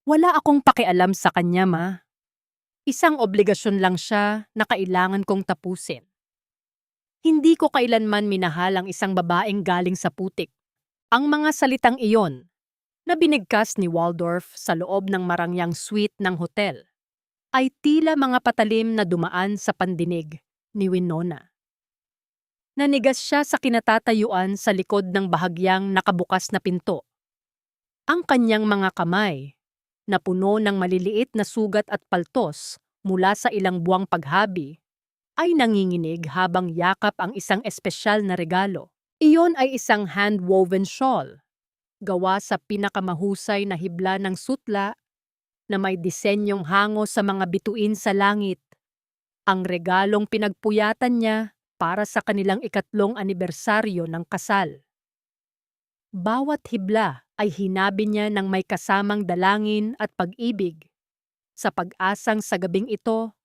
Wala akong pakialam sa kanya, ma. Isang obligasyon lang siya na kailangan kong tapusin. Hindi ko kailanman minahal ang isang babaeng galing sa putik. Ang mga salitang iyon na binigkas ni Waldorf sa loob ng marangyang suite ng hotel ay tila mga patalim na dumaan sa pandinig ni Winona. Nanigas siya sa kinatatayuan sa likod ng bahagyang nakabukas na pinto. Ang kanyang mga kamay, na puno ng maliliit na sugat at paltos mula sa ilang buwang paghabi, ay nanginginig habang yakap ang isang espesyal na regalo. Iyon ay isang hand-woven shawl, gawa sa pinakamahusay na hibla ng sutla na may disenyong hango sa mga bituin sa langit. Ang regalong pinagpuyatan niya para sa kanilang ikatlong anibersaryo ng kasal. Bawat hibla ay hinabi niya ng may kasamang dalangin at pag-ibig. Sa pag-asang sa gabing ito,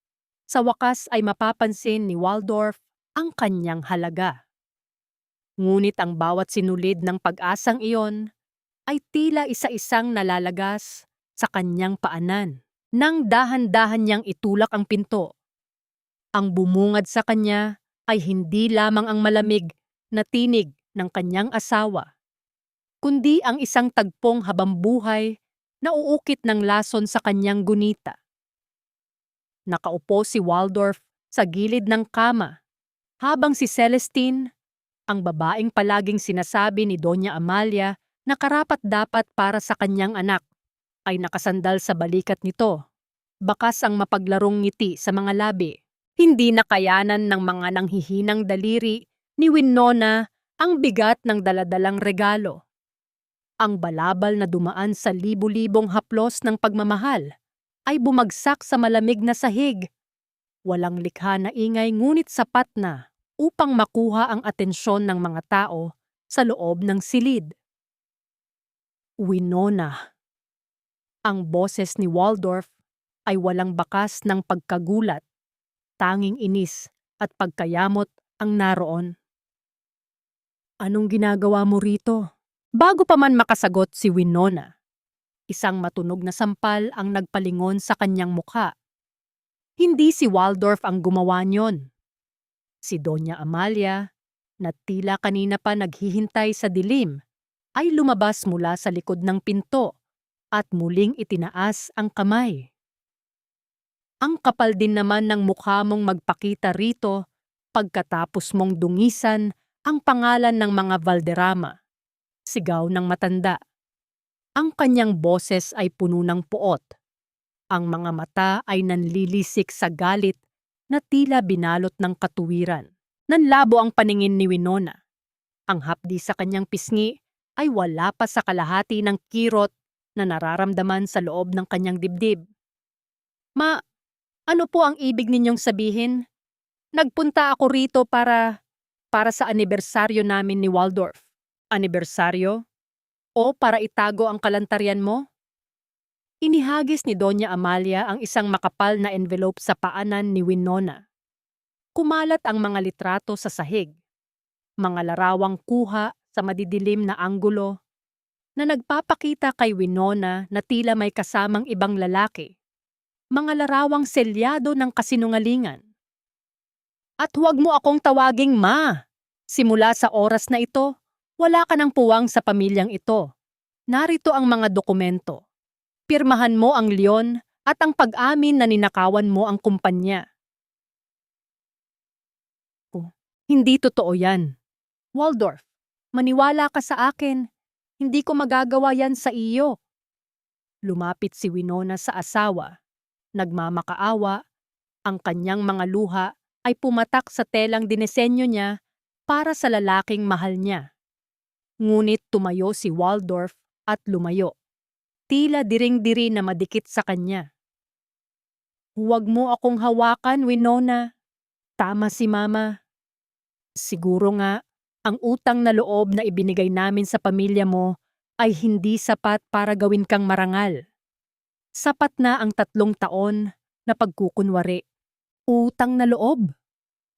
sa wakas ay mapapansin ni Waldorf ang kanyang halaga. Ngunit ang bawat sinulid ng pag-asang iyon ay tila isa-isang nalalagas sa kanyang paanan. Nang dahan-dahan niyang itulak ang pinto, ang bumungad sa kanya ay hindi lamang ang malamig na tinig ng kanyang asawa, kundi ang isang tagpong habambuhay na uukit ng lason sa kanyang gunita. Nakaupo si Waldorf sa gilid ng kama, habang si Celestine, ang babaeng palaging sinasabi ni Doña Amalia na karapat-dapat para sa kanyang anak, ay nakasandal sa balikat nito. Bakas ang mapaglarong ngiti sa mga labi. Hindi nakayanan ng mga nanghihinang daliri ni Winona ang bigat ng daladalang regalo. Ang balabal na dumaan sa libu-libong haplos ng pagmamahal ay bumagsak sa malamig na sahig. Walang likha na ingay ngunit sapat na upang makuha ang atensyon ng mga tao sa loob ng silid. Winona. Ang boses ni Waldorf ay walang bakas ng pagkagulat, tanging inis at pagkayamot ang naroon. Anong ginagawa mo rito? Bago pa man makasagot si Winona, isang matunog na sampal ang nagpalingon sa kanyang mukha. Hindi si Waldorf ang gumawa niyon. Si Doña Amalia, na tila kanina pa naghihintay sa dilim, ay lumabas mula sa likod ng pinto at muling itinaas ang kamay. Ang kapal din naman ng mukha mong magpakita rito pagkatapos mong dungisan ang pangalan ng mga Valderrama. Sigaw ng matanda. Ang kanyang boses ay puno ng puot. Ang mga mata ay nanlilisik sa galit na tila binalot ng katuwiran. Nanlabo ang paningin ni Winona. Ang hapdi sa kanyang pisngi ay wala pa sa kalahati ng kirot na nararamdaman sa loob ng kanyang dibdib. Ma, ano po ang ibig ninyong sabihin? Nagpunta ako rito para sa anibersaryo namin ni Waldorf. Anibersaryo? O para itago ang kalantaryan mo? Inihagis ni Doña Amalia ang isang makapal na envelope sa paanan ni Winona. Kumalat ang mga litrato sa sahig, mga larawang kuha sa madidilim na anggulo na nagpapakita kay Winona na tila may kasamang ibang lalaki, mga larawang selyado ng kasinungalingan. At huwag mo akong tawaging ma. Simula sa oras na ito, wala ka ng puwang sa pamilyang ito. Narito ang mga dokumento. Pirmahan mo ang leon at ang pag-amin na ninakawan mo ang kumpanya. Oh, hindi totoo yan. Waldorf, maniwala ka sa akin. Hindi ko magagawa yan sa iyo. Lumapit si Winona sa asawa. Nagmamakaawa, ang kanyang mga luha ay pumatak sa telang dinesenyo niya para sa lalaking mahal niya. Ngunit tumayo si Waldorf at lumayo. Tila diring-diri na madikit sa kanya. Huwag mo akong hawakan, Winona. Tama si Mama. Siguro nga, ang utang na loob na ibinigay namin sa pamilya mo ay hindi sapat para gawin kang marangal. Sapat na ang 3 taon na pagkukunwari. Utang na loob?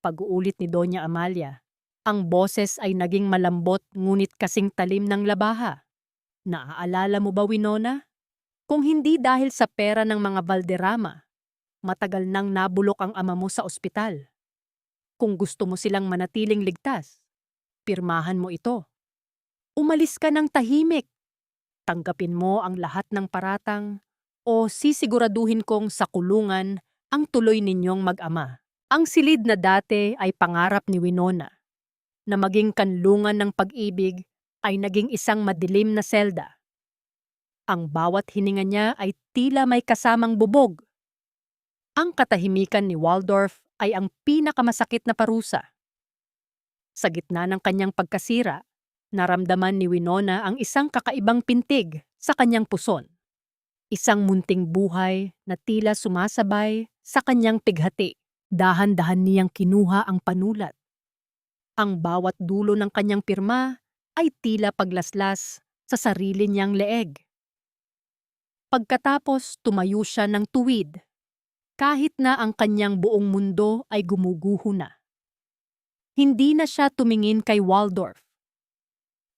Pag-uulit ni Doña Amalia. Ang boses ay naging malambot ngunit kasing talim ng labaha. Naaalala mo ba, Winona? Kung hindi dahil sa pera ng mga Valderrama, matagal nang nabulok ang ama mo sa ospital. Kung gusto mo silang manatiling ligtas, pirmahan mo ito. Umalis ka ng tahimik. Tanggapin mo ang lahat ng paratang o sisiguraduhin kong sa kulungan ang tuloy ninyong mag-ama. Ang silid na dati ay pangarap ni Winona, na maging kanlungan ng pag-ibig ay naging isang madilim na selda. Ang bawat hininga niya ay tila may kasamang bubog. Ang katahimikan ni Waldorf ay ang pinakamasakit na parusa. Sa gitna ng kanyang pagkasira, naramdaman ni Winona ang isang kakaibang pintig sa kanyang puson. Isang munting buhay na tila sumasabay sa kanyang pighati. Dahan-dahan niyang kinuha ang panulat. Ang bawat dulo ng kanyang pirma ay tila paglaslas sa sarili niyang leeg. Pagkatapos tumayo siya ng tuwid, kahit na ang kanyang buong mundo ay gumuguho na. Hindi na siya tumingin kay Waldorf.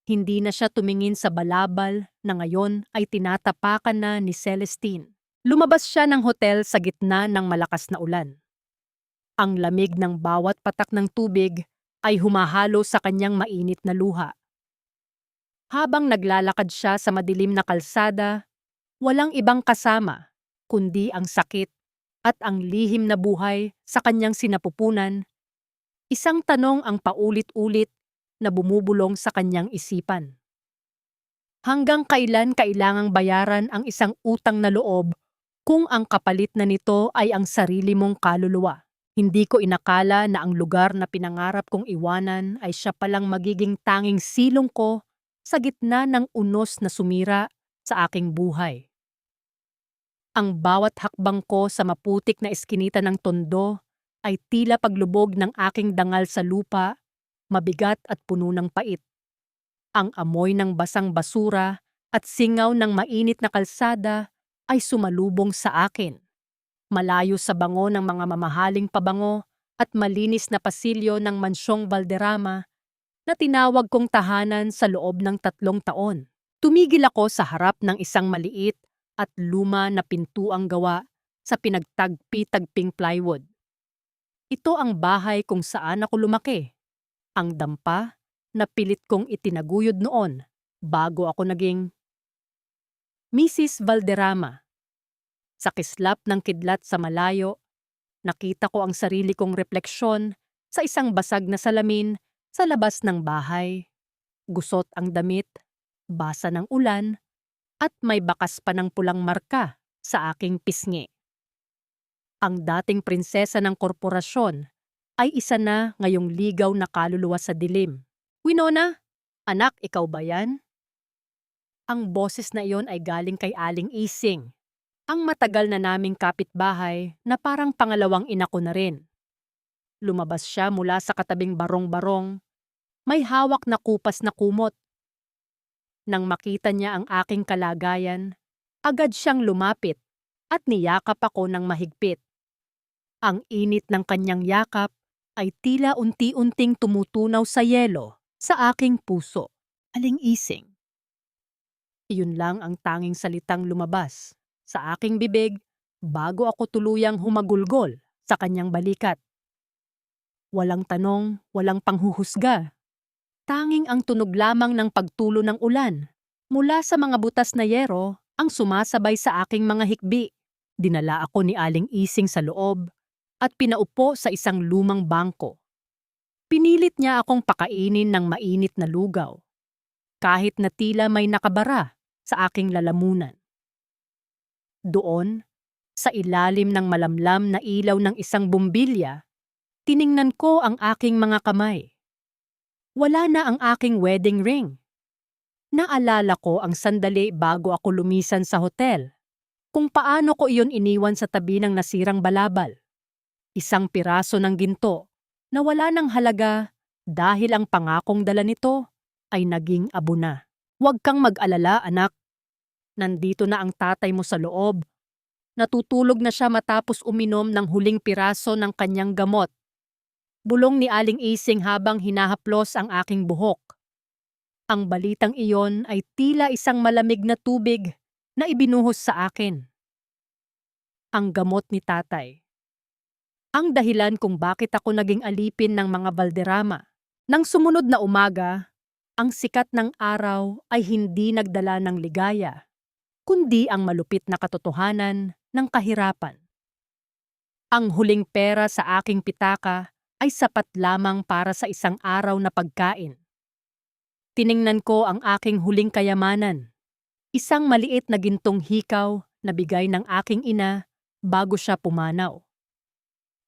Hindi na siya tumingin sa balabal na ngayon ay tinatapakan na ni Celestine. Lumabas siya ng hotel sa gitna ng malakas na ulan. Ang lamig ng bawat patak ng tubig ay humahalo sa kanyang mainit na luha. Habang naglalakad siya sa madilim na kalsada, walang ibang kasama kundi ang sakit at ang lihim na buhay sa kanyang sinapupunan. Isang tanong ang paulit-ulit na bumubulong sa kanyang isipan. Hanggang kailan kailangang bayaran ang isang utang na loob kung ang kapalit na nito ay ang sarili mong kaluluwa? Hindi ko inakala na ang lugar na pinangarap kong iwanan ay siya palang magiging tanging silong ko sa gitna ng unos na sumira sa aking buhay. Ang bawat hakbang ko sa maputik na eskinita ng tondo ay tila paglubog ng aking dangal sa lupa, mabigat at puno ng pait. Ang amoy ng basang basura at singaw ng mainit na kalsada ay sumalubong sa akin. Malayo sa bango ng mga mamahaling pabango at malinis na pasilyo ng mansyong Valderrama na tinawag kong tahanan sa loob ng 3 taon. Tumigil ako sa harap ng isang maliit at luma na pintuang gawa sa pinagtagpi-tagping plywood. Ito ang bahay kung saan ako lumaki. Ang dampa na pilit kong itinaguyod noon bago ako naging Mrs. Valderrama. Sa kislap ng kidlat sa malayo, nakita ko ang sarili kong refleksyon sa isang basag na salamin sa labas ng bahay. Gusot ang damit, basa ng ulan, at may bakas pa ng pulang marka sa aking pisngi. Ang dating prinsesa ng korporasyon ay isa na ngayong ligaw na kaluluwa sa dilim. Winona, anak, ikaw ba yan? Ang boses na iyon ay galing kay Aling Ising, ang matagal na naming kapitbahay na parang pangalawang ina ko na rin. Lumabas siya mula sa katabing barong-barong, may hawak na kupas na kumot. Nang makita niya ang aking kalagayan, agad siyang lumapit at niyakap ako ng mahigpit. Ang init ng kanyang yakap ay tila unti-unting tumutunaw sa yelo sa aking puso. Aling Ising. Iyon lang ang tanging salitang lumabas sa aking bibig bago ako tuluyang humagulgol sa kanyang balikat. Walang tanong, walang panghuhusga. Tanging ang tunog lamang ng pagtulo ng ulan mula sa mga butas na yero ang sumasabay sa aking mga hikbi. Dinala ako ni Aling Ising sa loob at pinaupo sa isang lumang bangko. Pinilit niya akong pakainin ng mainit na lugaw, kahit na tila may nakabara sa aking lalamunan. Doon, sa ilalim ng malamlam na ilaw ng isang bumbilya, tiningnan ko ang aking mga kamay. Wala na ang aking wedding ring. Naalala ko ang sandali bago ako lumisan sa hotel, kung paano ko iyon iniwan sa tabi ng nasirang balabal. Isang piraso ng ginto na wala ng halaga dahil ang pangakong dala nito ay naging abo na. Huwag kang mag-alala, anak. Nandito na ang tatay mo sa loob. Natutulog na siya matapos uminom ng huling piraso ng kanyang gamot. Bulong ni Aling Ising habang hinahaplos ang aking buhok. Ang balitang iyon ay tila isang malamig na tubig na ibinuhos sa akin. Ang gamot ni tatay. Ang dahilan kung bakit ako naging alipin ng mga Valderrama. Nang sumunod na umaga, ang sikat ng araw ay hindi nagdala ng ligaya, kundi ang malupit na katotohanan ng kahirapan. Ang huling pera sa aking pitaka ay sapat lamang para sa isang araw na pagkain. Tiningnan ko ang aking huling kayamanan, isang maliit na gintong hikaw na bigay ng aking ina bago siya pumanaw.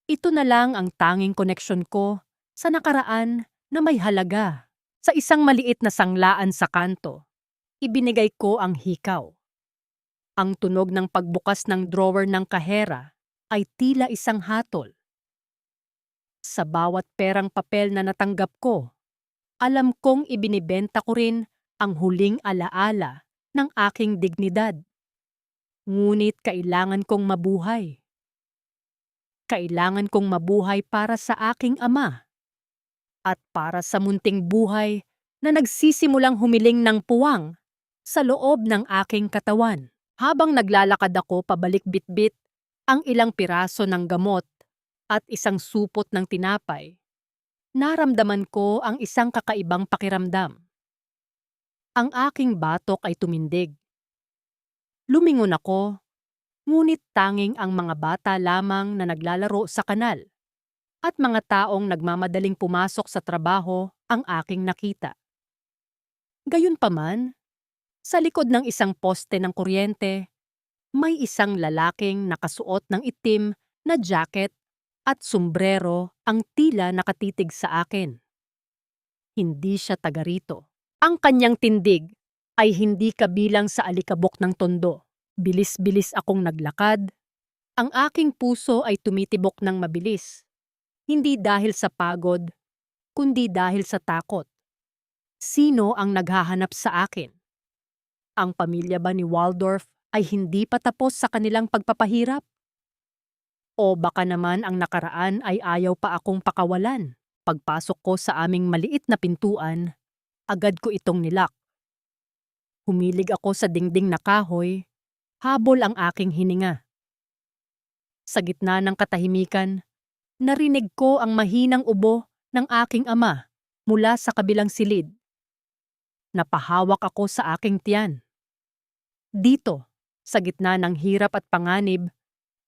Ito na lang ang tanging koneksyon ko sa nakaraan na may halaga. Sa isang maliit na sanglaan sa kanto, ibinigay ko ang hikaw. Ang tunog ng pagbukas ng drawer ng kahera ay tila isang hatol. Sa bawat perang papel na natanggap ko, alam kong ibinibenta ko rin ang huling alaala ng aking dignidad. Ngunit kailangan kong mabuhay. Kailangan kong mabuhay para sa aking ama at para sa munting buhay na nagsisimulang humiling ng puwang sa loob ng aking katawan. Habang naglalakad ako pabalik bitbit ang ilang piraso ng gamot at isang supot ng tinapay, naramdaman ko ang isang kakaibang pakiramdam. Ang aking batok ay tumindig. Lumingon ako, ngunit tanging ang mga bata lamang na naglalaro sa kanal at mga taong nagmamadaling pumasok sa trabaho ang aking nakita. Gayunpaman, sa likod ng isang poste ng kuryente, may isang lalaking nakasuot ng itim na jacket at sombrero ang tila nakatitig sa akin. Hindi siya taga rito. Ang kanyang tindig ay hindi kabilang sa alikabok ng tondo. Bilis-bilis akong naglakad. Ang aking puso ay tumitibok ng mabilis. Hindi dahil sa pagod, kundi dahil sa takot. Sino ang naghahanap sa akin? Ang pamilya ba ni Waldorf ay hindi pa tapos sa kanilang pagpapahirap? O baka naman ang nakaraan ay ayaw pa akong pakawalan? Pagpasok ko sa aming maliit na pintuan, agad ko itong nilak. Humilig ako sa dingding na kahoy, habol ang aking hininga. Sa gitna ng katahimikan, narinig ko ang mahinang ubo ng aking ama mula sa kabilang silid. Napahawak ako sa aking tiyan. Dito, sa gitna ng hirap at panganib,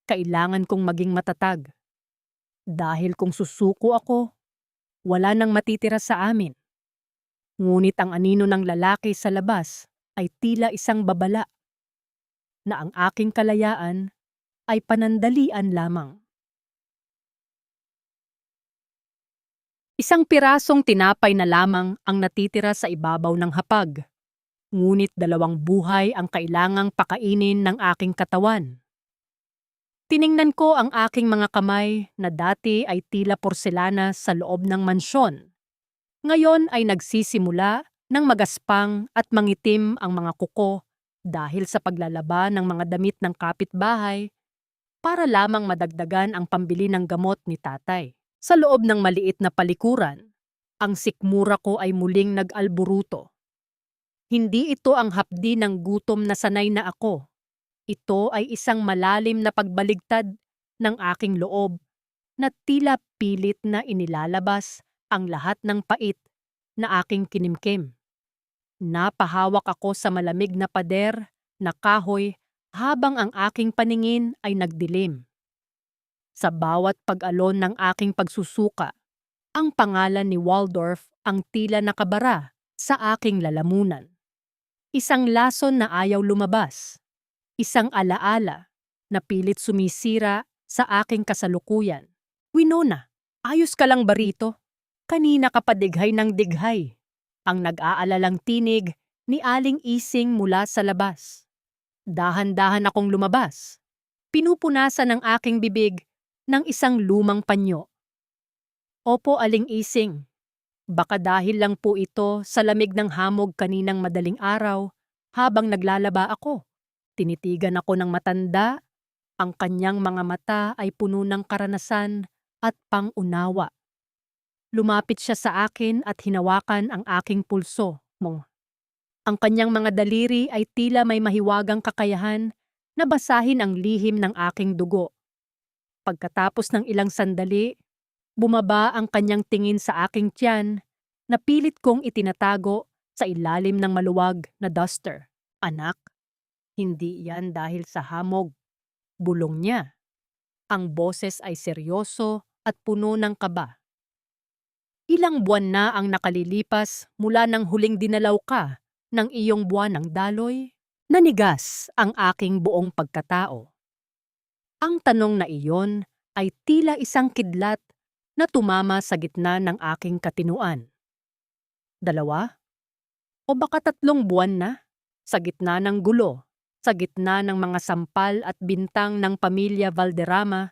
kailangan kong maging matatag. Dahil kung susuko ako, wala nang matitira sa amin. Ngunit ang anino ng lalaki sa labas ay tila isang babala na ang aking kalayaan ay panandalian lamang. Isang pirasong tinapay na lamang ang natitira sa ibabaw ng hapag. Ngunit 2 buhay ang kailangang pakainin ng aking katawan. Tiningnan ko ang aking mga kamay na dati ay tila porselana sa loob ng mansyon. Ngayon ay nagsisimula ng magaspang at mangitim ang mga kuko dahil sa paglalaba ng mga damit ng kapitbahay para lamang madagdagan ang pambili ng gamot ni tatay. Sa loob ng maliit na palikuran, ang sikmura ko ay muling nag-alburuto. Hindi ito ang hapdi ng gutom na sanay na ako. Ito ay isang malalim na pagbaligtad ng aking loob na tila pilit na inilalabas ang lahat ng pait na aking kinimkim. Napahawak ako sa malamig na pader na kahoy habang ang aking paningin ay nagdilim. Sa bawat pag-alon ng aking pagsusuka, ang pangalan ni Waldorf ang tila nakabara sa aking lalamunan. Isang lason na ayaw lumabas. Isang alaala na pilit sumisira sa aking kasalukuyan. Winona, ayos ka lang ba rito? Kanina ka pa dighay ng dighay. Ang nag-aalalang tinig ni Aling Ising mula sa labas. Dahan-dahan akong lumabas. Pinupunasan ng aking bibig ng isang lumang panyo. Opo, Aling Ising. Baka dahil lang po ito sa lamig ng hamog kaninang madaling araw habang naglalaba ako. Tinitigan ako ng matanda. Ang kanyang mga mata ay puno ng karanasan at pang-unawa. Lumapit siya sa akin at hinawakan ang aking pulso. Ang kanyang mga daliri ay tila may mahiwagang kakayahan na basahin ang lihim ng aking dugo. Pagkatapos ng ilang sandali, bumaba ang kanyang tingin sa aking tiyan na pilit kong itinatago sa ilalim ng maluwag na duster. Anak, hindi yan dahil sa hamog. Bulong niya. Ang boses ay seryoso at puno ng kaba. Ilang buwan na ang nakalilipas mula nang huling dinalaw ka ng iyong buwan ng daloy? Nanigas ang aking buong pagkatao. Ang tanong na iyon ay tila isang kidlat na tumama sa gitna ng aking katinuan. 2? O baka 3 buwan na? Sa gitna ng gulo, sa gitna ng mga sampal at bintang ng pamilya Valderrama,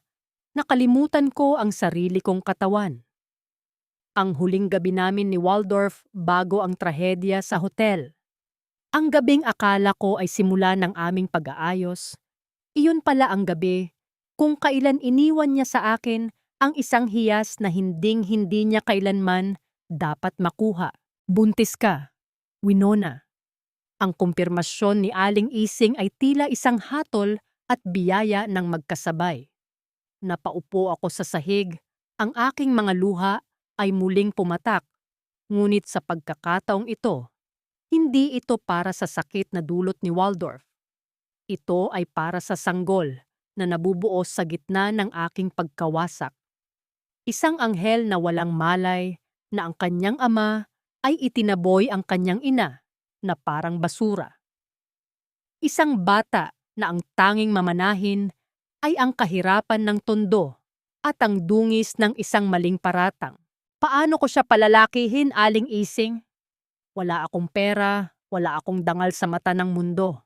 nakalimutan ko ang sarili kong katawan. Ang huling gabi namin ni Waldorf bago ang trahedya sa hotel. Ang gabing akala ko ay simula ng aming pag-aayos, iyon pala ang gabi kung kailan iniwan niya sa akin ang isang hiyas na hinding-hindi niya kailanman dapat makuha. Buntis ka, Winona. Ang kumpirmasyon ni Aling Ising ay tila isang hatol at biyaya ng magkasabay. Napaupo ako sa sahig, ang aking mga luha ay muling pumatak, ngunit sa pagkakataong ito, hindi ito para sa sakit na dulot ni Waldorf. Ito ay para sa sanggol na nabubuo sa gitna ng aking pagkawasak. Isang anghel na walang malay na ang kanyang ama ay itinaboy ang kanyang ina na parang basura. Isang bata na ang tanging mamanahin ay ang kahirapan ng tondo at ang dungis ng isang maling paratang. Paano ko siya palalakihin, Aling Ising? Wala akong pera, wala akong dangal sa mata ng mundo.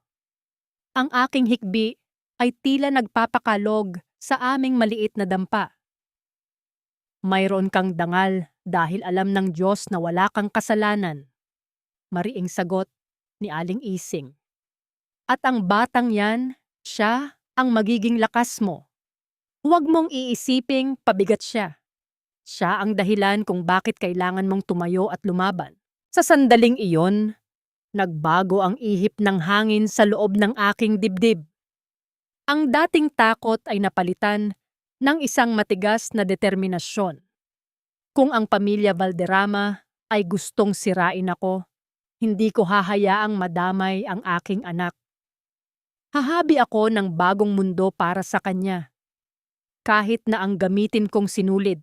Ang aking hikbi ay tila nagpapakalog sa aming maliit na dampa. Mayroon kang dangal dahil alam ng Diyos na wala kang kasalanan. Mariing sagot ni Aling Ising. At ang batang yan, siya ang magiging lakas mo. Huwag mong iisiping pabigat siya. Siya ang dahilan kung bakit kailangan mong tumayo at lumaban. Sa sandaling iyon, nagbago ang ihip ng hangin sa loob ng aking dibdib. Ang dating takot ay napalitan ng isang matigas na determinasyon. Kung ang pamilya Valderrama ay gustong sirain ako, hindi ko hahayaang madamay ang aking anak. Hahabi ako ng bagong mundo para sa kanya. Kahit na ang gamitin kong sinulid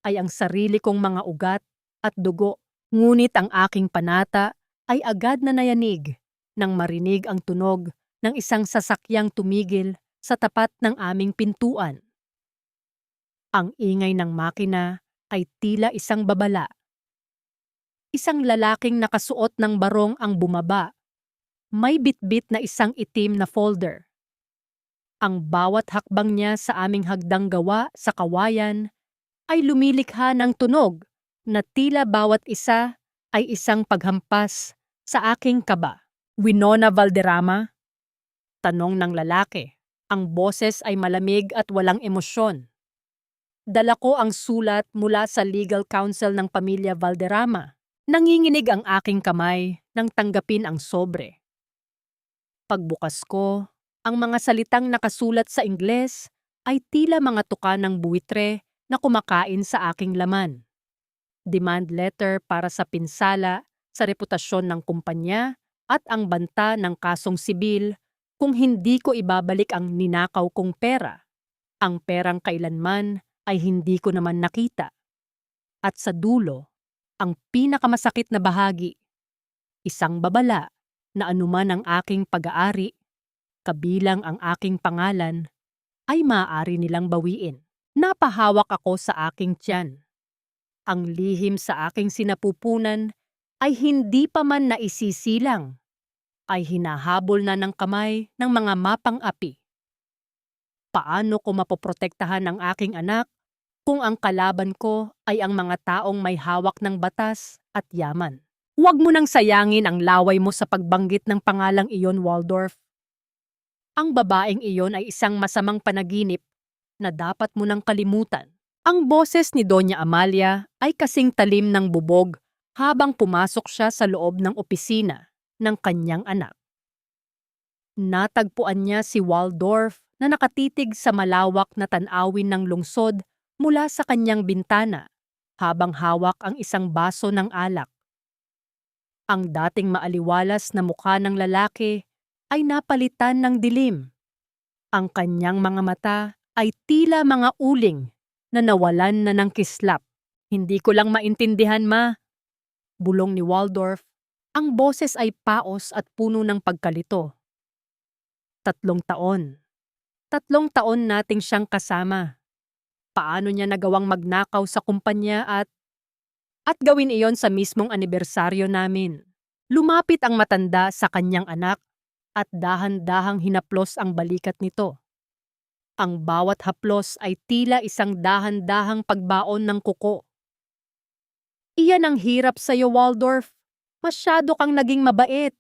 ay ang sarili kong mga ugat at dugo. Ngunit ang aking panata ay agad na nayanig nang marinig ang tunog ng isang sasakyang tumigil sa tapat ng aming pintuan. Ang ingay ng makina ay tila isang babala. Isang lalaking nakasuot ng barong ang bumaba. May bitbit na isang itim na folder. Ang bawat hakbang niya sa aming hagdang gawa sa kawayan ay lumilikha ng tunog na tila bawat isa ay isang paghampas sa aking kaba. Winona Valderrama? Tanong ng lalaki. Ang boses ay malamig at walang emosyon. Dala ko ang sulat mula sa legal counsel ng pamilya Valderrama. Nanginginig ang aking kamay nang tanggapin ang sobre. Pagbukas ko, ang mga salitang nakasulat sa Ingles ay tila mga tuka ng buwitre na kumakain sa aking laman. Demand letter para sa pinsala sa reputasyon ng kumpanya at ang banta ng kasong sibil kung hindi ko ibabalik ang ninakaw kong pera. Ang perang kailanman ay hindi ko naman nakita. At sa dulo, ang pinakamasakit na bahagi, isang babala na anuman ang aking pag-aari, kabilang ang aking pangalan, ay maaari nilang bawiin. Napahawak ako sa aking tiyan. Ang lihim sa aking sinapupunan ay hindi pa man naisisilang, ay hinahabol na ng kamay ng mga mapang-api. Paano ko mapoprotektahan ang aking anak kung ang kalaban ko ay ang mga taong may hawak ng batas at yaman? Huwag mo nang sayangin ang laway mo sa pagbanggit ng pangalang iyon, Waldorf. Ang babaeng iyon ay isang masamang panaginip na dapat mo nang kalimutan. Ang boses ni Doña Amalia ay kasing talim ng bubog habang pumasok siya sa loob ng opisina. ng kanyang anak. Natagpuan niya si Waldorf na nakatitig sa malawak na tanawin ng lungsod mula sa kanyang bintana habang hawak ang isang baso ng alak. Ang dating maaliwalas na mukha ng lalaki ay napalitan ng dilim. Ang kanyang mga mata ay tila mga uling na nawalan na ng kislap. Hindi ko lang maintindihan, ma. Bulong ni Waldorf. Ang boses ay paos at puno ng pagkalito. 3 taon. 3 taon nating siyang kasama. Paano niya nagawang magnakaw sa kumpanya at gawin iyon sa mismong anibersaryo namin? Lumapit ang matanda sa kanyang anak at dahan-dahang hinaplos ang balikat nito. Ang bawat haplos ay tila isang dahan-dahang pagbaon ng kuko. Iyan ang hirap sa'yo, Waldorf. Masyado kang naging mabait.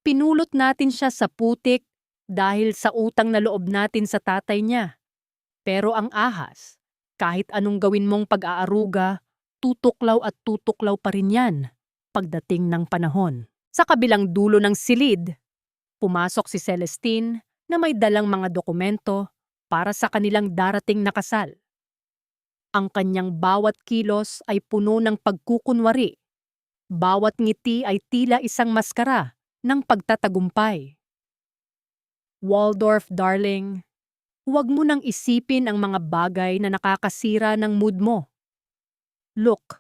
Pinulot natin siya sa putik dahil sa utang na loob natin sa tatay niya. Pero ang ahas, kahit anong gawin mong pag-aaruga, tutuklaw at tutuklaw pa rin yan pagdating ng panahon. Sa kabilang dulo ng silid, pumasok si Celestine na may dalang mga dokumento para sa kanilang darating na kasal. Ang kanyang bawat kilos ay puno ng pagkukunwari. Bawat ngiti ay tila isang maskara ng pagtatagumpay. Waldorf, darling, huwag mo nang isipin ang mga bagay na nakakasira ng mood mo. Look,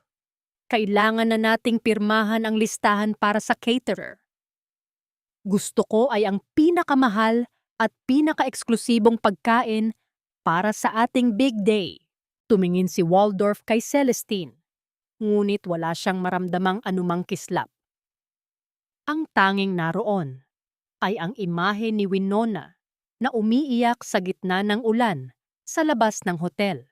kailangan na nating pirmahan ang listahan para sa caterer. Gusto ko ay ang pinakamahal at pinaka-eksklusibong pagkain para sa ating big day. Tumingin si Waldorf kay Celestine, ngunit wala siyang maramdamang anumang kislap. Ang tanging naroon ay ang imahe ni Winona na umiiyak sa gitna ng ulan sa labas ng hotel.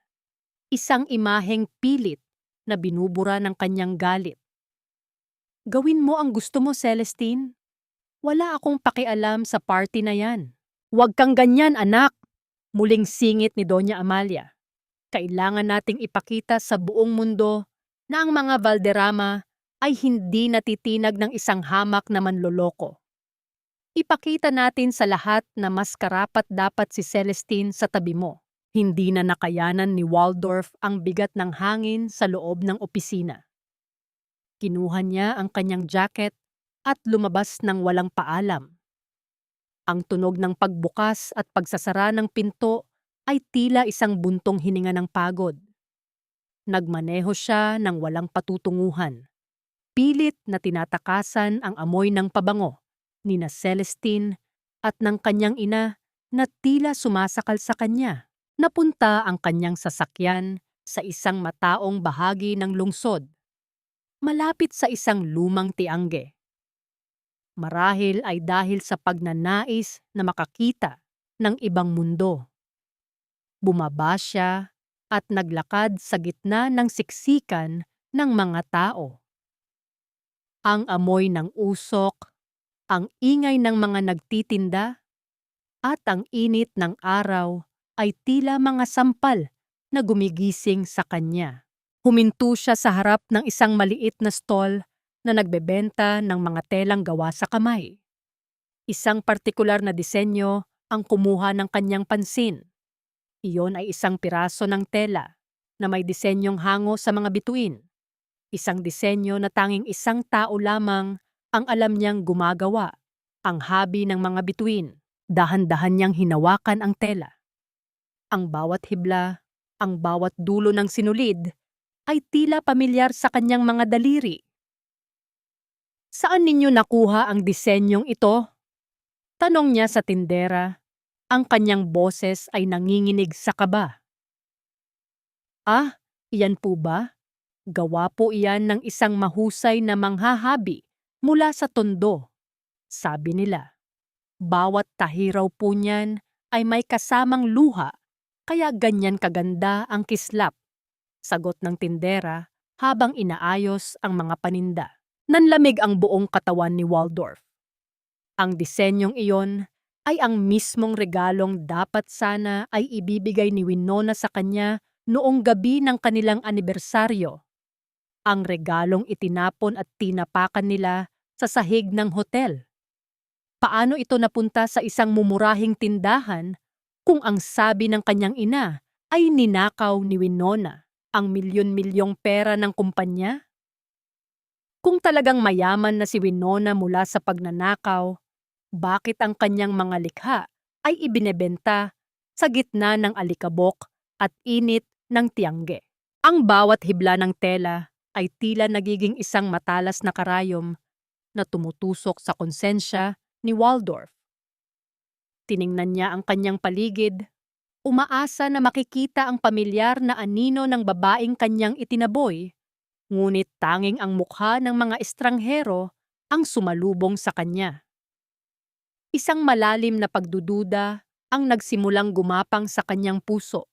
Isang imaheng pilit na binubura ng kanyang galit. Gawin mo ang gusto mo, Celestine. Wala akong pakialam sa party na yan. Huwag kang ganyan, anak, muling singit ni Doña Amalia. Kailangan nating ipakita sa buong mundo na ang mga Valderrama ay hindi natitinag ng isang hamak na manloloko. Ipakita natin sa lahat na mas karapat dapat si Celestine sa tabi mo. Hindi na nakayanan ni Waldorf ang bigat ng hangin sa loob ng opisina. Kinuha niya ang kanyang jacket at lumabas ng walang paalam. Ang tunog ng pagbukas at pagsasara ng pinto ay tila isang buntong hininga ng pagod. Nagmaneho siya ng walang patutunguhan. Pilit na tinatakasan ang amoy ng pabango nina Celestine at ng kanyang ina na tila sumasakal sa kanya. Napunta ang kanyang sasakyan sa isang mataong bahagi ng lungsod, malapit sa isang lumang tiangge. Marahil ay dahil sa pagnanais na makakita ng ibang mundo. Bumaba siya at naglakad sa gitna ng siksikan ng mga tao. Ang amoy ng usok, ang ingay ng mga nagtitinda, at ang init ng araw ay tila mga sampal na gumigising sa kanya. Huminto siya sa harap ng isang maliit na stall na nagbebenta ng mga telang gawa sa kamay. Isang partikular na disenyo ang kumuha ng kanyang pansin. Iyon ay isang piraso ng tela na may disenyong hango sa mga bituin. Isang disenyo na tanging isang tao lamang ang alam niyang gumagawa. Ang habi ng mga bituin, dahan-dahan niyang hinawakan ang tela. Ang bawat hibla, ang bawat dulo ng sinulid ay tila pamilyar sa kanyang mga daliri. Saan ninyo nakuha ang disenyong ito? Tanong niya sa tindera. Ang kanyang boses ay nanginginig sa kaba. Ah, iyan po ba? Gawa po iyan ng isang mahusay na manghahabi mula sa tondo, sabi nila. Bawat tahiraw po niyan ay may kasamang luha, kaya ganyan kaganda ang kislap, sagot ng tindera habang inaayos ang mga paninda. Nanlamig ang buong katawan ni Waldorf. Ang disenyong iyon ay ang mismong regalong dapat sana ay ibibigay ni Winona sa kanya noong gabi ng kanilang anibersaryo. Ang regalong itinapon at tinapakan nila sa sahig ng hotel? Paano ito napunta sa isang mumurahing tindahan kung ang sabi ng kanyang ina ay ninakaw ni Winona ang milyon-milyong pera ng kumpanya? Kung talagang mayaman na si Winona mula sa pagnanakaw, bakit ang kanyang mga likha ay ibinebenta sa gitna ng alikabok at init ng tiangge? Ang bawat hibla ng tela ay tila nagiging isang matalas na karayom na tumutusok sa konsensya ni Waldorf. Tiningnan niya ang kanyang paligid, umaasa na makikita ang pamilyar na anino ng babaeng kanyang itinaboy, ngunit tanging ang mukha ng mga estranghero ang sumalubong sa kanya. Isang malalim na pagdududa ang nagsimulang gumapang sa kanyang puso.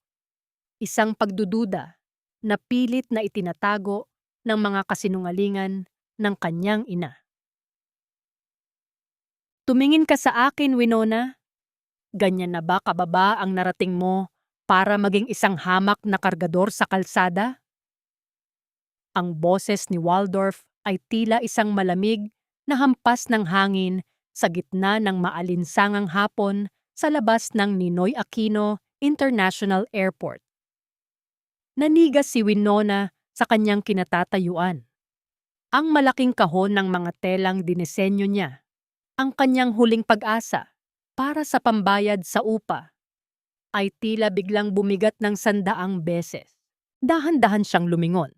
Isang pagdududa na pilit na itinatago ng mga kasinungalingan ng kanyang ina. Tumingin ka sa akin, Winona. Ganyan na ba kababa ang narating mo para maging isang hamak na kargador sa kalsada? Ang boses ni Waldorf ay tila isang malamig na hampas ng hangin sa gitna ng maalinsangang hapon sa labas ng Ninoy Aquino International Airport. Nanigas si Winona sa kanyang kinatatayuan. Ang malaking kahon ng mga telang dinesenyo niya, ang kanyang huling pag-asa para sa pambayad sa upa, ay tila biglang bumigat ng 100 beses. Dahan-dahan siyang lumingon.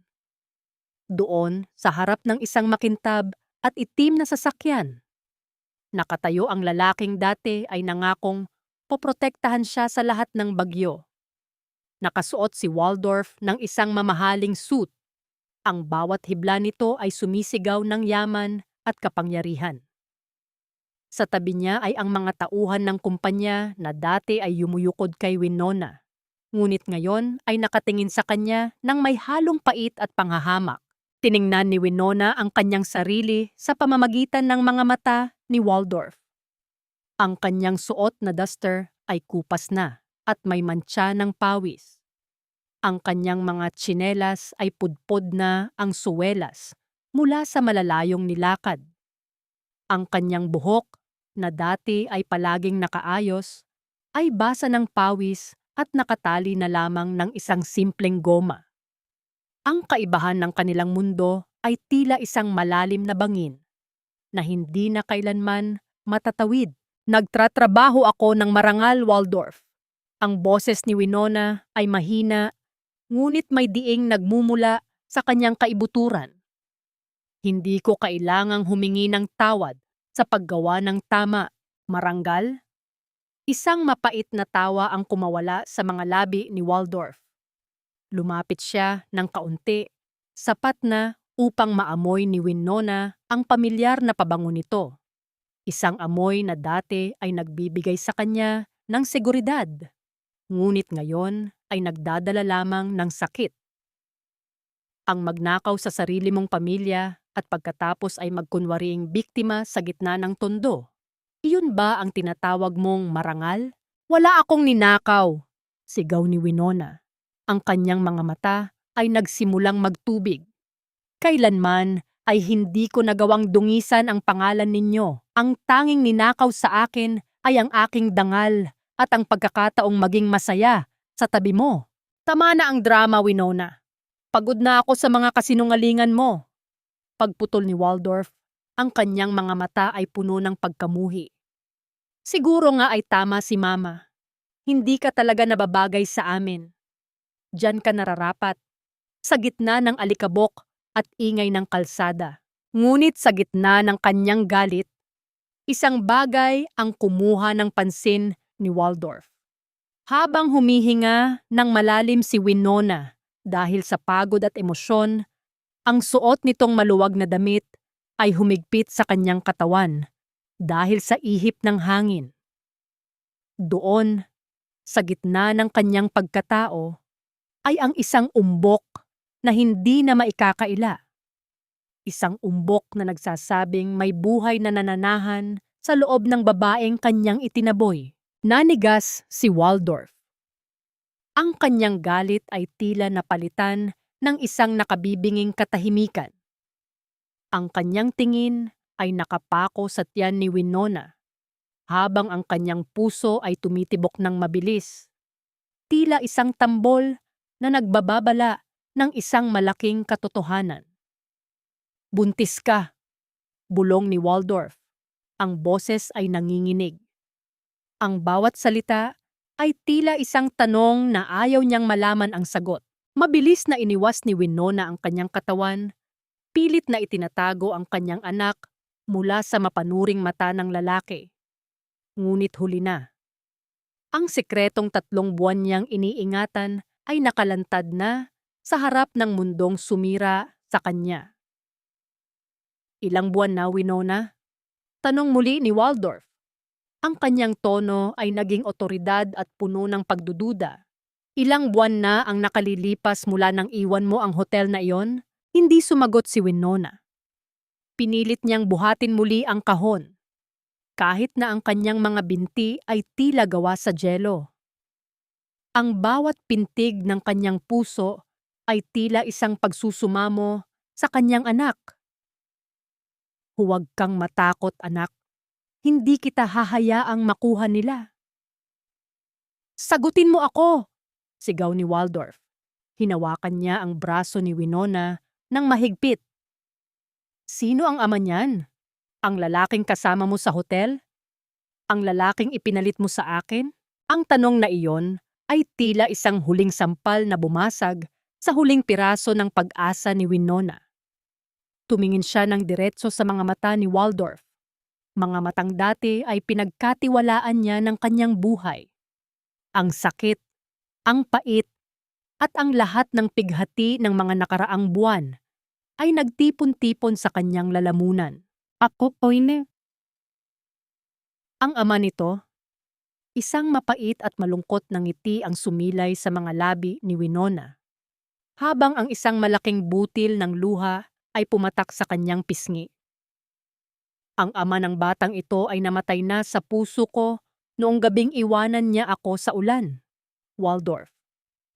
Doon, sa harap ng isang makintab at itim na sasakyan, nakatayo ang lalaking dati ay nangakong poprotektahan siya sa lahat ng bagyo. Nakasuot si Waldorf ng isang mamahaling suit. Ang bawat hibla nito ay sumisigaw ng yaman at kapangyarihan. Sa tabi niya ay ang mga tauhan ng kumpanya na dati ay yumuyukod kay Winona, ngunit ngayon ay nakatingin sa kanya ng may halong pait at panghahamak. Tiningnan ni Winona ang kanyang sarili sa pamamagitan ng mga mata ni Waldorf. Ang kanyang suot na duster ay kupas na at may mantsa ng pawis. Ang kanyang mga tsinelas ay pudpod na ang suwelas mula sa malalayong nilakad. Ang kanyang buhok, na dati ay palaging nakaayos, ay basa ng pawis at nakatali na lamang ng isang simpleng goma. Ang kaibahan ng kanilang mundo ay tila isang malalim na bangin na hindi na kailanman matatawid. Nagtratrabaho ako ng marangal, Waldorf. Ang boses ni Winona ay mahina, ngunit may diing nagmumula sa kanyang kaibuturan. Hindi ko kailangang humingi ng tawad sa paggawa ng tama, marangal? Isang mapait na tawa ang kumawala sa mga labi ni Waldorf. Lumapit siya ng kaunti, sapat na upang maamoy ni Winona ang pamilyar na pabango nito. Isang amoy na dati ay nagbibigay sa kanya ng seguridad, ngunit ngayon ay nagdadala lamang ng sakit. Ang magnakaw sa sarili mong pamilya at pagkatapos ay magkunwaring biktima sa gitna ng tondo. Iyon ba ang tinatawag mong marangal? Wala akong ninakaw, sigaw ni Winona. Ang kanyang mga mata ay nagsimulang magtubig. Kailanman ay hindi ko nagawang dungisan ang pangalan ninyo. Ang tanging ninakaw sa akin ay ang aking dangal at ang pagkakataong maging masaya sa tabi mo. Tama na ang drama, Winona. Pagod na ako sa mga kasinungalingan mo. Pagputol ni Waldorf, ang kanyang mga mata ay puno ng pagkamuhi. Siguro nga ay tama si Mama. Hindi ka talaga nababagay sa amin. Diyan ka nararapat, sa gitna ng alikabok at ingay ng kalsada. Ngunit sa gitna ng kanyang galit, isang bagay ang kumuha ng pansin ni Waldorf. Habang humihinga ng malalim si Winona dahil sa pagod at emosyon, ang suot nitong maluwag na damit ay humigpit sa kanyang katawan dahil sa ihip ng hangin. Doon, sa gitna ng kanyang pagkatao, ay ang isang umbok na hindi na maikakaila. Isang umbok na nagsasabing may buhay na nananahan sa loob ng babaeng kanyang itinaboy. Nanigas si Waldorf. Ang kanyang galit ay tila napalitan ng isang nakabibinging katahimikan. Ang kanyang tingin ay nakapako sa tiyan ni Winona, habang ang kanyang puso ay tumitibok ng mabilis. Tila isang tambol na nagbababala ng isang malaking katotohanan. Buntis ka, bulong ni Waldorf. Ang boses ay nanginginig. Ang bawat salita ay tila isang tanong na ayaw niyang malaman ang sagot. Mabilis na iniwas ni Winona ang kanyang katawan, pilit na itinatago ang kanyang anak mula sa mapanuring mata ng lalaki. Ngunit huli na. Ang sekretong 3 buwan niyang iniingatan ay nakalantad na sa harap ng mundong sumira sa kanya. Ilang buwan na, Winona? Tanong muli ni Waldorf. Ang kanyang tono ay naging otoridad at puno ng pagdududa. Ilang buwan na ang nakalilipas mula nang iwan mo ang hotel na iyon? Hindi sumagot si Winona. Pinilit niyang buhatin muli ang kahon, kahit na ang kanyang mga binti ay tila gawa sa jelo. Ang bawat pintig ng kanyang puso ay tila isang pagsusumamo sa kanyang anak. Huwag kang matakot, anak. Hindi kita hahayaang makuha nila. Sagutin mo ako! Sigaw ni Waldorf. Hinawakan niya ang braso ni Winona ng mahigpit. Sino ang ama niyan? Ang lalaking kasama mo sa hotel? Ang lalaking ipinalit mo sa akin? Ang tanong na iyon ay tila isang huling sampal na bumasag sa huling piraso ng pag-asa ni Winona. Tumingin siya ng diretso sa mga mata ni Waldorf. Mga matang dati ay pinagkatiwalaan niya ng kanyang buhay. Ang sakit, ang pait, at ang lahat ng pighati ng mga nakaraang buwan ay nagtipon-tipon sa kanyang lalamunan. Ako, Oine. Ang ama nito, isang mapait at malungkot na ngiti ang sumilay sa mga labi ni Winona, habang ang isang malaking butil ng luha ay pumatak sa kanyang pisngi. Ang ama ng batang ito ay namatay na sa puso ko noong gabing iwanan niya ako sa ulan. Waldorf,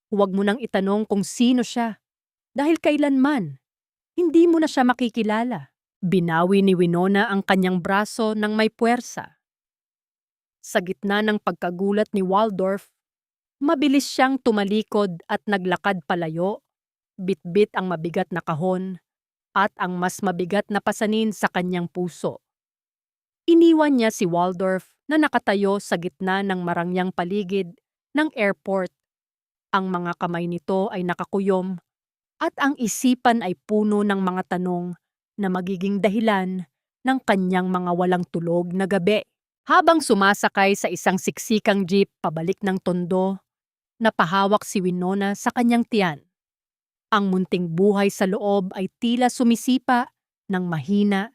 huwag mo nang itanong kung sino siya, dahil kailanman, hindi mo na siya makikilala. Binawi ni Winona ang kanyang braso ng may puwersa. Sa gitna ng pagkagulat ni Waldorf, mabilis siyang tumalikod at naglakad palayo, bitbit ang mabigat na kahon at ang mas mabigat na pasanin sa kanyang puso. Iniwan niya si Waldorf na nakatayo sa gitna ng marangyang paligid ng airport. Ang mga kamay nito ay nakakuyom at ang isipan ay puno ng mga tanong na magiging dahilan ng kanyang mga walang tulog na gabi. Habang sumasakay sa isang siksikang jeep pabalik ng tondo, napahawak si Winona sa kanyang tiyan. Ang munting buhay sa loob ay tila sumisipa ng mahina,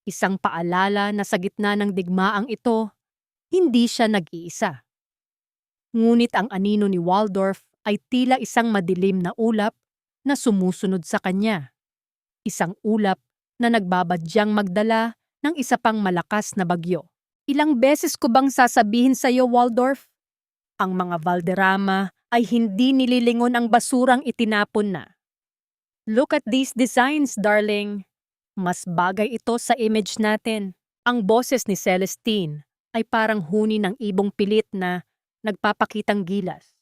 isang paalala na sa gitna ng digmaang ito, hindi siya nag-iisa. Ngunit ang anino ni Waldorf ay tila isang madilim na ulap na sumusunod sa kanya. Isang ulap na nagbabadyang magdala ng isa pang malakas na bagyo. Ilang beses ko bang sasabihin sa iyo, Waldorf? Ang mga Valderrama ay hindi nililingon ang basurang itinapon na. Look at these designs, darling. Mas bagay ito sa image natin. Ang boses ni Celestine ay parang huni ng ibong pilit na nagpapakitang gilas,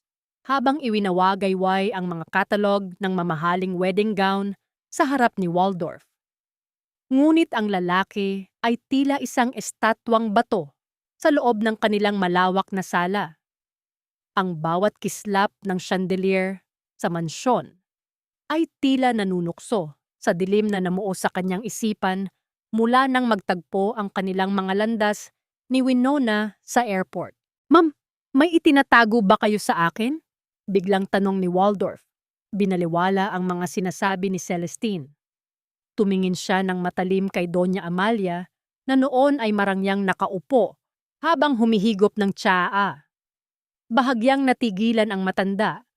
habang iwinawagayway ang mga katalog ng mamahaling wedding gown sa harap ni Waldorf. Ngunit ang lalaki ay tila isang estatwang bato sa loob ng kanilang malawak na sala. Ang bawat kislap ng chandelier sa mansyon ay tila nanunukso sa dilim na namuo sa kanyang isipan mula nang magtagpo ang kanilang mga landas ni Winona sa airport. Ma'am, may itinatago ba kayo sa akin? Biglang tanong ni Waldorf. Binaliwala ang mga sinasabi ni Celestine. Tumingin siya ng matalim kay Doña Amalia na noon ay marangyang nakaupo habang humihigop ng tsaa. Bahagyang natigilan ang matanda,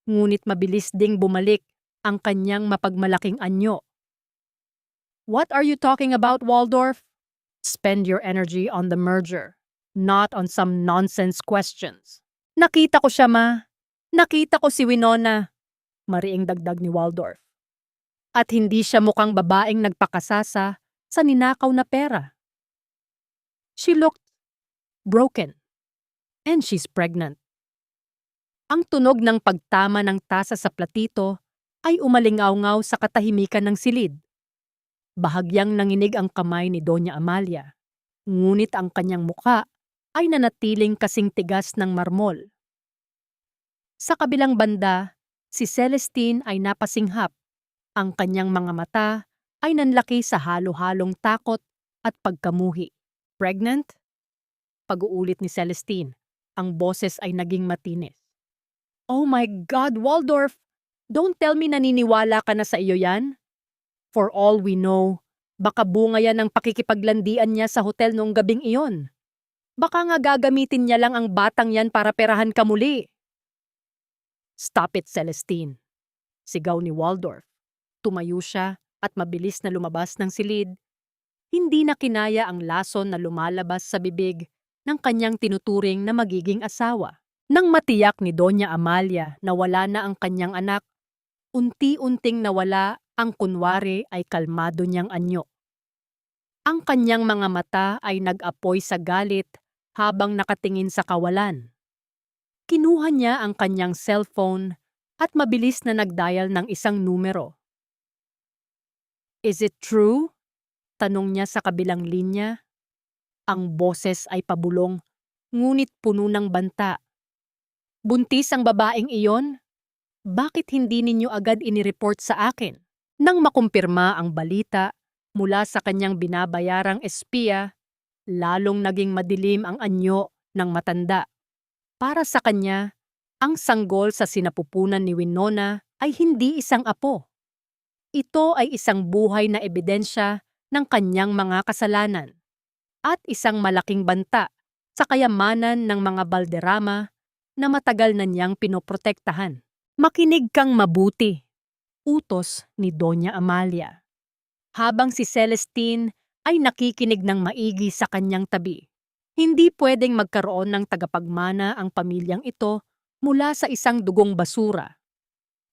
ngunit mabilis ding bumalik ang kanyang mapagmalaking anyo. What are you talking about, Waldorf? Spend your energy on the merger, not on some nonsense questions. Nakita ko siya, ma. Nakita ko si Winona, mariing dagdag ni Waldorf. At hindi siya mukhang babaeng nagpakasasa sa ninakaw na pera. She looked broken, and she's pregnant. Ang tunog ng pagtama ng tasa sa platito ay umalingaw-ngaw sa katahimikan ng silid. Bahagyang nanginig ang kamay ni Doña Amalia, ngunit ang kanyang mukha ay nanatiling kasing tigas ng marmol. Sa kabilang banda, si Celestine ay napasinghap. Ang kanyang mga mata ay nanlaki sa halo-halong takot at pagkamuhi. Pregnant? Pag-uulit ni Celestine. Ang boses ay naging matinis. Oh my God, Waldorf! Don't tell me naniniwala ka na sa iyo yan. For all we know, baka bunga yan ng pakikipaglandian niya sa hotel noong gabing iyon. Baka nga gagamitin niya lang ang batang yan para perahan ka muli. Stop it, Celestine. Sigaw ni Waldorf. Tumayo siya at mabilis na lumabas ng silid. Hindi na kinaya ang lason na lumalabas sa bibig ng kanyang tinuturing na magiging asawa. Nang matiyak ni Doña Amalia na wala na ang kanyang anak, unti-unting nawala ang kunwari ay kalmado niyang anyo. Ang kanyang mga mata ay nag-apoy sa galit habang nakatingin sa kawalan. Kinuha niya ang kanyang cellphone at mabilis na nagdial ng isang numero. Is it true? Tanong niya sa kabilang linya. Ang boses ay pabulong, ngunit puno ng banta. Buntis ang babaeng iyon? Bakit hindi ninyo agad inireport sa akin? Nang makumpirma ang balita mula sa kanyang binabayarang espiya, lalong naging madilim ang anyo ng matanda. Para sa kanya, ang sanggol sa sinapupunan ni Winona ay hindi isang apo. Ito ay isang buhay na ebidensya ng kanyang mga kasalanan at isang malaking banta sa kayamanan ng mga Valderrama na matagal na niyang pinoprotektahan. Makinig kang mabuti, utos ni Doña Amalia. Habang si Celestine ay nakikinig ng maigi sa kanyang tabi. Hindi pwedeng magkaroon ng tagapagmana ang pamilyang ito mula sa isang dugong basura.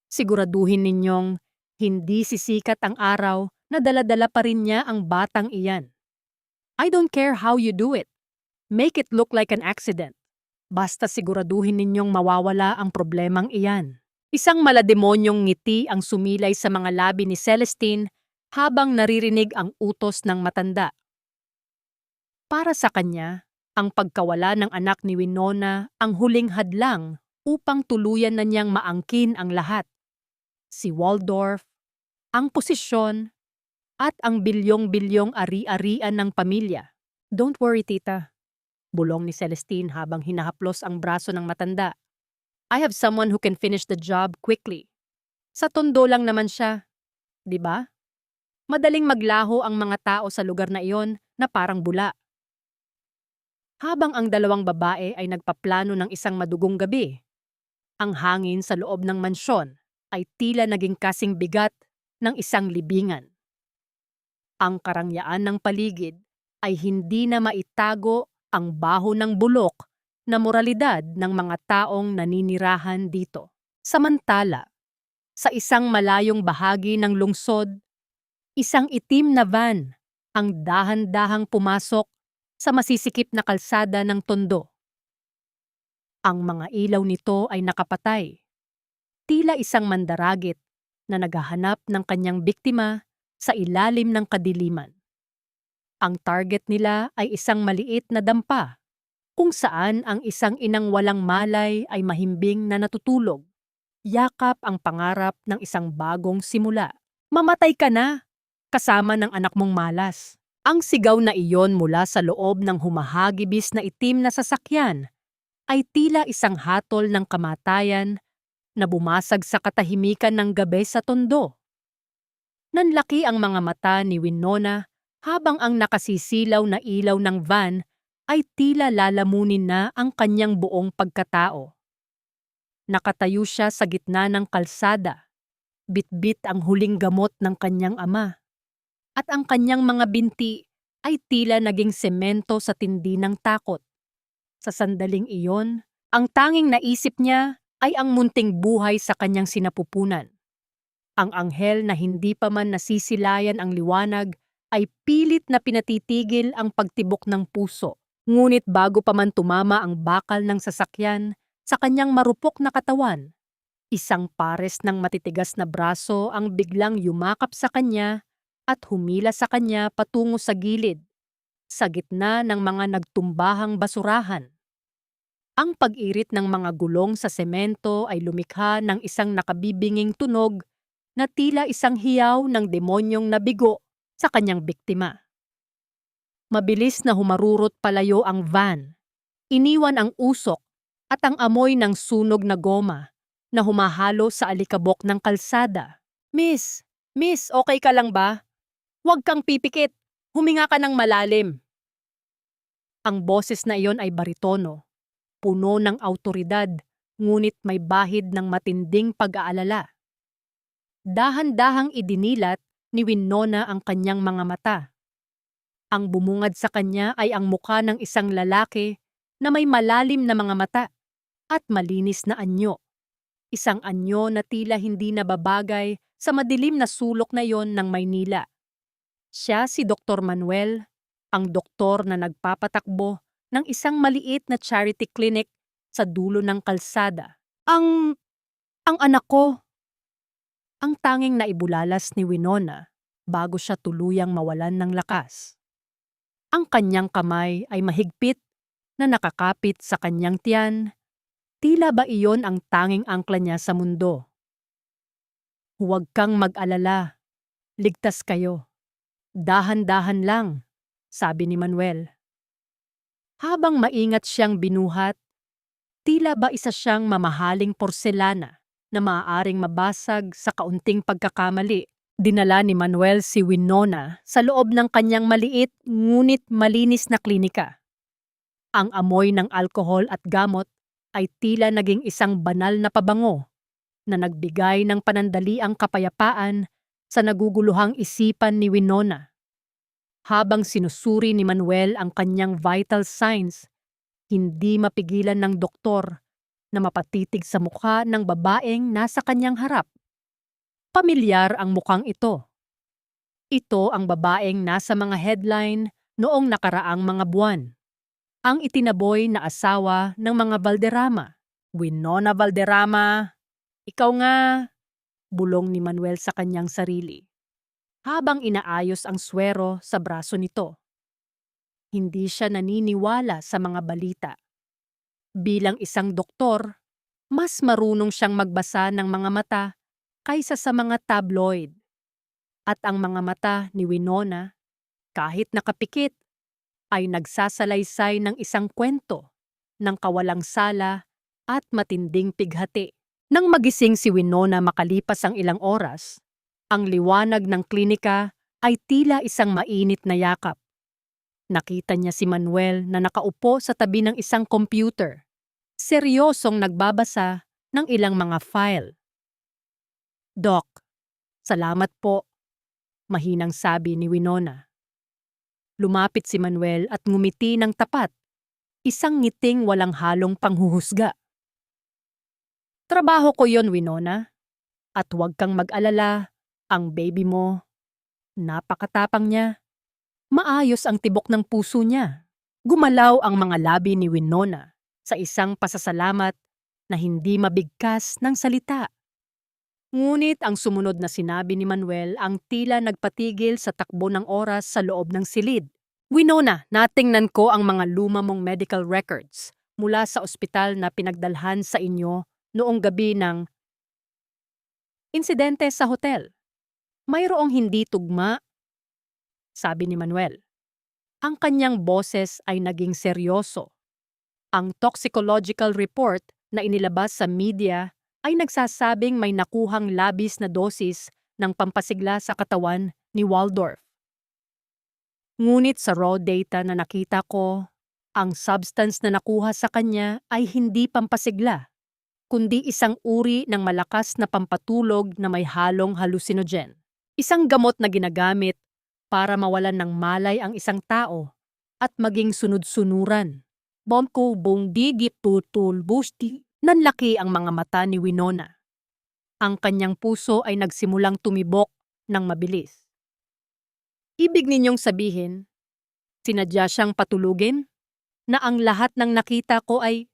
Siguraduhin ninyong hindi sisikat ang araw na dala-dala pa rin niya ang batang iyan. I don't care how you do it. Make it look like an accident. Basta siguraduhin ninyong mawawala ang problemang iyan. Isang malademonyong ngiti ang sumilay sa mga labi ni Celestine habang naririnig ang utos ng matanda. Para sa kanya, ang pagkawala ng anak ni Winona ang huling hadlang upang tuluyan na niyang maangkin ang lahat. Si Waldorf, ang posisyon, at ang bilyong-bilyong ari-arian ng pamilya. Don't worry, tita. Bulong ni Celestine habang hinahaplos ang braso ng matanda. I have someone who can finish the job quickly. Sa tondo lang naman siya, di ba? Madaling maglaho ang mga tao sa lugar na iyon na parang bula. Habang ang dalawang babae ay nagpaplano ng isang madugong gabi, ang hangin sa loob ng mansyon ay tila naging kasing bigat ng isang libingan. Ang karangyaan ng paligid ay hindi na maitago ang baho ng bulok na moralidad ng mga taong naninirahan dito. Samantala, sa isang malayong bahagi ng lungsod, isang itim na van ang dahan-dahang pumasok sa masisikip na kalsada ng tondo. Ang mga ilaw nito ay nakapatay. Tila isang mandaragit na naghahanap ng kanyang biktima sa ilalim ng kadiliman. Ang target nila ay isang maliit na dampa, kung saan ang isang inang walang malay ay mahimbing na natutulog. Yakap ang pangarap ng isang bagong simula. Mamatay ka na, kasama ng anak mong malas. Ang sigaw na iyon mula sa loob ng humahagibis na itim na sasakyan ay tila isang hatol ng kamatayan na bumasag sa katahimikan ng gabi sa tondo. Nanlaki ang mga mata ni Winona habang ang nakasisilaw na ilaw ng van ay tila lalamunin na ang kanyang buong pagkatao. Nakatayo siya sa gitna ng kalsada, bitbit ang huling gamot ng kanyang ama, at ang kanyang mga binti ay tila naging semento sa tindi ng takot. Sa sandaling iyon, ang tanging naisip niya ay ang munting buhay sa kanyang sinapupunan. Ang anghel na hindi pa man nasisilayan ang liwanag ay pilit na pinatitigil ang pagtibok ng puso. Ngunit bago pa man tumama ang bakal ng sasakyan sa kanyang marupok na katawan, isang pares ng matitigas na braso ang biglang yumakap sa kanya at humila sa kanya patungo sa gilid, sa gitna ng mga nagtumbahang basurahan. Ang pag-irit ng mga gulong sa semento ay lumikha ng isang nakabibinging tunog na tila isang hiyaw ng demonyong nabigo sa kanyang biktima. Mabilis na humarurot palayo ang van. Iniwan ang usok at ang amoy ng sunog na goma na humahalo sa alikabok ng kalsada. Miss, okay ka lang ba? Huwag kang pipikit. Huminga ka ng malalim. Ang boses na iyon ay baritono, puno ng awtoridad, ngunit may bahid ng matinding pag-aalala. Dahan-dahang idinilat ni Winona ang kanyang mga mata. Ang bumungad sa kanya ay ang muka ng isang lalaki na may malalim na mga mata at malinis na anyo. Isang anyo na tila hindi nababagay sa madilim na sulok na yon ng Maynila. Siya si Dr. Manuel, ang doktor na nagpapatakbo ng isang maliit na charity clinic sa dulo ng kalsada. Ang anak ko! Ang tanging naibulalas ni Winona bago siya tuluyang mawalan ng lakas. Ang kanyang kamay ay mahigpit na nakakapit sa kanyang tiyan. Tila ba iyon ang tanging angkla niya sa mundo? Huwag kang mag-alala. Ligtas kayo. Dahan-dahan lang, sabi ni Manuel. Habang maingat siyang binuhat, tila ba isa siyang mamahaling porselana na maaaring mabasag sa kaunting pagkakamali. Dinala ni Manuel si Winona sa loob ng kanyang maliit ngunit malinis na klinika. Ang amoy ng alkohol at gamot ay tila naging isang banal na pabango na nagbigay ng panandaliang kapayapaan sa naguguluhang isipan ni Winona. Habang sinusuri ni Manuel ang kanyang vital signs, hindi mapigilan ng doktor na mapatitig sa mukha ng babaeng nasa kanyang harap. Pamilyar ang mukhang ito. Ito ang babaeng nasa mga headline noong nakaraang mga buwan. Ang itinaboy na asawa ng mga Valderrama. Winona Valderrama, ikaw nga, bulong ni Manuel sa kanyang sarili, habang inaayos ang swero sa braso nito. Hindi siya naniniwala sa mga balita. Bilang isang doktor, mas marunong siyang magbasa ng mga mata kaysa sa mga tabloid. At ang mga mata ni Winona, kahit nakapikit, ay nagsasalaysay ng isang kwento ng kawalang sala at matinding pighati. Nang magising si Winona makalipas ang ilang oras, ang liwanag ng klinika ay tila isang mainit na yakap. Nakita niya si Manuel na nakaupo sa tabi ng isang computer, seryosong nagbabasa ng ilang mga file. Doc, salamat po, mahinang sabi ni Winona. Lumapit si Manuel at ngumiti ng tapat, isang ngiting walang halong panghuhusga. Trabaho ko yon, Winona. At huwag kang mag-alala, ang baby mo, napakatapang niya. Maayos ang tibok ng puso niya. Gumalaw ang mga labi ni Winona sa isang pasasalamat na hindi mabigkas ng salita. Ngunit ang sumunod na sinabi ni Manuel ang tila nagpatigil sa takbo ng oras sa loob ng silid. Winona, natingnan ko ang mga luma mong medical records mula sa ospital na pinagdalhan sa inyo noong gabi ng insidente sa hotel. Mayroong hindi tugma, sabi ni Manuel. Ang kanyang boses ay naging seryoso. Ang toxicological report na inilabas sa media ay nagsasabing may nakuhang labis na dosis ng pampasigla sa katawan ni Waldorf. Ngunit sa raw data na nakita ko, ang substance na nakuha sa kanya ay hindi pampasigla, kundi isang uri ng malakas na pampatulog na may halong hallucinogen. Isang gamot na ginagamit para mawalan ng malay ang isang tao at maging sunod-sunuran. Bomko bong digip tutul busti. Nanlaki ang mga mata ni Winona. Ang kanyang puso ay nagsimulang tumibok ng mabilis. Ibig ninyong sabihin, sinadya siyang patulugin? Na ang lahat ng nakita ko ay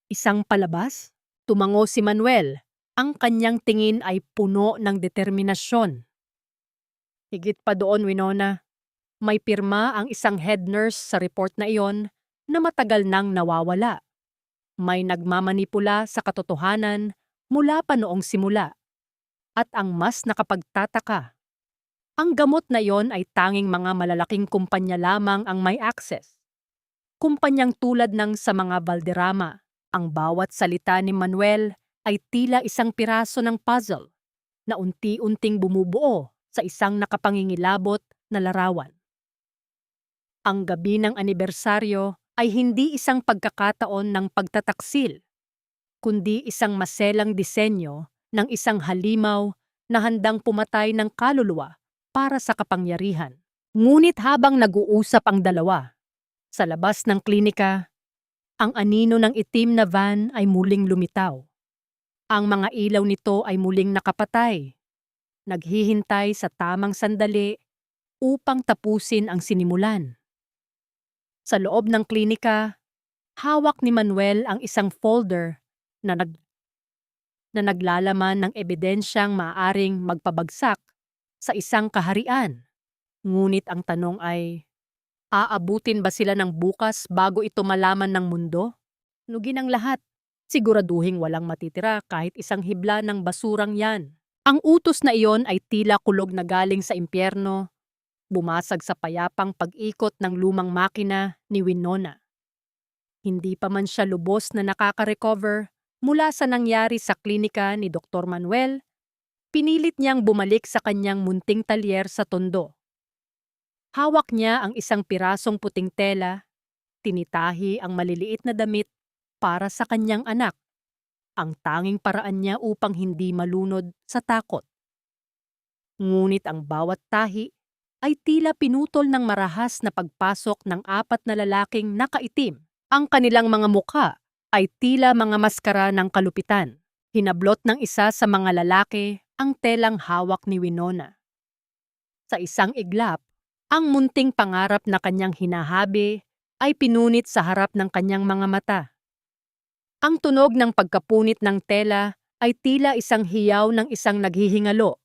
isang palabas? Tumango si Manuel. Ang kanyang tingin ay puno ng determinasyon. Higit pa doon, Winona. May pirma ang isang head nurse sa report na iyon na matagal nang nawawala. May nagmamanipula sa katotohanan mula pa noong simula. At ang mas nakapagtataka, ang gamot na iyon ay tanging mga malalaking kumpanya lamang ang may access. Kumpanyang tulad ng sa mga Valderrama. Ang bawat salita ni Manuel ay tila isang piraso ng puzzle na unti-unting bumubuo sa isang nakapangingilabot na larawan. Ang gabi ng anibersaryo ay hindi isang pagkakataon ng pagtataksil, kundi isang maselang disenyo ng isang halimaw na handang pumatay ng kaluluwa para sa kapangyarihan. Ngunit habang nag-uusap ang dalawa, sa labas ng klinika, ang anino ng itim na van ay muling lumitaw. Ang mga ilaw nito ay muling nakapatay, naghihintay sa tamang sandali upang tapusin ang sinimulan. Sa loob ng klinika, hawak ni Manuel ang isang folder na naglalaman ng ebidensyang maaaring magpabagsak sa isang kaharian. Ngunit ang tanong ay, aabutin ba sila ng bukas bago ito malaman ng mundo? Lugin ang lahat. Siguraduhing walang matitira kahit isang hibla ng basurang yan. Ang utos na iyon ay tila kulog na galing sa impyerno, bumasag sa payapang pag-ikot ng lumang makina ni Winona. Hindi pa man siya lubos na nakaka-recover mula sa nangyari sa klinika ni Dr. Manuel, pinilit niyang bumalik sa kanyang munting talyer sa tondo. Hawak niya ang isang pirasong puting tela, tinitahi ang maliliit na damit para sa kanyang anak, ang tanging paraan niya upang hindi malunod sa takot. Ngunit ang bawat tahi ay tila pinutol ng marahas na pagpasok ng 4 na lalaking nakaitim. Ang kanilang mga mukha ay tila mga maskara ng kalupitan. Hinablot ng isa sa mga lalaki ang telang hawak ni Winona. Sa isang iglap, ang munting pangarap na kanyang hinahabi ay pinunit sa harap ng kanyang mga mata. Ang tunog ng pagkapunit ng tela ay tila isang hiyaw ng isang naghihingalo,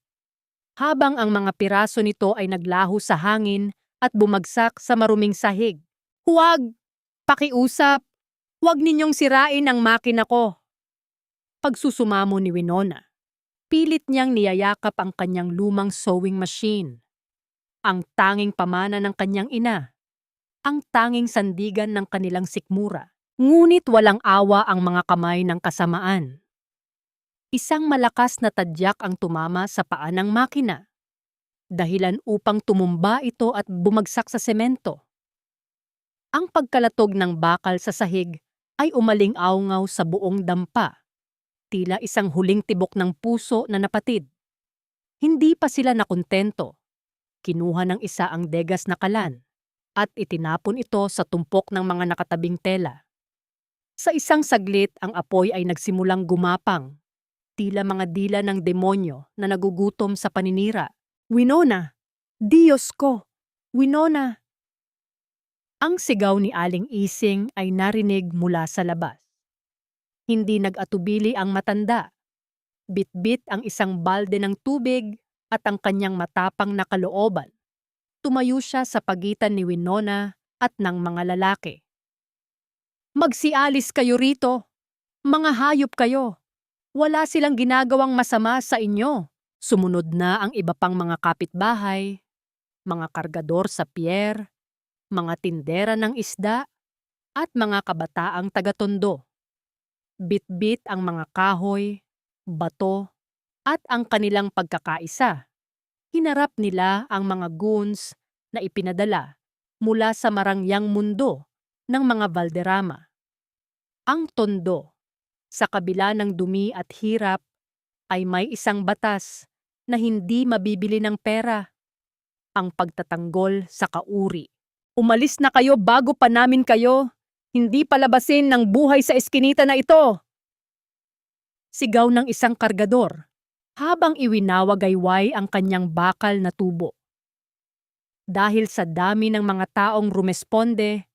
habang ang mga piraso nito ay naglaho sa hangin at bumagsak sa maruming sahig. Huwag! Pakiusap! Huwag ninyong sirain ang makina ko! Pagsusumamo ni Winona, pilit niyang niyayakap ang kanyang lumang sewing machine. Ang tanging pamana ng kanyang ina, ang tanging sandigan ng kanilang sikmura. Ngunit walang awa ang mga kamay ng kasamaan. Isang malakas na tadyak ang tumama sa paa ng makina, dahilan upang tumumba ito at bumagsak sa semento. Ang pagkalatog ng bakal sa sahig ay umaling-awngaw sa buong dampa, tila isang huling tibok ng puso na napatid. Hindi pa sila nakontento. Kinuha ng isa ang degas na kalan at itinapon ito sa tumpok ng mga nakatabing tela. Sa isang saglit, ang apoy ay nagsimulang gumapang, tila mga dila ng demonyo na nagugutom sa paninira. Winona! Diyos ko! Winona! Ang sigaw ni Aling Ising ay narinig mula sa labas. Hindi nag-atubili ang matanda. Bit-bit ang isang balde ng tubig at ang kanyang matapang na kalooban. Tumayo siya sa pagitan ni Winona at ng mga lalaki. Magsialis kayo rito! Mga hayop kayo! Wala silang ginagawang masama sa inyo. Sumunod na ang iba pang mga kapitbahay, mga kargador sa pier, mga tindera ng isda, at mga kabataang taga-tondo. Bit-bit ang mga kahoy, bato, at ang kanilang pagkakaisa. Hinarap nila ang mga goons na ipinadala mula sa marangyang mundo ng mga Valderrama. Ang tondo, sa kabila ng dumi at hirap, ay may isang batas na hindi mabibili ng pera. Ang pagtatanggol sa kauri. Umalis na kayo bago pa namin kayo. Hindi palabasin ng buhay sa eskinita na ito. Sigaw ng isang kargador habang iwinawagayway ang kanyang bakal na tubo. Dahil sa dami ng mga taong rumesponde,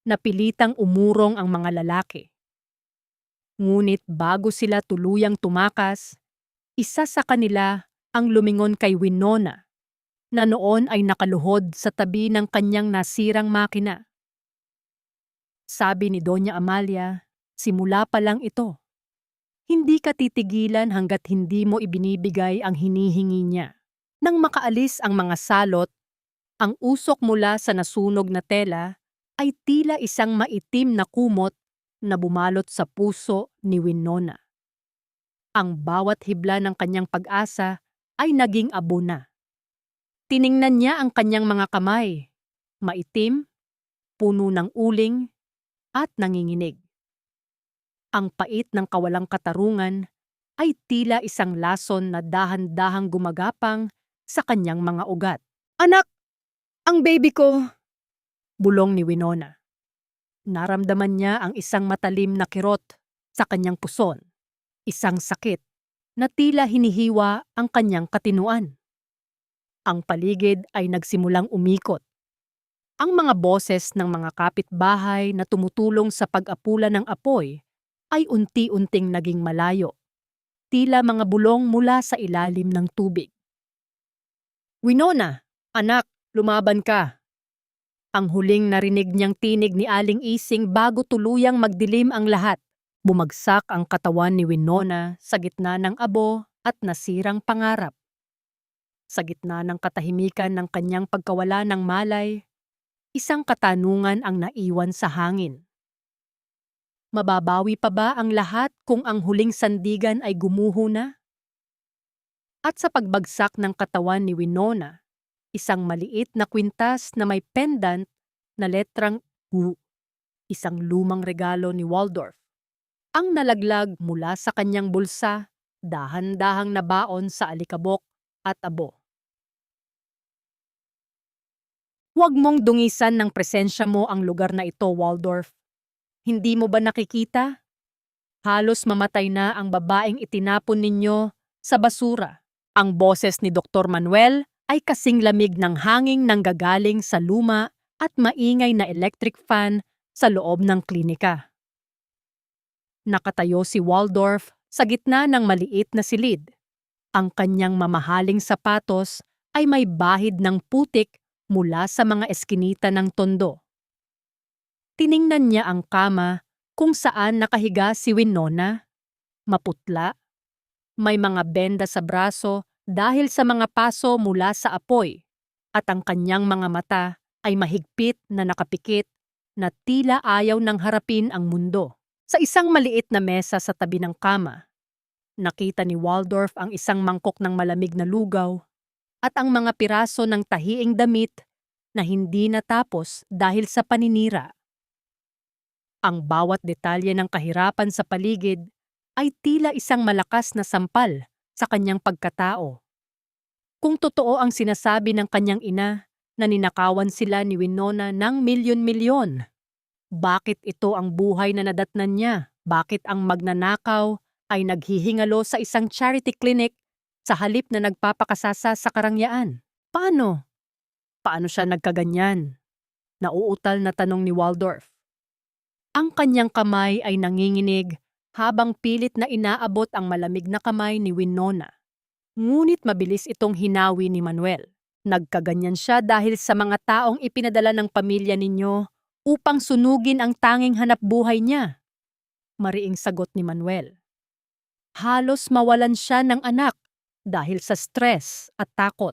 napilitang umurong ang mga lalaki. Ngunit bago sila tuluyang tumakas, isa sa kanila ang lumingon kay Winona, na noon ay nakaluhod sa tabi ng kanyang nasirang makina. Sabi ni Doña Amalia, simula pa lang ito. Hindi ka titigilan hanggat hindi mo ibinibigay ang hinihingi niya. Nang makaalis ang mga salot, ang usok mula sa nasunog na tela ay tila isang maitim na kumot na bumalot sa puso ni Winona. Ang bawat hibla ng kanyang pag-asa ay naging abo na. Tiningnan niya ang kanyang mga kamay, maitim, puno ng uling, at nanginginig. Ang pait ng kawalang katarungan ay tila isang lason na dahan-dahang gumagapang sa kanyang mga ugat. "Anak! Ang baby ko!" bulong ni Winona. Naramdaman niya ang isang matalim na kirot sa kanyang puson, isang sakit na tila hinihiwa ang kanyang katinuan. Ang paligid ay nagsimulang umikot. Ang mga boses ng mga kapitbahay na tumutulong sa pag-apula ng apoy ay unti-unting naging malayo, tila mga bulong mula sa ilalim ng tubig. "Winona, anak, lumaban ka!" Ang huling narinig niyang tinig ni Aling Ising bago tuluyang magdilim ang lahat. Bumagsak ang katawan ni Winona sa gitna ng abo at nasirang pangarap. Sa gitna ng katahimikan ng kanyang pagkawala ng malay, isang katanungan ang naiwan sa hangin. Mababawi pa ba ang lahat kung ang huling sandigan ay gumuho na? At sa pagbagsak ng katawan ni Winona, isang maliit na kwintas na may pendant na letrang U, isang lumang regalo ni Waldorf. Ang nalaglag mula sa kanyang bulsa, dahan-dahang nabaon sa alikabok at abo. "Huwag mong dungisan ng presensya mo ang lugar na ito, Waldorf. Hindi mo ba nakikita? Halos mamatay na ang babaeng itinapon ninyo sa basura." Ang boses ni Dr. Manuel ay kasing lamig ng hanging nanggagaling sa luma at maingay na electric fan sa loob ng klinika. Nakatayo si Waldorf sa gitna ng maliit na silid. Ang kanyang mamahaling sapatos ay may bahid ng putik mula sa mga eskinita ng tondo. Tiningnan niya ang kama kung saan nakahiga si Winona. Maputla, may mga benda sa braso dahil sa mga paso mula sa apoy, at ang kanyang mga mata ay mahigpit na nakapikit na tila ayaw nang harapin ang mundo. Sa isang maliit na mesa sa tabi ng kama, nakita ni Waldorf ang isang mangkok ng malamig na lugaw at ang mga piraso ng tahiing damit na hindi natapos dahil sa paninira. Ang bawat detalye ng kahirapan sa paligid ay tila isang malakas na sampal sa kanyang pagkatao. Kung totoo ang sinasabi ng kanyang ina na ninakawan sila ni Winona ng milyon-milyon, bakit ito ang buhay na nadatnan niya? Bakit ang magnanakaw ay naghihingalo sa isang charity clinic sa halip na nagpapakasasa sa karangyaan? Paano? Paano siya nagkaganyan? Nauutal na tanong ni Waldorf. Ang kanyang kamay ay nanginginig habang pilit na inaabot ang malamig na kamay ni Winona. Ngunit mabilis itong hinawi ni Manuel. Nagkaganyan siya dahil sa mga taong ipinadala ng pamilya ninyo upang sunugin ang tanging hanapbuhay niya. Mariing sagot ni Manuel. Halos mawalan siya ng anak dahil sa stress at takot.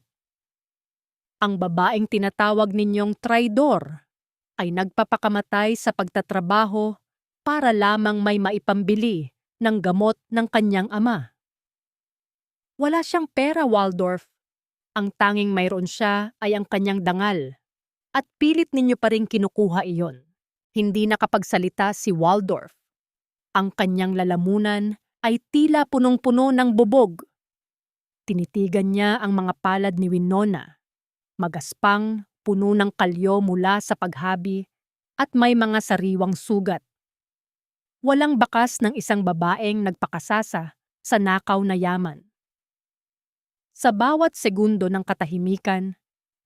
Ang babaeng tinatawag ninyong traidor ay nagpapakamatay sa pagtatrabaho para lamang may maipambili ng gamot ng kanyang ama. Wala siyang pera, Waldorf. Ang tanging mayroon siya ay ang kanyang dangal at pilit ninyo pa rin kinukuha iyon. Hindi nakapagsalita si Waldorf. Ang kanyang lalamunan ay tila punong-puno ng bubog. Tinitigan niya ang mga palad ni Winona. Magaspang, puno ng kalyo mula sa paghabi at may mga sariwang sugat. Walang bakas ng isang babaeng nagpakasasa sa nakaw na yaman. Sa bawat segundo ng katahimikan,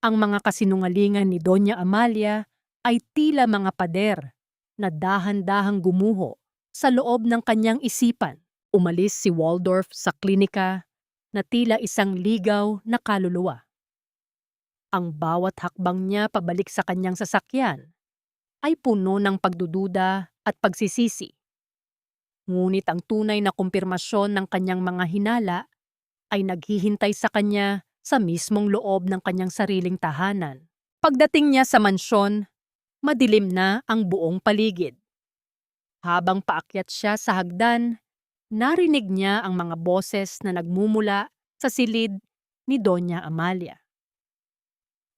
Ang mga kasinungalingan ni Doña Amalia ay tila mga pader na dahan-dahang gumuho sa loob ng kanyang isipan. Umalis si Waldorf sa klinika na tila isang ligaw na kaluluwa. Ang bawat hakbang niya pabalik sa kanyang sasakyan ay puno ng pagdududa at pagsisisi. Ngunit ang tunay na kumpirmasyon ng kanyang mga hinala ay naghihintay sa kanya sa mismong loob ng kanyang sariling tahanan. Pagdating niya sa mansyon, madilim na ang buong paligid. Habang paakyat siya sa hagdan, narinig niya ang mga boses na nagmumula sa silid ni Doña Amalia.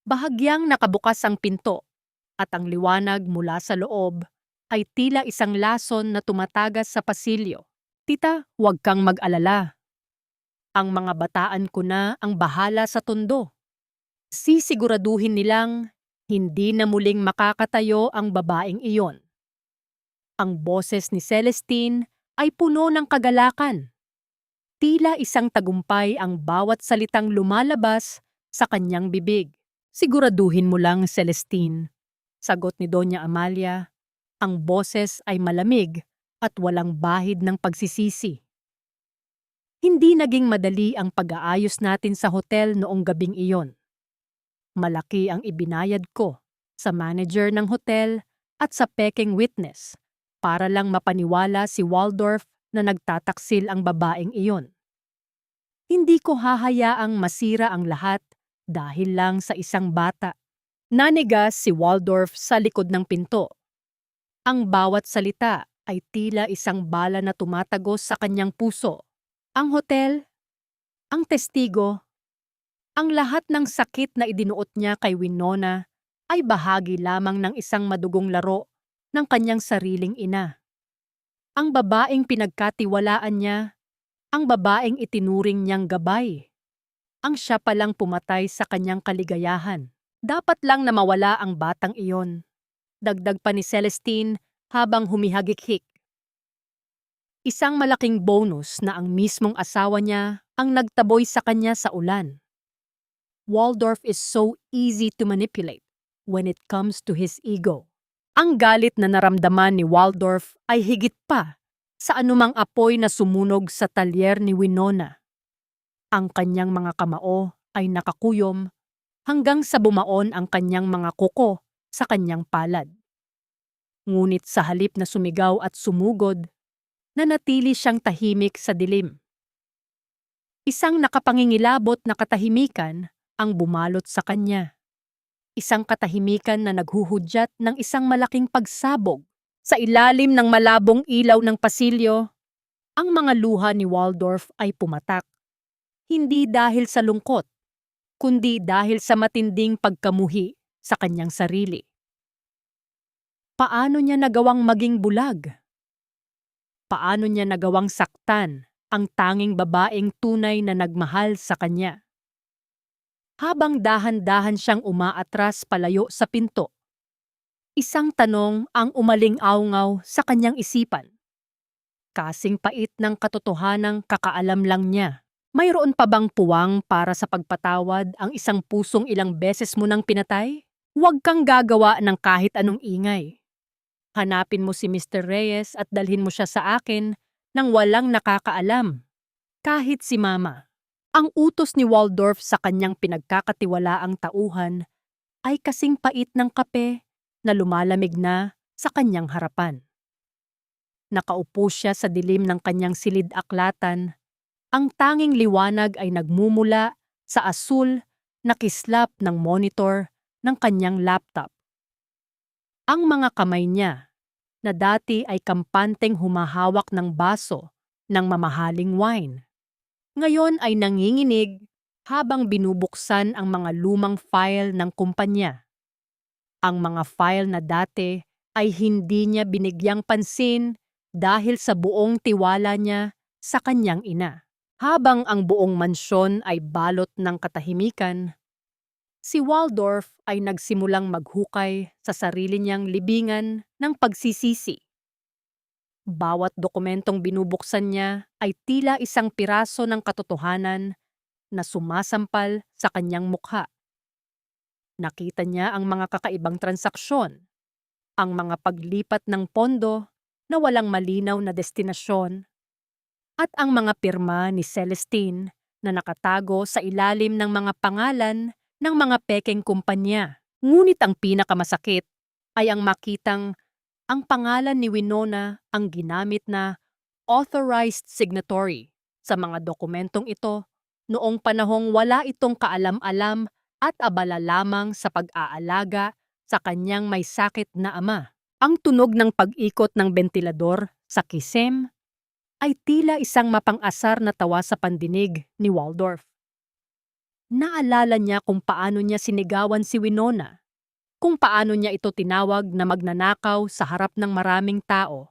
Bahagyang nakabukas ang pinto at ang liwanag mula sa loob ay tila isang lason na tumatagas sa pasilyo. "Tita, huwag kang mag-alala. Ang mga bataan ko na ang bahala sa tondo. Sisiguraduhin nilang hindi na muling makakatayo ang babaeng iyon." Ang boses ni Celestine ay puno ng kagalakan. Tila isang tagumpay ang bawat salitang lumalabas sa kanyang bibig. "Siguraduhin mo lang, Celestine," sagot ni Doña Amalia. Ang boses ay malamig at walang bahid ng pagsisisi. "Hindi naging madali ang pag-aayos natin sa hotel noong gabing iyon. Malaki ang ibinayad ko sa manager ng hotel at sa peking witness para lang mapaniwala si Waldorf na nagtataksil ang babaeng iyon. Hindi ko hahayaang masira ang lahat dahil lang sa isang bata." Nanigas si Waldorf sa likod ng pinto. Ang bawat salita ay tila isang bala na tumatagos sa kanyang puso. Ang hotel, ang testigo, ang lahat ng sakit na idinuot niya kay Winona ay bahagi lamang ng isang madugong laro ng kanyang sariling ina. Ang babaeng pinagkatiwalaan niya, ang babaeng itinuring niyang gabay, ang siya palang pumatay sa kanyang kaligayahan. Dapat lang na mawala ang batang iyon. Dagdag pa ni Celestine habang humihagik-hik. Isang malaking bonus na ang mismong asawa niya ang nagtaboy sa kanya sa ulan. Waldorf is so easy to manipulate when it comes to his ego. Ang galit na naramdaman ni Waldorf ay higit pa sa anumang apoy na sumunog sa talyer ni Winona. Ang kanyang mga kamao ay nakakuyom hanggang sa bumaon ang kanyang mga kuko sa kanyang palad. Ngunit sa halip na sumigaw at sumugod, nanatili siyang tahimik sa dilim. Isang nakapangingilabot na katahimikan ang bumalot sa kanya. Isang katahimikan na naghuhudyat ng isang malaking pagsabog. Sa ilalim ng malabong ilaw ng pasilyo, ang mga luha ni Waldorf ay pumatak. Hindi dahil sa lungkot, kundi dahil sa matinding pagkamuhi sa kanyang sarili. Paano niya nagawang maging bulag? Paano niya nagawang saktan ang tanging babaeng tunay na nagmahal sa kanya? Habang dahan-dahan siyang umaatras palayo sa pinto, isang tanong ang umaling-aungaw sa kanyang isipan. Kasing pait ng katotohanang kakaalam lang niya. Mayroon pa bang puwang para sa pagpatawad ang isang pusong ilang beses mo nang pinatay? Huwag kang gagawa ng kahit anong ingay. Hanapin mo si Mr. Reyes at dalhin mo siya sa akin nang walang nakakaalam. Kahit si Mama. Ang utos ni Waldorf sa kanyang pinagkakatiwalaang tauhan ay kasing pait ng kape na lumalamig na sa kanyang harapan. Nakaupo siya sa dilim ng kanyang silid-aklatan. Ang tanging liwanag ay nagmumula sa asul na kislap ng monitor ng kanyang laptop. Ang mga kamay niya, na dati ay kampanteng humahawak ng baso ng mamahaling wine, ngayon ay nanginginig habang binubuksan ang mga lumang file ng kumpanya. Ang mga file na dati ay hindi niya binigyang pansin dahil sa buong tiwala niya sa kanyang ina. Habang ang buong mansyon ay balot ng katahimikan, si Waldorf ay nagsimulang maghukay sa sarili niyang libingan ng pagsisisi. Bawat dokumentong binubuksan niya ay tila isang piraso ng katotohanan na sumasampal sa kanyang mukha. Nakita niya ang mga kakaibang transaksyon, ang mga paglipat ng pondo na walang malinaw na destinasyon, at ang mga pirma ni Celestine na nakatago sa ilalim ng mga pangalan ng mga pekeng kumpanya. Ngunit ang pinakamasakit ay ang makitang ang pangalan ni Winona ang ginamit na authorized signatory sa mga dokumentong ito noong panahong wala itong kaalam-alam at abala lamang sa pag-aalaga sa kanyang may sakit na ama. Ang tunog ng pag-ikot ng bentilador sa kisem ay tila isang mapang-asar na tawa sa pandinig ni Waldorf. Naalala niya kung paano niya sinigawan si Winona, kung paano niya ito tinawag na magnanakaw sa harap ng maraming tao.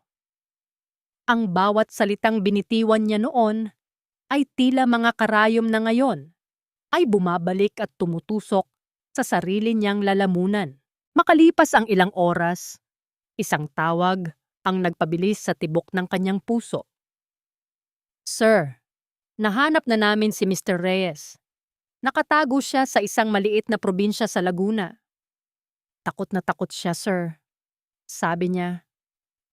Ang bawat salitang binitiwan niya noon ay tila mga karayom na ngayon ay bumabalik at tumutusok sa sarili niyang lalamunan. Makalipas ang ilang oras, isang tawag ang nagpabilis sa tibok ng kanyang puso. "Sir, nahanap na namin si Mr. Reyes. Nakatago siya sa isang maliit na probinsya sa Laguna." Takot na takot siya, sir. Sabi niya,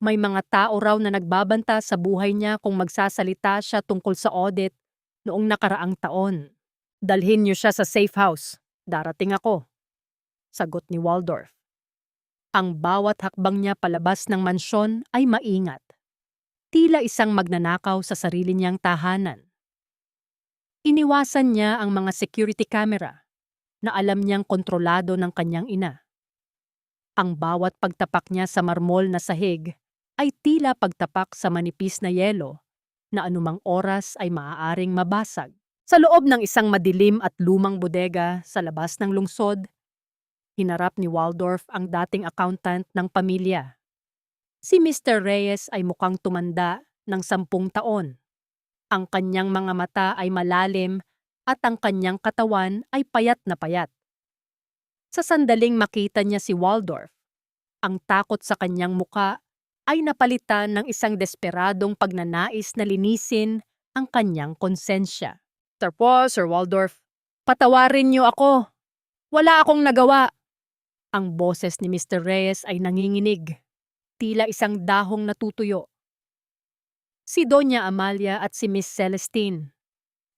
may mga tao raw na nagbabanta sa buhay niya kung magsasalita siya tungkol sa audit noong nakaraang taon. "Dalhin niyo siya sa safe house. Darating ako," sagot ni Waldorf. Ang bawat hakbang niya palabas ng mansyon ay maingat. Tila isang magnanakaw sa sarili niyang tahanan. Iniwasan niya ang mga security camera na alam niyang kontrolado ng kanyang ina. Ang bawat pagtapak niya sa marmol na sahig ay tila pagtapak sa manipis na yelo na anumang oras ay maaaring mabasag. Sa loob ng isang madilim at lumang bodega sa labas ng lungsod, hinarap ni Waldorf ang dating accountant ng pamilya. Si Mr. Reyes ay mukhang tumanda ng 10 taon. Ang kanyang mga mata ay malalim at ang kanyang katawan ay payat na payat. Sa sandaling makita niya si Waldorf, ang takot sa kanyang muka ay napalitan ng isang desperadong pagnanais na linisin ang kanyang konsensya. Sir Waldorf, patawarin niyo ako. Wala akong nagawa." Ang boses ni Mr. Reyes ay nanginginig, tila isang dahong natutuyo. Si Doña Amalia at si Miss Celestine.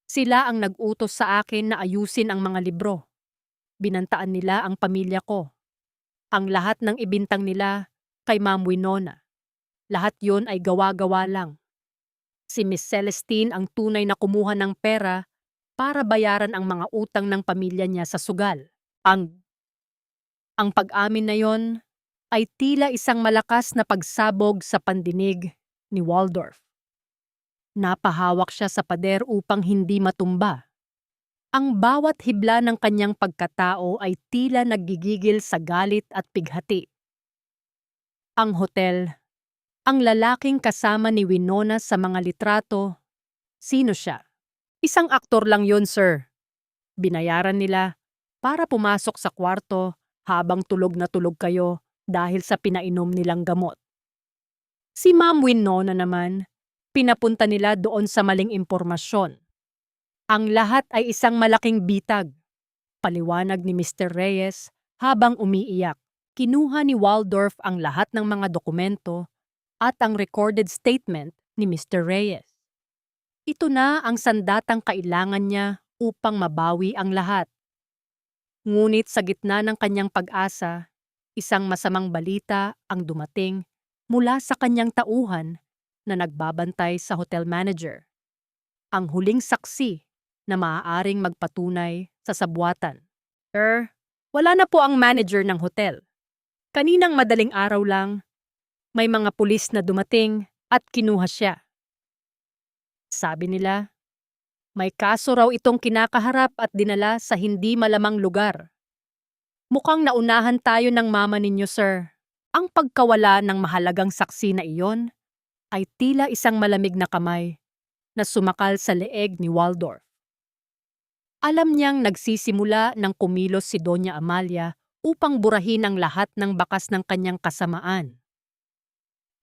Sila ang nag-utos sa akin na ayusin ang mga libro. Binantaan nila ang pamilya ko. Ang lahat ng ibintang nila kay Ma'am Winona. Lahat yon ay gawa-gawa lang. Si Miss Celestine ang tunay na kumuha ng pera para bayaran ang mga utang ng pamilya niya sa sugal. Ang pag-amin na yon ay tila isang malakas na pagsabog sa pandinig ni Waldorf. Napahawak siya sa pader upang hindi matumba. Ang bawat hibla ng kanyang pagkatao ay tila naggigigil sa galit at pighati. Ang hotel, ang lalaking kasama ni Winona sa mga litrato, sino siya? Isang aktor lang yun, sir. Binayaran nila para pumasok sa kwarto habang tulog na tulog kayo dahil sa pinainom nilang gamot. Si Ma'am Winona naman, pinapunta nila doon sa maling impormasyon. Ang lahat ay isang malaking bitag. Paliwanag ni Mr. Reyes habang umiiyak. Kinuha ni Waldorf ang lahat ng mga dokumento at ang recorded statement ni Mr. Reyes. Ito na ang sandatang kailangan niya upang mabawi ang lahat. Ngunit sa gitna ng kanyang pag-asa, isang masamang balita ang dumating mula sa kanyang tauhan na nagbabantay sa hotel manager. Ang huling saksi na maaaring magpatunay sa sabwatan. "Sir, wala na po ang manager ng hotel. Kaninang madaling araw lang, may mga pulis na dumating at kinuha siya. Sabi nila, may kaso raw itong kinakaharap at dinala sa hindi malamang lugar. Mukhang naunahan tayo ng mama ninyo, sir." Ang pagkawala ng mahalagang saksi na iyon ay tila isang malamig na kamay na sumakal sa leeg ni Waldorf. Alam niyang nagsisimula ng kumilos si Doña Amalia upang burahin ang lahat ng bakas ng kanyang kasamaan.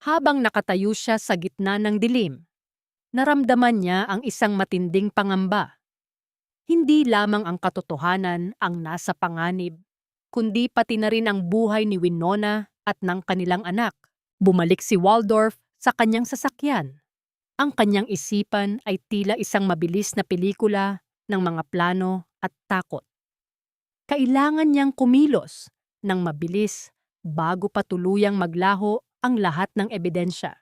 Habang nakatayo siya sa gitna ng dilim, naramdaman niya ang isang matinding pangamba. Hindi lamang ang katotohanan ang nasa panganib, kundi pati na rin ang buhay ni Winona at ng kanilang anak. Bumalik si Waldorf sa kanyang sasakyan. Ang kanyang isipan ay tila isang mabilis na pelikula ng mga plano at takot. Kailangan niyang kumilos ng mabilis bago pa tuluyang maglaho ang lahat ng ebidensya.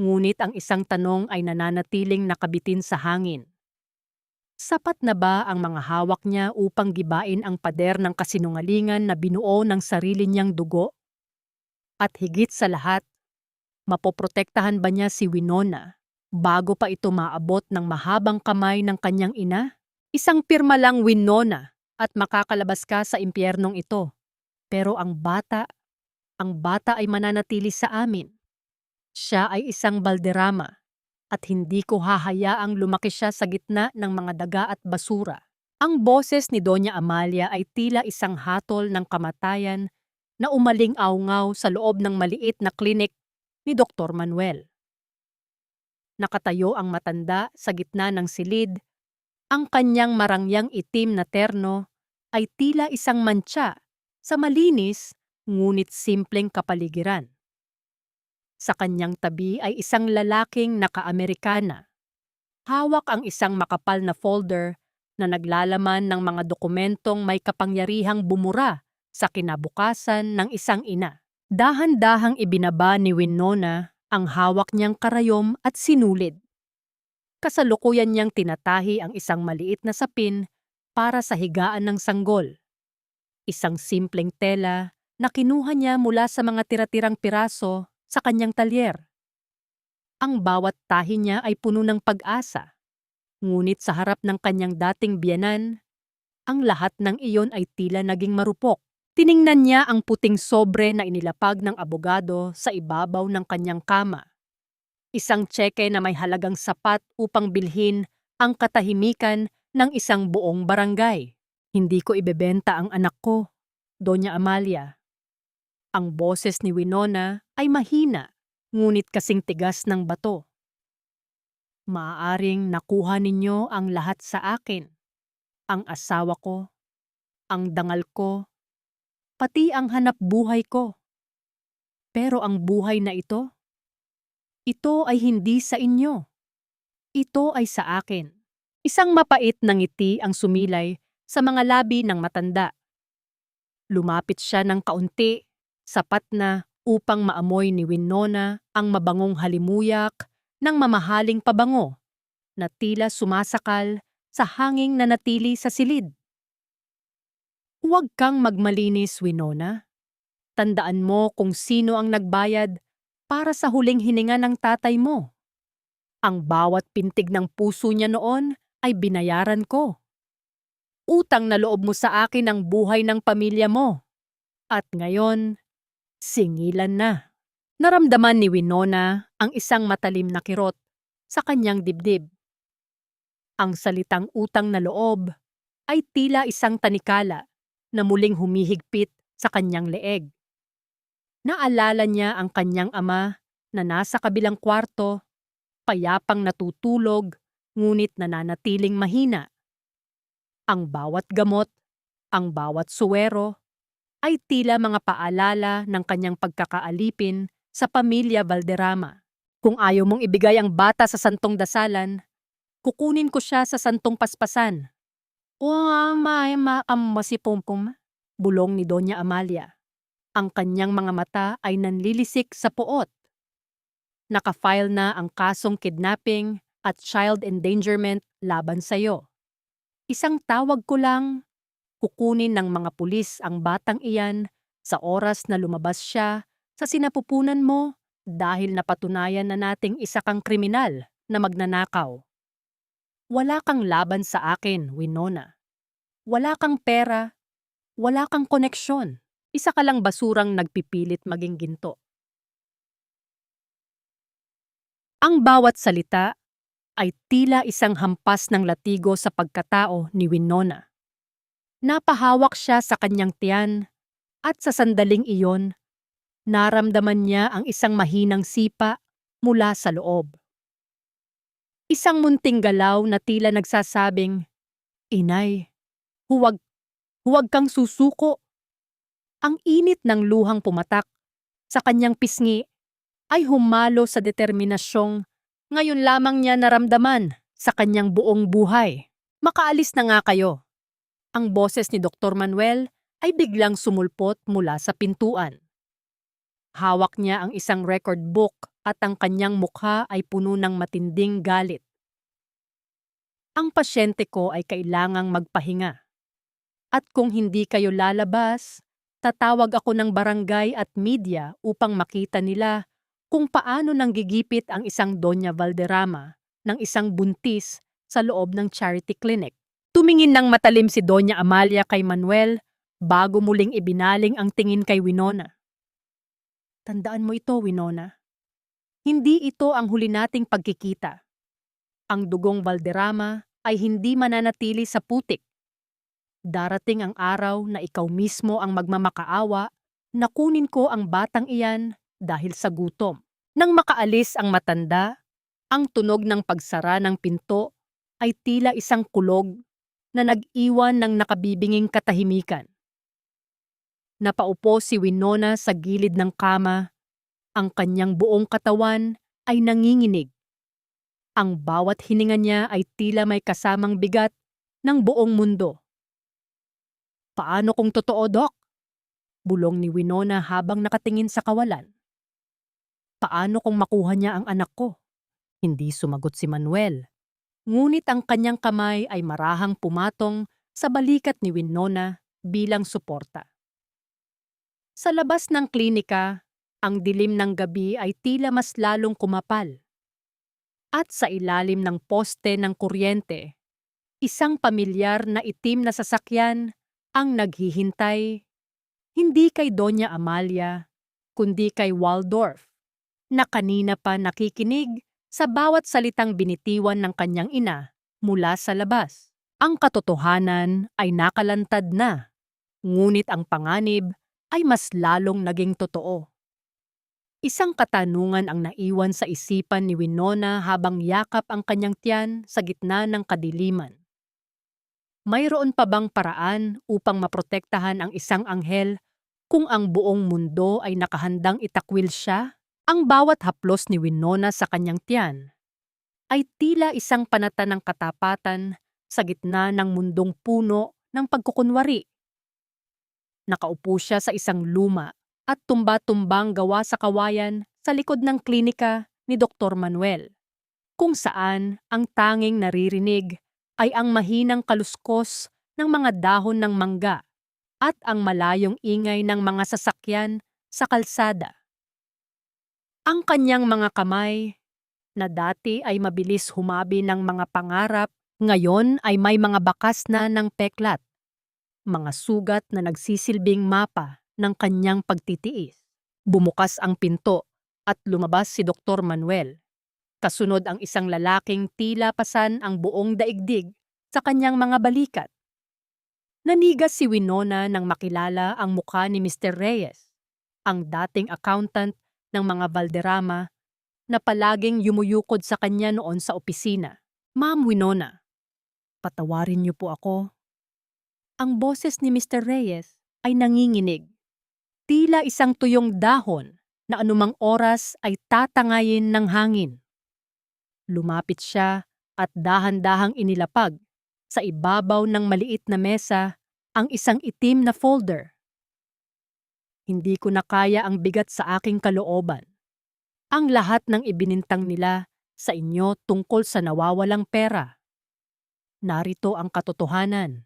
Ngunit ang isang tanong ay nananatiling nakabitin sa hangin. Sapat na ba ang mga hawak niya upang gibain ang pader ng kasinungalingan na binuo ng sarili niyang dugo? At higit sa lahat, mapoprotektahan ba niya si Winona bago pa ito maabot ng mahabang kamay ng kanyang ina? Isang pirma lang, Winona, at makakalabas ka sa impyernong ito. Pero ang bata ay mananatili sa amin. Siya ay isang balderrama at hindi ko hahayaang lumaki siya sa gitna ng mga daga at basura. Ang boses ni Doña Amalia ay tila isang hatol ng kamatayan na umaling-awngaw sa loob ng maliit na klinik ni Dr. Manuel. Nakatayo ang matanda sa gitna ng silid. Ang kanyang marangyang itim na terno ay tila isang mantsa sa malinis ngunit simpleng kapaligiran. Sa kanyang tabi ay isang lalaking naka-Amerikana. Hawak ang isang makapal na folder na naglalaman ng mga dokumentong may kapangyarihang bumura sa kinabukasan ng isang ina. Dahan-dahang ibinaba ni Winona ang hawak niyang karayom at sinulid. Kasalukuyan niyang tinatahi ang isang maliit na sapin para sa higaan ng sanggol. Isang simpleng tela na kinuha niya mula sa mga tira-tirang piraso sa kanyang talyer. Ang bawat tahi niya ay puno ng pag-asa. Ngunit sa harap ng kanyang dating biyenan, ang lahat ng iyon ay tila naging marupok. Tiningnan niya ang puting sobre na inilapag ng abogado sa ibabaw ng kanyang kama. Isang tseke na may halagang sapat upang bilhin ang katahimikan ng isang buong barangay. Hindi ko ibebenta ang anak ko, Doña Amalia. Ang boses ni Winona ay mahina, ngunit kasing tigas ng bato. Maaaring nakuha ninyo ang lahat sa akin. Ang asawa ko, ang dangal ko, pati ang hanap buhay ko. Pero ang buhay na ito ay hindi sa inyo. Ito ay sa akin. Isang mapait na ngiti ang sumilay sa mga labi ng matanda. Lumapit siya ng kaunti, sapat na upang maamoy ni Winona ang mabangong halimuyak ng mamahaling pabango na tila sumasakal sa hanging nanatili sa silid. Huwag kang magmalinis, Winona. Tandaan mo kung sino ang nagbayad para sa huling hininga ng tatay mo. Ang bawat pintig ng puso niya noon ay binayaran ko. Utang na loob mo sa akin ang buhay ng pamilya mo. At ngayon, singilan na. Naramdaman ni Winona ang isang matalim na kirot sa kanyang dibdib. Ang salitang utang na loob ay tila isang tanikala na muling humihigpit sa kanyang leeg. Naalala niya ang kanyang ama na nasa kabilang kwarto, payapang natutulog, ngunit nananatiling mahina. Ang bawat gamot, ang bawat suwero, ay tila mga paalala ng kanyang pagkakaalipin sa pamilya Valderrama. Kung ayaw mong ibigay ang bata sa santong dasalan, kukunin ko siya sa santong paspasan. O may makamasipumpum, bulong ni Doña Amalia. Ang kanyang mga mata ay nanlilisik sa puot. Nakafile na ang kasong kidnapping at child endangerment laban sa'yo. Isang tawag ko lang, kukunin ng mga pulis ang batang iyan sa oras na lumabas siya sa sinapupunan mo dahil napatunayan na nating isa kang kriminal na magnanakaw. Wala kang laban sa akin, Winona. Wala kang pera, wala kang koneksyon. Isa ka lang basurang nagpipilit maging ginto. Ang bawat salita ay tila isang hampas ng latigo sa pagkatao ni Winona. Napahawak siya sa kanyang tiyan at sa sandaling iyon, naramdaman niya ang isang mahinang sipa mula sa loob. Isang munting galaw na tila nagsasabing, "Inay, huwag kang susuko." Ang init ng luhang pumatak sa kanyang pisngi ay humalo sa determinasyong ngayon lamang niya naramdaman sa kanyang buong buhay. Makaalis na nga kayo. Ang boses ni Dr. Manuel ay biglang sumulpot mula sa pintuan. Hawak niya ang isang record book at ang kanyang mukha ay puno ng matinding galit. Ang pasyente ko ay kailangang magpahinga. At kung hindi kayo lalabas, tatawag ako ng barangay at media upang makita nila kung paano nanggigipit ang isang Doña Valderrama ng isang buntis sa loob ng charity clinic. Tumingin ng matalim si Doña Amalia kay Manuel bago muling ibinaling ang tingin kay Winona. Tandaan mo ito, Winona. Hindi ito ang huli nating pagkikita. Ang dugong Valderrama ay hindi mananatili sa putik. Darating ang araw na ikaw mismo ang magmamakaawa na kunin ko ang batang iyan dahil sa gutom. Nang makaalis ang matanda, ang tunog ng pagsara ng pinto ay tila isang kulog na nag-iwan ng nakabibinging katahimikan. Napaupo si Winona sa gilid ng kama, ang kanyang buong katawan ay nanginginig. Ang bawat hininga niya ay tila may kasamang bigat ng buong mundo. Paano kung totoo, Doc? Bulong ni Winona habang nakatingin sa kawalan. Paano kung makuha niya ang anak ko? Hindi sumagot si Manuel. Ngunit ang kanyang kamay ay marahang pumatong sa balikat ni Winona bilang suporta. Sa labas ng klinika, ang dilim ng gabi ay tila mas lalong kumapal. At sa ilalim ng poste ng kuryente, isang pamilyar na itim na sasakyan ang naghihintay, hindi kay Doña Amalia, kundi kay Waldorf, na kanina pa nakikinig sa bawat salitang binitiwan ng kanyang ina mula sa labas. Ang katotohanan ay nakalantad na, ngunit ang panganib ay mas lalong naging totoo. Isang katanungan ang naiwan sa isipan ni Winona habang yakap ang kanyang tiyan sa gitna ng kadiliman. Mayroon pa bang paraan upang maprotektahan ang isang anghel kung ang buong mundo ay nakahandang itakwil siya? Ang bawat haplos ni Winona sa kanyang tiyan ay tila isang panata ng katapatan sa gitna ng mundong puno ng pagkukunwari. Nakaupo siya sa isang luma at tumba-tumbang gawa sa kawayan sa likod ng klinika ni Dr. Manuel, kung saan ang tanging naririnig ay ang mahinang kaluskos ng mga dahon ng mangga at ang malayong ingay ng mga sasakyan sa kalsada. Ang kanyang mga kamay, na dati ay mabilis humabi ng mga pangarap, ngayon ay may mga bakas na ng peklat, mga sugat na nagsisilbing mapa ng kanyang pagtitiis. Bumukas ang pinto at lumabas si Dr. Manuel. Kasunod ang isang lalaking tila pasan ang buong daigdig sa kanyang mga balikat. Nanigas si Winona nang makilala ang mukha ni Mr. Reyes, ang dating accountant ng mga Valderrama na palaging yumuyukod sa kanya noon sa opisina. Ma'am Winona, patawarin niyo po ako. Ang boses ni Mr. Reyes ay nanginginig. Tila isang tuyong dahon na anumang oras ay tatangayin ng hangin. Lumapit siya at dahan-dahang inilapag sa ibabaw ng maliit na mesa ang isang itim na folder. Hindi ko na kaya ang bigat sa aking kalooban. Ang lahat ng ibinintang nila sa inyo tungkol sa nawawalang pera. Narito ang katotohanan.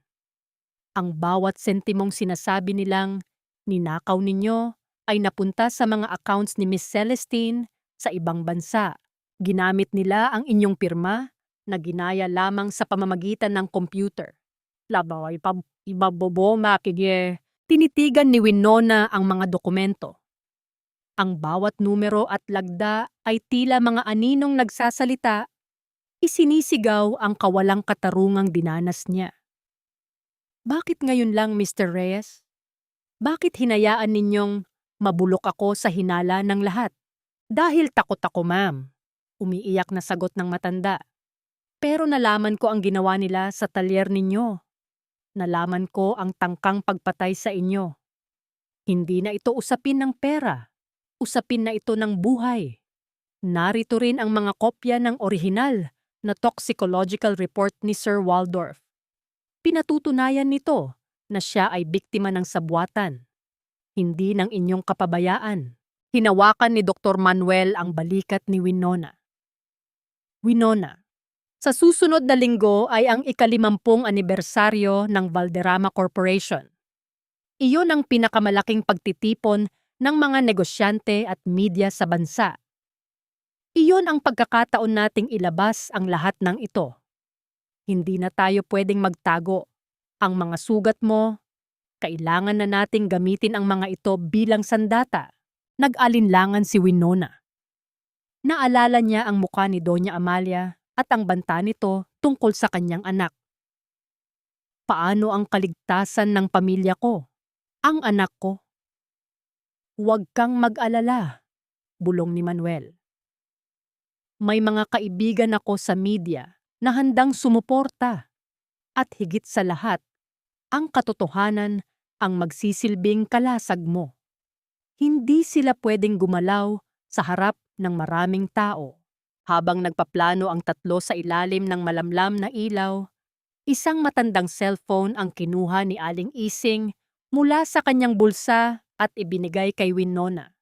Ang bawat sentimong sinasabi nilang ninakaw ninyo ay napunta sa mga accounts ni Miss Celestine sa ibang bansa. Ginamit nila ang inyong pirma na ginaya lamang sa pamamagitan ng computer. Labay pa ibabobo makige. Tinitigan ni Winona ang mga dokumento. Ang bawat numero at lagda ay tila mga aninong nagsasalita. Isinisigaw ang kawalang katarungang dinanas niya. Bakit ngayon lang, Mr. Reyes? Bakit hinayaan ninyong mabulok ako sa hinala ng lahat? Dahil takot ako, ma'am. Umiiyak na sagot ng matanda. Pero nalaman ko ang ginawa nila sa talyer ninyo. Nalaman ko ang tangkang pagpatay sa inyo. Hindi na ito usapin ng pera, usapin na ito ng buhay. Narito rin ang mga kopya ng orihinal na toxicological report ni Sir Waldorf. Pinatutunayan nito na siya ay biktima ng sabwatan, hindi ng inyong kapabayaan. Hinawakan ni Dr. Manuel ang balikat ni Winona. Winona, sa susunod na linggo ay ang ika-50 anibersaryo ng Valderrama Corporation. Iyon ang pinakamalaking pagtitipon ng mga negosyante at media sa bansa. Iyon ang pagkakataon nating ilabas ang lahat ng ito. Hindi na tayo pwedeng magtago. Ang mga sugat mo, kailangan na nating gamitin ang mga ito bilang sandata. Nag-alinlangan si Winona. Naalala niya ang mukha ni Doña Amalia at ang banta nito tungkol sa kanyang anak. Paano ang kaligtasan ng pamilya ko? Ang anak ko? Huwag kang mag-alala, bulong ni Manuel. May mga kaibigan ako sa media na handang sumuporta. At higit sa lahat, ang katotohanan ang magsisilbing kalasag mo. Hindi sila pwedeng gumalaw sa harap ng maraming tao. Habang nagpaplano ang tatlo sa ilalim ng malamlam na ilaw, isang matandang cellphone ang kinuha ni Aling Ising mula sa kanyang bulsa at ibinigay kay Winona.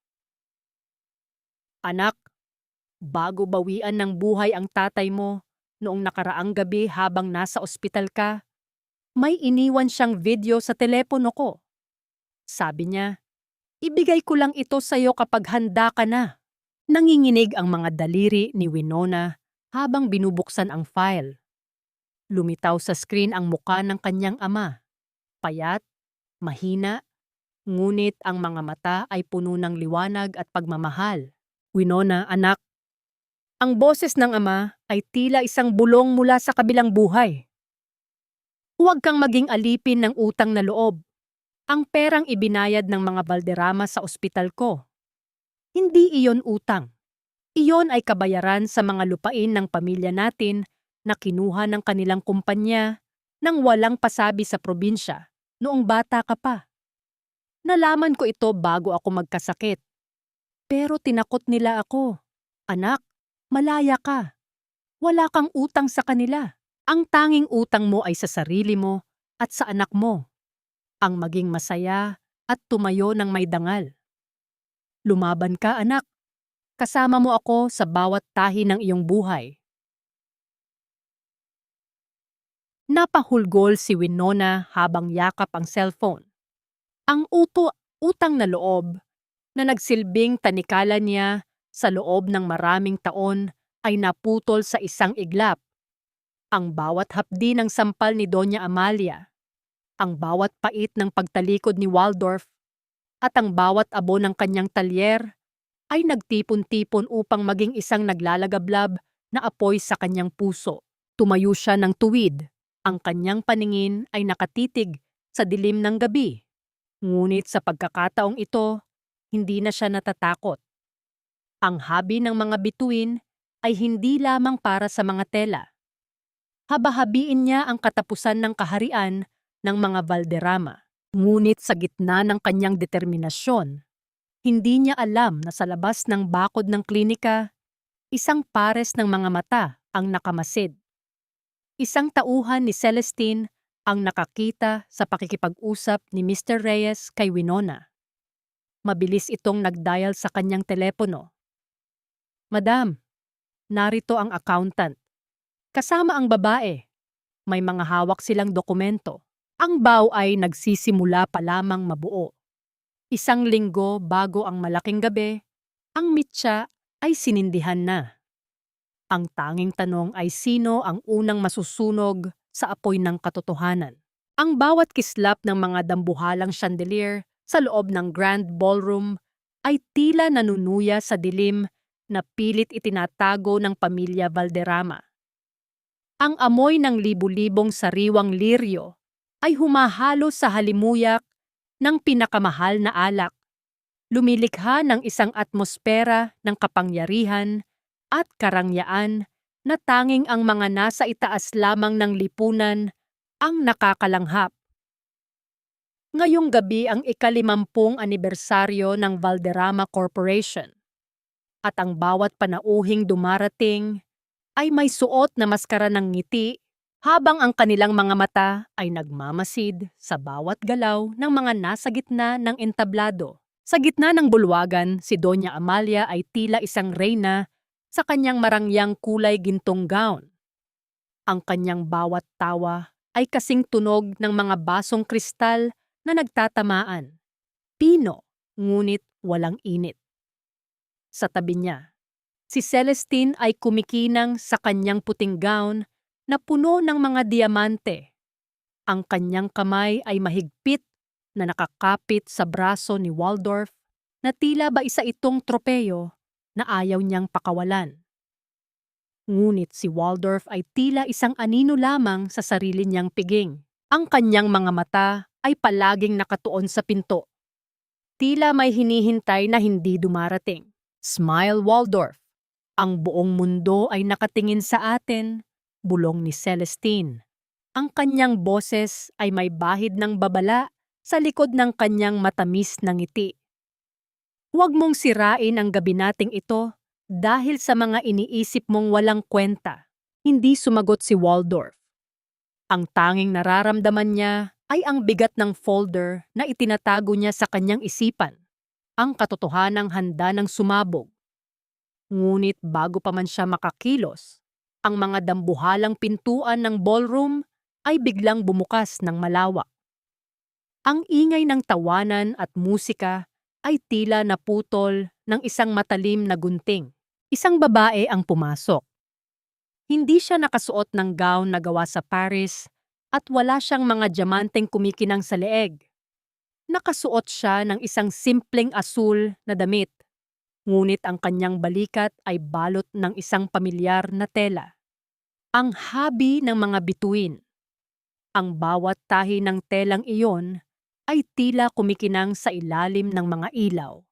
Anak, bago bawian ng buhay ang tatay mo noong nakaraang gabi habang nasa ospital ka, may iniwan siyang video sa telepono ko. Sabi niya, ibigay ko lang ito sa'yo kapag handa ka na. Nanginginig ang mga daliri ni Winona habang binubuksan ang file. Lumitaw sa screen ang muka ng kanyang ama. Payat, mahina, ngunit ang mga mata ay puno ng liwanag at pagmamahal. Winona, anak. Ang boses ng ama ay tila isang bulong mula sa kabilang buhay. Huwag kang maging alipin ng utang na loob. Ang perang ibinayad ng mga Valderrama sa ospital ko. Hindi iyon utang. Iyon ay kabayaran sa mga lupain ng pamilya natin na kinuha ng kanilang kumpanya nang walang pasabi sa probinsya noong bata ka pa. Nalaman ko ito bago ako magkasakit. Pero tinakot nila ako. Anak, malaya ka. Wala kang utang sa kanila. Ang tanging utang mo ay sa sarili mo at sa anak mo. Ang maging masaya at tumayo ng may dangal. Lumaban ka, anak. Kasama mo ako sa bawat tahi ng iyong buhay. Napahulgol si Winona habang yakap ang cellphone. Ang utang na loob na nagsilbing tanikala niya sa loob ng maraming taon ay naputol sa isang iglap. Ang bawat hapdi ng sampal ni Doña Amalia, ang bawat pait ng pagtalikod ni Waldorf, at ang bawat abo ng kanyang talyer ay nagtipon-tipon upang maging isang naglalagablab na apoy sa kanyang puso. Tumayo siya ng tuwid. Ang kanyang paningin ay nakatitig sa dilim ng gabi. Ngunit sa pagkakataong ito, hindi na siya natatakot. Ang habi ng mga bituin ay hindi lamang para sa mga tela. Habahabiin niya ang katapusan ng kaharian ng mga Valderrama. Ngunit sa gitna ng kanyang determinasyon, hindi niya alam na sa labas ng bakod ng klinika, isang pares ng mga mata ang nakamasid. Isang tauhan ni Celestine ang nakakita sa pakikipag-usap ni Mr. Reyes kay Winona. Mabilis itong nagdial sa kanyang telepono. Madam, narito ang accountant. Kasama ang babae. May mga hawak silang dokumento. Ang baw ay nagsisimula pa lamang mabuo. Isang linggo bago ang malaking gabi, ang mitya ay sinindihan na. Ang tanging tanong ay sino ang unang masusunog sa apoy ng katotohanan. Ang bawat kislap ng mga dambuhalang chandelier sa loob ng grand ballroom ay tila nanunuya sa dilim na pilit itinatago ng pamilya Valderrama. Ang amoy ng libu-libong sariwang liryo ay humahalo sa halimuyak ng pinakamahal na alak. Lumilikha ng isang atmosfera ng kapangyarihan at karangyaan na tanging ang mga nasa itaas lamang ng lipunan ang nakakalanghap. Ngayong gabi ang ika-50 anibersaryo ng Valderrama Corporation at ang bawat panauhing dumarating ay may suot na maskara ng ngiti habang ang kanilang mga mata ay nagmamasid sa bawat galaw ng mga nasa gitna ng entablado. Sa gitna ng bulwagan, si Doña Amalia ay tila isang reyna sa kanyang marangyang kulay gintong gown. Ang kanyang bawat tawa ay kasing tunog ng mga basong kristal na nagtatamaan. Pino, ngunit walang init. Sa tabi niya, si Celestine ay kumikinang sa kanyang puting gown na puno ng mga diamante. Ang kanyang kamay ay mahigpit na nakakapit sa braso ni Waldorf na tila ba isa itong tropeyo na ayaw niyang pakawalan. Ngunit si Waldorf ay tila isang anino lamang sa sarili niyang piging. Ang kanyang mga mata ay palaging nakatuon sa pinto. Tila may hinihintay na hindi dumarating. Smile, Waldorf. Ang buong mundo ay nakatingin sa atin, bulong ni Celestine. Ang kanyang boses ay may bahid ng babala sa likod ng kanyang matamis na ngiti. Huwag mong sirain ang gabi nating ito dahil sa mga iniisip mong walang kwenta. Hindi sumagot si Waldorf. Ang tanging nararamdaman niya ay ang bigat ng folder na itinatago niya sa kanyang isipan. Ang katotohanang handa ng sumabog. Ngunit bago pa man siya makakilos, ang mga dambuhalang pintuan ng ballroom ay biglang bumukas ng malawak. Ang ingay ng tawanan at musika ay tila naputol ng isang matalim na gunting. Isang babae ang pumasok. Hindi siya nakasuot ng gown na gawa sa Paris at wala siyang mga diamanteng kumikinang sa leeg. Nakasuot siya ng isang simpleng asul na damit, ngunit ang kanyang balikat ay balot ng isang pamilyar na tela. Ang habi ng mga bituin. Ang bawat tahi ng telang iyon ay tila kumikinang sa ilalim ng mga ilaw.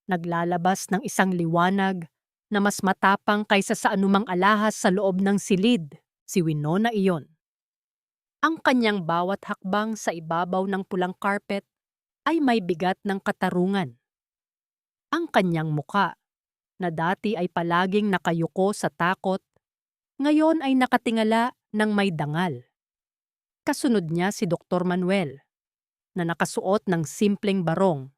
Naglalabas ng isang liwanag na mas matapang kaysa sa anumang alahas sa loob ng silid, si Winona iyon. Ang kanyang bawat hakbang sa ibabaw ng pulang carpet ay may bigat ng katarungan. Ang kanyang muka, na dati ay palaging nakayuko sa takot, ngayon ay nakatingala ng may dangal. Kasunod niya si Dr. Manuel, na nakasuot ng simpleng barong.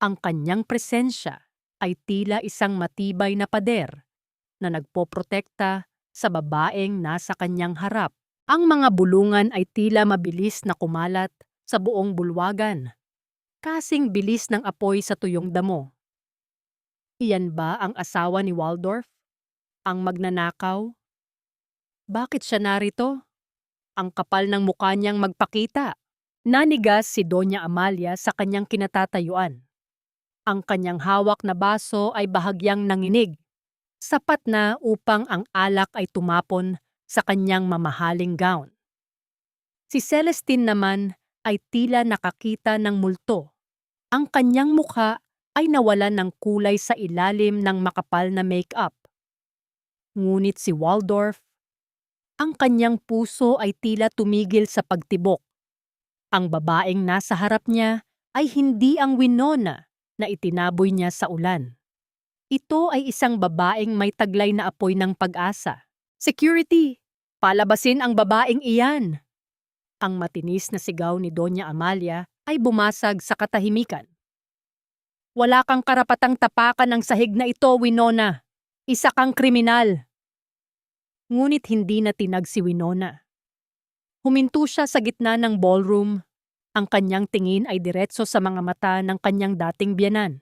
Ang kanyang presensya ay tila isang matibay na pader na nagpoprotekta sa babaeng nasa kanyang harap. Ang mga bulungan ay tila mabilis na kumalat sa buong bulwagan, kasing bilis ng apoy sa tuyong damo. Iyan ba ang asawa ni Waldorf? Ang magnanakaw? Bakit siya narito? Ang kapal ng mukha niyang magpakita. Nanigas si Doña Amalia sa kanyang kinatatayuan. Ang kanyang hawak na baso ay bahagyang nanginig, sapat na upang ang alak ay tumapon sa kanyang mamahaling gown. Si Celestine naman ay tila nakakita ng multo. Ang kanyang mukha ay nawalan ng kulay sa ilalim ng makapal na make-up. Ngunit si Waldorf, ang kanyang puso ay tila tumigil sa pagtibok. Ang babaeng nasa harap niya ay hindi ang Winona na itinaboy niya sa ulan. Ito ay isang babaeng may taglay na apoy ng pag-asa. Security! Palabasin ang babaeng iyan! Ang matinis na sigaw ni Doña Amalia ay bumasag sa katahimikan. Wala kang karapatang tapakan ng sahig na ito, Winona. Isa kang kriminal. Ngunit hindi na tinag si Winona. Huminto siya sa gitna ng ballroom. Ang kanyang tingin ay diretso sa mga mata ng kanyang dating biyenan.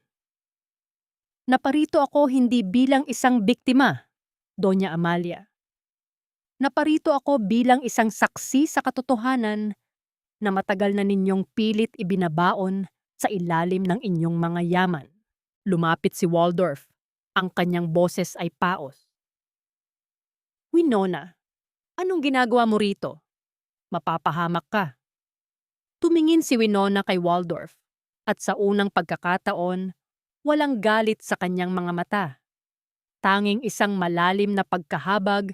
Naparito ako hindi bilang isang biktima, Doña Amalia. Naparito ako bilang isang saksi sa katotohanan na matagal na ninyong pilit ibinabaon sa ilalim ng inyong mga yaman. Lumapit si Waldorf. Ang kanyang boses ay paos. Winona, anong ginagawa mo rito? Mapapahamak ka. Tumingin si Winona kay Waldorf at sa unang pagkakataon, walang galit sa kanyang mga mata. Tanging isang malalim na pagkahabag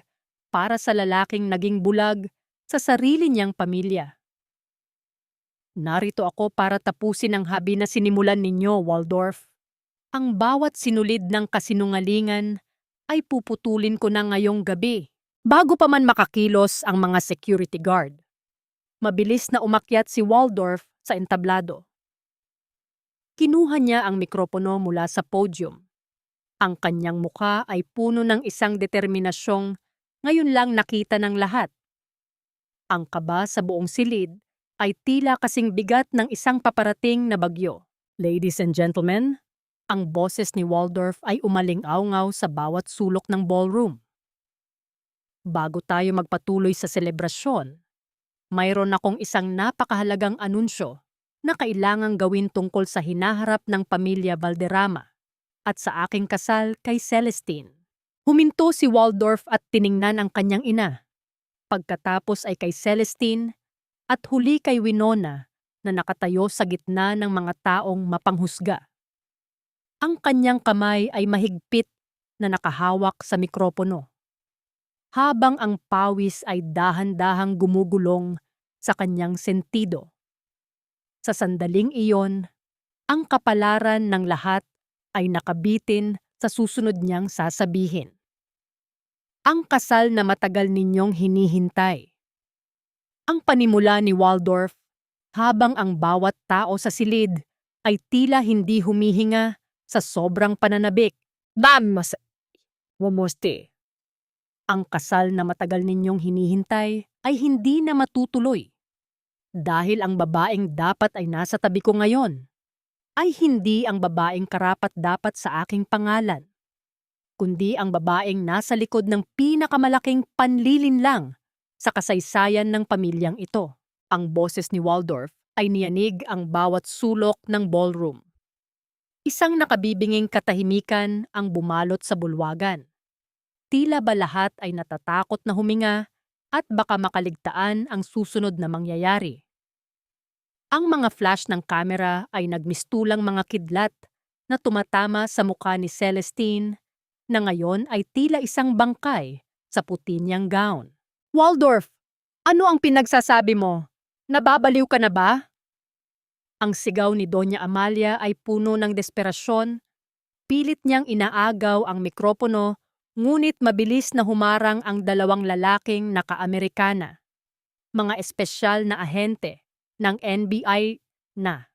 para sa lalaking naging bulag sa sarili niyang pamilya. Narito ako para tapusin ang habi na sinimulan ninyo, Waldorf. Ang bawat sinulid ng kasinungalingan ay puputulin ko na ngayong gabi, bago pa man makakilos ang mga security guard. Mabilis na umakyat si Waldorf sa entablado. Kinuha niya ang mikropono mula sa podium. Ang kanyang mukha ay puno ng isang determinasyong ngayon lang nakita ng lahat. Ang kaba sa buong silid ay tila kasing bigat ng isang paparating na bagyo. Ladies and gentlemen, ang boses ni Waldorf ay umaling-awngaw sa bawat sulok ng ballroom. Bago tayo magpatuloy sa selebrasyon, mayroon akong isang napakahalagang anunsyo na kailangang gawin tungkol sa hinaharap ng pamilya Valderrama at sa aking kasal kay Celestine. Huminto si Waldorf at tiningnan ang kanyang ina. Pagkatapos ay kay Celestine at huli kay Winona na nakatayo sa gitna ng mga taong mapanghusga. Ang kanyang kamay ay mahigpit na nakahawak sa mikropono, habang ang pawis ay dahan-dahang gumugulong sa kanyang sentido. Sa sandaling iyon, ang kapalaran ng lahat ay nakabitin sa susunod niyang sasabihin. Ang kasal na matagal ninyong hinihintay. Ang panimula ni Waldorf, habang ang bawat tao sa silid ay tila hindi humihinga sa sobrang pananabik. Vamos! Wamoste. Ang kasal na matagal ninyong hinihintay ay hindi na matutuloy. Dahil ang babaeng dapat ay nasa tabi ko ngayon, ay hindi ang babaeng karapat-dapat sa aking pangalan, kundi ang babaeng nasa likod ng pinakamalaking panlilinlang sa kasaysayan ng pamilyang ito. Ang boses ni Waldorf ay niyanig ang bawat sulok ng ballroom. Isang nakabibinging katahimikan ang bumalot sa bulwagan. Tila ba lahat ay natatakot na huminga at baka makaligtaan ang susunod na mangyayari. Ang mga flash ng kamera ay nagmistulang mga kidlat na tumatama sa mukha ni Celestine na ngayon ay tila isang bangkay sa puti niyang gown. Waldorf, ano ang pinagsasabi mo? Nababaliw ka na ba? Ang sigaw ni Doña Amalia ay puno ng desperasyon. Pilit niyang inaagaw ang mikropono, ngunit mabilis na humarang ang dalawang lalaking naka-Amerikana. Mga espesyal na ahente ng NBI na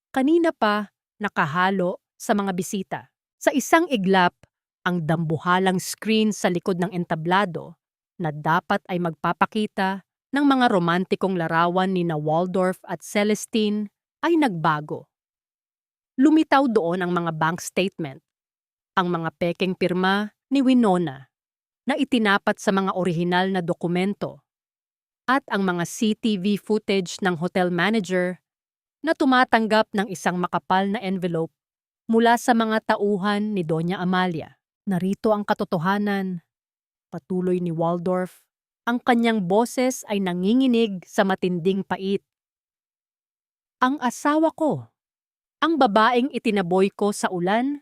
kanina pa nakahalo sa mga bisita. Sa isang iglap, ang dambuhalang screen sa likod ng entablado na dapat ay magpapakita ng mga romantikong larawan ni na Waldorf at Celestine ay nagbago. Lumitaw doon ang mga bank statement, ang mga pekeng pirma ni Winona na itinapat sa mga orihinal na dokumento, at ang mga CCTV footage ng hotel manager na tumatanggap ng isang makapal na envelope mula sa mga tauhan ni Doña Amalia. Narito ang katotohanan. Patuloy ni Waldorf, ang kanyang boses ay nanginginig sa matinding pait. Ang asawa ko, ang babaeng itinaboy ko sa ulan,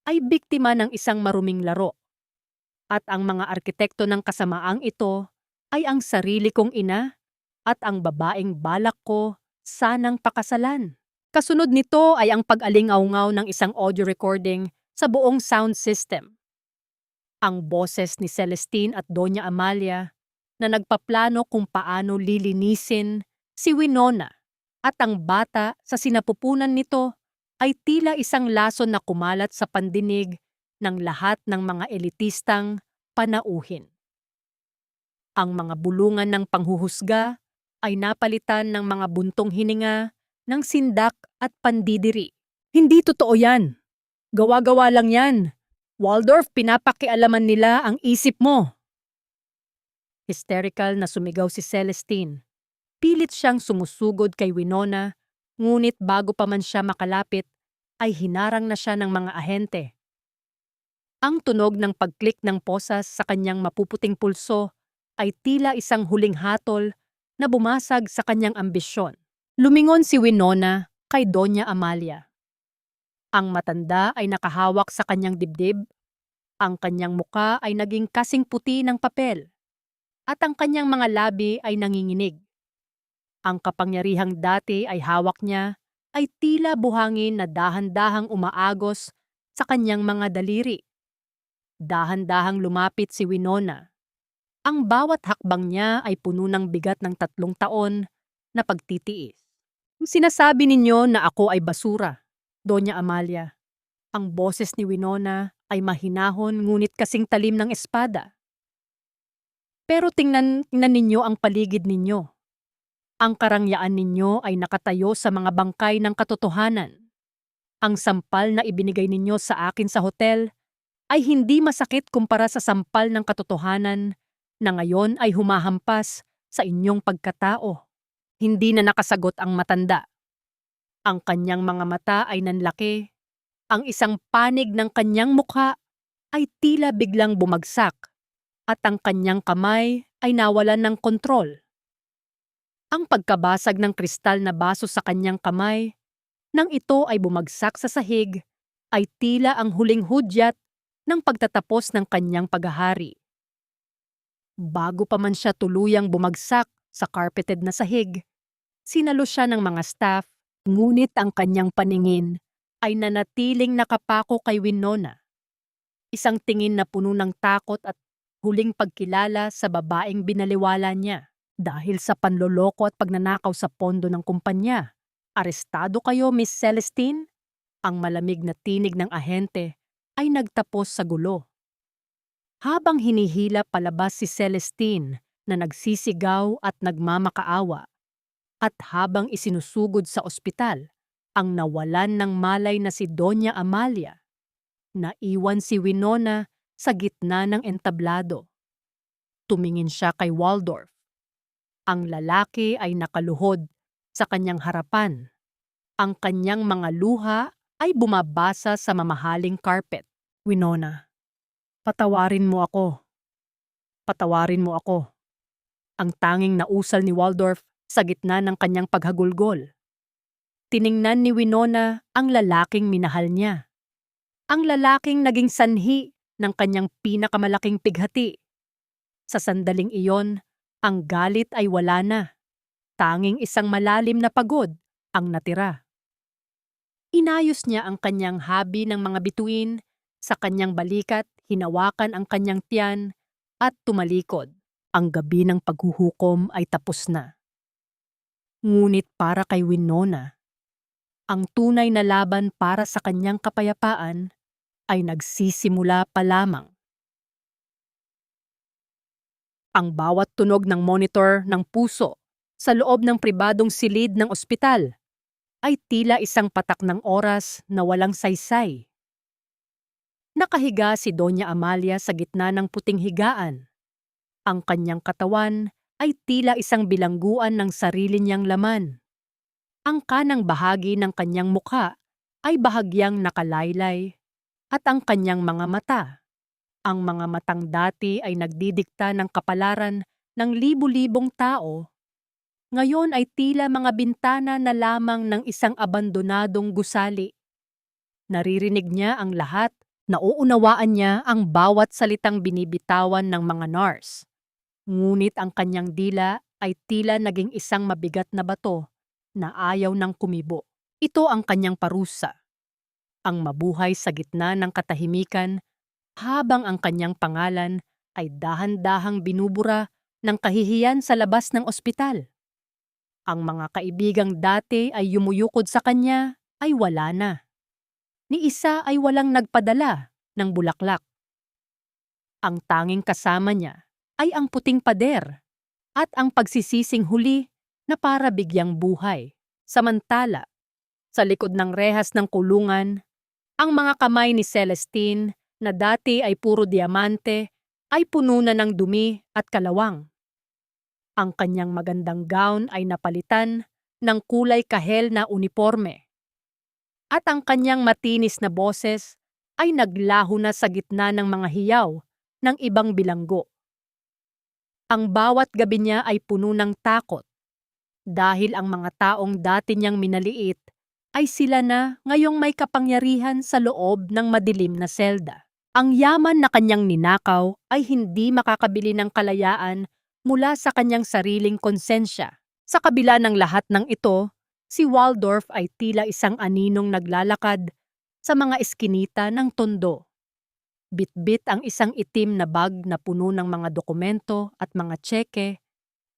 ay biktima ng isang maruming laro. At ang mga arkitekto ng kasamaang ito ay ang sarili kong ina at ang babaeng balak ko sanang pakasalan. Kasunod nito ay ang pag-alingawngaw ng isang audio recording sa buong sound system. Ang boses ni Celestine at Doña Amalia na nagpaplano kung paano lilinisin si Winona, at ang bata sa sinapupunan nito ay tila isang lason na kumalat sa pandinig ng lahat ng mga elitistang panauhin. Ang mga bulungan ng panghuhusga ay napalitan ng mga buntong hininga ng sindak at pandidiri. Hindi totoo yan. Gawa-gawa lang yan. Waldorf, pinapakialaman nila ang isip mo. Hysterical na sumigaw si Celestine. Pilit siyang sumusugod kay Winona, ngunit bago pa man siya makalapit, ay hinarang na siya ng mga ahente. Ang tunog ng pag-click ng posas sa kanyang mapuputing pulso ay tila isang huling hatol na bumasag sa kanyang ambisyon. Lumingon si Winona kay Doña Amalia. Ang matanda ay nakahawak sa kanyang dibdib, ang kanyang muka ay naging kasing puti ng papel, at ang kanyang mga labi ay nanginginig. Ang kapangyarihang dati ay hawak niya ay tila buhangin na dahan-dahang umaagos sa kanyang mga daliri. Dahan-dahang lumapit si Winona. Ang bawat hakbang niya ay puno ng bigat ng 3 taon na pagtitiis. Sinasabi ninyo na ako ay basura, Doña Amalia. Ang boses ni Winona ay mahinahon ngunit kasing talim ng espada. Pero tingnan ninyo ang paligid ninyo. Ang karangyaan ninyo ay nakatayo sa mga bangkay ng katotohanan. Ang sampal na ibinigay ninyo sa akin sa hotel ay hindi masakit kumpara sa sampal ng katotohanan na ngayon ay humahampas sa inyong pagkatao. Hindi na nakasagot ang matanda. Ang kanyang mga mata ay nanlaki. Ang isang panig ng kanyang mukha ay tila biglang bumagsak at ang kanyang kamay ay nawalan ng kontrol. Ang pagkabasag ng kristal na baso sa kanyang kamay nang ito ay bumagsak sa sahig ay tila ang huling hudyat ng pagtatapos ng kanyang paghahari. Bago pa man siya tuluyang bumagsak sa carpeted na sahig, sinalo siya ng mga staff, ngunit ang kanyang paningin ay nanatiling nakapako kay Winona. Isang tingin na puno ng takot at huling pagkilala sa babaeng binaliwala niya. Dahil sa panloloko at pagnanakaw sa pondo ng kumpanya. Arestado kayo, Miss Celestine? Ang malamig na tinig ng ahente ay nagtapos sa gulo. Habang hinihila palabas si Celestine na nagsisigaw at nagmamakaawa, at habang isinusugod sa ospital ang nawalan ng malay na si Doña Amalia, naiwan si Winona sa gitna ng entablado. Tumingin siya kay Waldorf. Ang lalaki ay nakaluhod sa kanyang harapan. Ang kanyang mga luha ay bumabasa sa mamahaling carpet. Winona, patawarin mo ako. Patawarin mo ako. Ang tanging nausal ni Waldorf sa gitna ng kanyang paghagulgol. Tiningnan ni Winona ang lalaking minahal niya. Ang lalaking naging sanhi ng kanyang pinakamalaking pighati. Sa sandaling iyon, ang galit ay wala na. Tanging isang malalim na pagod ang natira. Inayos niya ang kanyang habi ng mga bituin, sa kanyang balikat hinawakan ang kanyang tiyan at tumalikod. Ang gabi ng paghuhukom ay tapos na. Ngunit para kay Winona, ang tunay na laban para sa kanyang kapayapaan ay nagsisimula pa lamang. Ang bawat tunog ng monitor ng puso sa loob ng pribadong silid ng ospital ay tila isang patak ng oras na walang saysay. Nakahiga si Doña Amalia sa gitna ng puting higaan. Ang kanyang katawan ay tila isang bilangguan ng sarili niyang laman. Ang kanang bahagi ng kanyang mukha ay bahagyang nakalaylay at ang kanyang mga mata. Ang mga matang dati ay nagdidikta ng kapalaran ng libu-libong tao. Ngayon ay tila mga bintana na lamang ng isang abandonadong gusali. Naririnig niya ang lahat, nauunawaan niya ang bawat salitang binibitawan ng mga nurse. Ngunit ang kanyang dila ay tila naging isang mabigat na bato na ayaw ng kumibo. Ito ang kanyang parusa. Ang mabuhay sa gitna ng katahimikan habang ang kanyang pangalan ay dahan-dahang binubura ng kahihiyan sa labas ng ospital. Ang mga kaibigang dati ay yumuyukod sa kanya ay wala na. Ni isa ay walang nagpadala ng bulaklak. Ang tanging kasama niya ay ang puting pader at ang pagsisising huli na para bigyang buhay. Samantala, sa likod ng rehas ng kulungan, ang mga kamay ni Celestine na dati ay puro diamante ay puno na ng dumi at kalawang. Ang kanyang magandang gown ay napalitan ng kulay kahel na uniforme. At ang kanyang matinis na boses ay naglaho na sa gitna ng mga hiyaw ng ibang bilanggo. Ang bawat gabi niya ay puno ng takot dahil ang mga taong dati niyang minaliit ay sila na ngayong may kapangyarihan sa loob ng madilim na selda. Ang yaman na kanyang ninakaw ay hindi makakabili ng kalayaan mula sa kanyang sariling konsensya. Sa kabila ng lahat ng ito, si Waldorf ay tila isang aninong naglalakad sa mga eskinita ng tondo. Bitbit ang isang itim na bag na puno ng mga dokumento at mga tseke.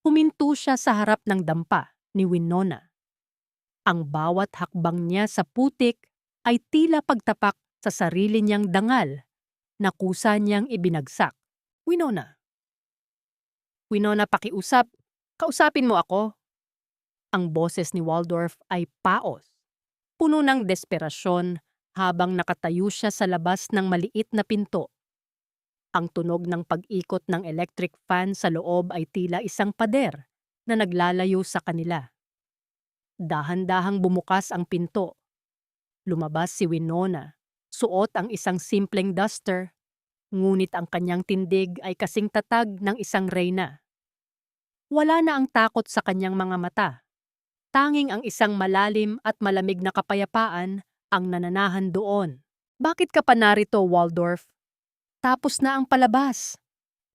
Huminto siya sa harap ng dampa ni Winona. Ang bawat hakbang niya sa putik ay tila pagtapak sa sarili niyang dangal na kusa niyang ibinagsak. Winona. Winona, pakiusap. Kausapin mo ako. Ang boses ni Waldorf ay paos. Puno ng desperasyon habang nakatayo siya sa labas ng maliit na pinto. Ang tunog ng pag-ikot ng electric fan sa loob ay tila isang pader na naglalayo sa kanila. Dahan-dahang bumukas ang pinto. Lumabas si Winona. Suot ang isang simpleng duster, ngunit ang kanyang tindig ay kasing tatag ng isang reyna. Wala na ang takot sa kanyang mga mata. Tanging ang isang malalim at malamig na kapayapaan ang nananahan doon. Bakit ka pa narito, Waldorf? Tapos na ang palabas.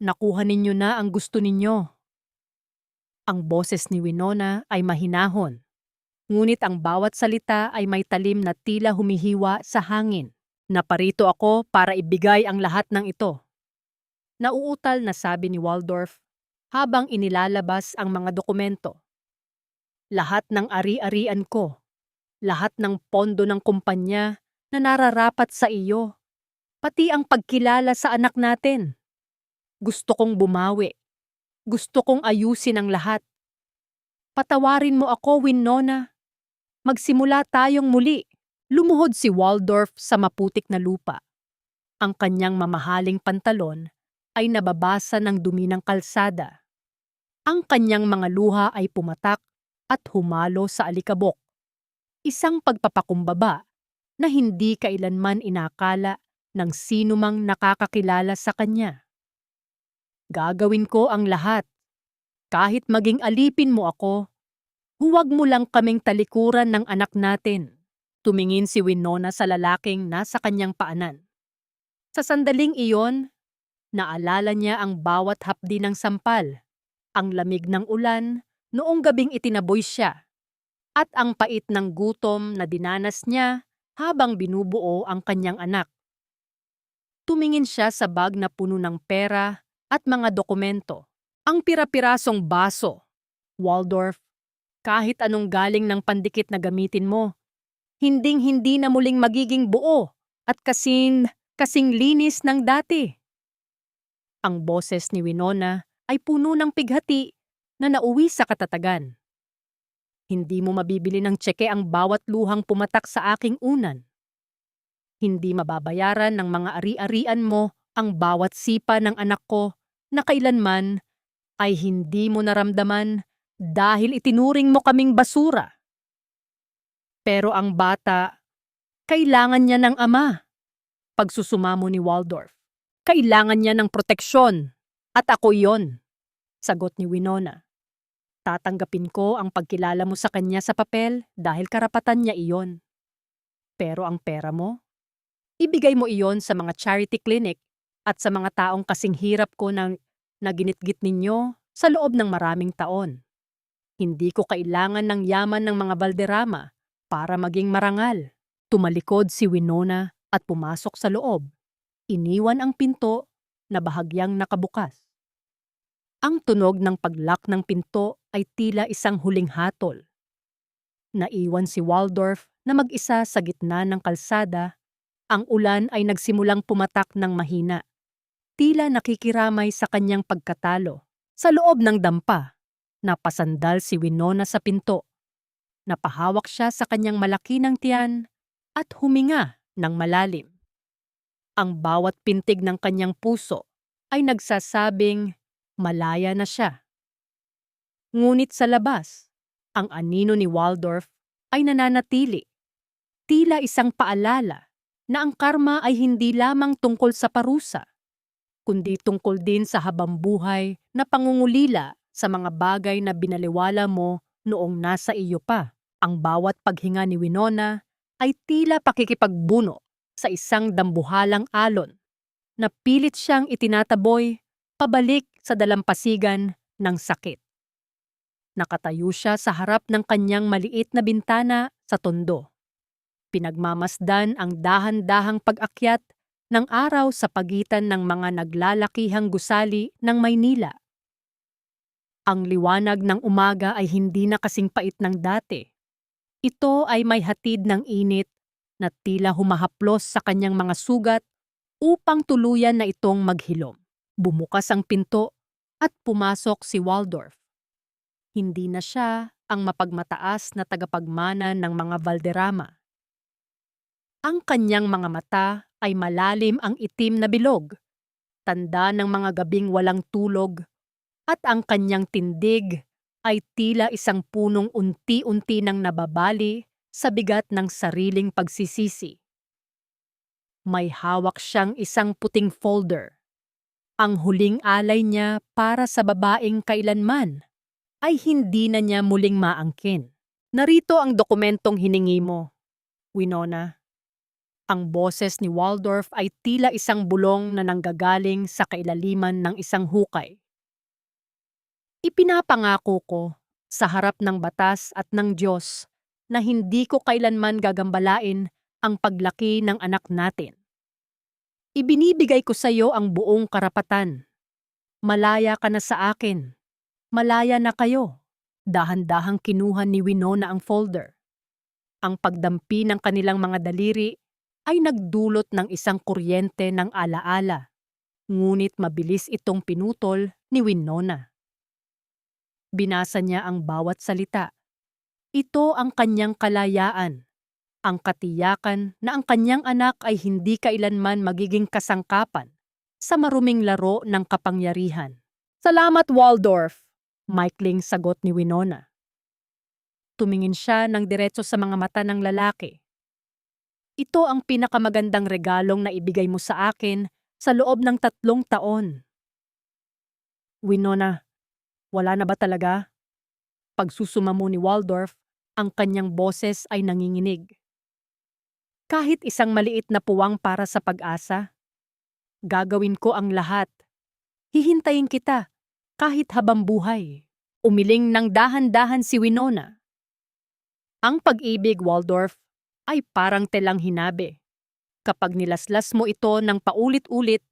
Nakuha ninyo na ang gusto ninyo. Ang boses ni Winona ay mahinahon. Ngunit ang bawat salita ay may talim na tila humihiwa sa hangin. Naparito ako para ibigay ang lahat ng ito. Nauutal na sabi ni Waldorf habang inilalabas ang mga dokumento. Lahat ng ari-arian ko, lahat ng pondo ng kumpanya na nararapat sa iyo, pati ang pagkilala sa anak natin. Gusto kong bumawi. Gusto kong ayusin ang lahat. Patawarin mo ako, Winona. Magsimula tayong muli. Lumuhod si Waldorf sa maputik na lupa. Ang kanyang mamahaling pantalon ay nababasa ng dumi ng kalsada. Ang kanyang mga luha ay pumatak at humalo sa alikabok. Isang pagpapakumbaba na hindi kailanman inakala ng sinumang nakakakilala sa kanya. Gagawin ko ang lahat. Kahit maging alipin mo ako, huwag mo lang kaming talikuran ng anak natin. Tumingin si Winona sa lalaking nasa kanyang paanan. Sa sandaling iyon, naalala niya ang bawat hapdi ng sampal, ang lamig ng ulan noong gabing itinaboy siya, at ang pait ng gutom na dinanas niya habang binubuo ang kanyang anak. Tumingin siya sa bag na puno ng pera at mga dokumento. Ang pira-pirasong baso. Waldorf, kahit anong galing ng pandikit na gamitin mo, hinding-hindi na muling magiging buo at kasing linis ng dati. Ang boses ni Winona ay puno ng pighati na nauwi sa katatagan. Hindi mo mabibili ng tseke ang bawat luhang pumatak sa aking unan. Hindi mababayaran ng mga ari-arian mo ang bawat sipa ng anak ko na kailanman ay hindi mo naramdaman dahil itinuring mo kaming basura. Pero ang bata, kailangan niya ng ama. Pagsusumamo ni Waldorf. Kailangan niya ng proteksyon. At ako yon, sagot ni Winona. Tatanggapin ko ang pagkilala mo sa kanya sa papel dahil karapatan niya iyon. Pero ang pera mo, ibigay mo iyon sa mga charity clinic at sa mga taong kasing hirap ko na ginitgit ninyo sa loob ng maraming taon. Hindi ko kailangan ng yaman ng mga Valderrama para maging marangal. Tumalikod si Winona at pumasok sa loob. Iniwan ang pinto na bahagyang nakabukas. Ang tunog ng paglock ng pinto ay tila isang huling hatol. Naiwan si Waldorf na mag-isa sa gitna ng kalsada. Ang ulan ay nagsimulang pumatak ng mahina. Tila nakikiramay sa kanyang pagkatalo. Sa loob ng dampa, napasandal si Winona sa pinto. Napahawak siya sa kanyang malaki ng tiyan at huminga ng malalim. Ang bawat pintig ng kanyang puso ay nagsasabing malaya na siya. Ngunit sa labas, ang anino ni Waldorf ay nananatili. Tila isang paalala na ang karma ay hindi lamang tungkol sa parusa, kundi tungkol din sa habambuhay na pangungulila sa mga bagay na binaliwala mo noong nasa iyo pa. Ang bawat paghinga ni Winona ay tila pakikipagbuno sa isang dambuhalang alon na pilit siyang itinataboy pabalik sa dalampasigan ng sakit. Nakatayo siya sa harap ng kanyang maliit na bintana sa tondo. Pinagmamasdan ang dahan-dahang pag-akyat ng araw sa pagitan ng mga naglalakihang gusali ng Maynila. Ang liwanag ng umaga ay hindi na kasing pait ng dati. Ito ay may hatid ng init na tila humahaplos sa kanyang mga sugat upang tuluyan na itong maghilom. Bumukas ang pinto at pumasok si Waldorf. Hindi na siya ang mapagmataas na tagapagmana ng mga Valderrama. Ang kanyang mga mata ay malalim ang itim na bilog, tanda ng mga gabing walang tulog, at ang kanyang tindig ay tila isang punong unti-unti nang nababali sa bigat ng sariling pagsisisi. May hawak siyang isang puting folder. Ang huling alay niya para sa babaeng kailanman ay hindi na niya muling maangkin. Narito ang dokumentong hiningi mo, Winona. Ang boses ni Waldorf ay tila isang bulong na nanggagaling sa kailaliman ng isang hukay. Ipinapangako ko sa harap ng batas at ng Diyos na hindi ko kailanman gagambalain ang paglaki ng anak natin. Ibinibigay ko sa iyo ang buong karapatan. Malaya ka na sa akin. Malaya na kayo. Dahan-dahang kinuha ni Winona ang folder. Ang pagdampi ng kanilang mga daliri ay nagdulot ng isang kuryente ng alaala. Ngunit mabilis itong pinutol ni Winona. Binasa niya ang bawat salita. Ito ang kanyang kalayaan. Ang katiyakan na ang kanyang anak ay hindi kailanman magiging kasangkapan sa maruming laro ng kapangyarihan. Salamat, Waldorf! Maikling sagot ni Winona. Tumingin siya ng diretso sa mga mata ng lalaki. Ito ang pinakamagandang regalong na ibigay mo sa akin sa loob ng 3 taon. Winona, wala na ba talaga? Pagsusuma mo ni Waldorf, ang kanyang boses ay nanginginig. Kahit isang maliit na puwang para sa pag-asa, gagawin ko ang lahat. Hihintayin kita, kahit habang buhay. Umiling ng dahan-dahan si Winona. Ang pag-ibig, Waldorf, ay parang telang hinabe. Kapag nilaslas mo ito ng paulit-ulit,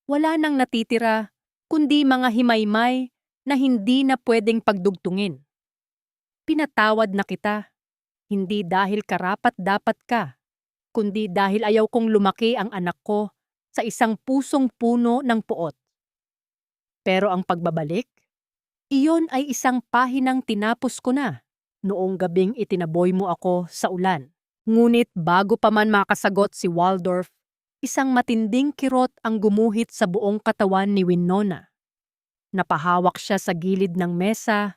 wala nang natitira kundi mga himaymay na hindi na pwedeng pagdugtungin. Pinatawad na kita, hindi dahil karapat-dapat ka, kundi dahil ayaw kong lumaki ang anak ko sa isang pusong puno ng puot. Pero ang pagbabalik, iyon ay isang pahinang tinapos ko na noong gabing itinaboy mo ako sa ulan. Ngunit bago pa man makasagot si Waldorf, isang matinding kirot ang gumuhit sa buong katawan ni Winona. Napahawak siya sa gilid ng mesa,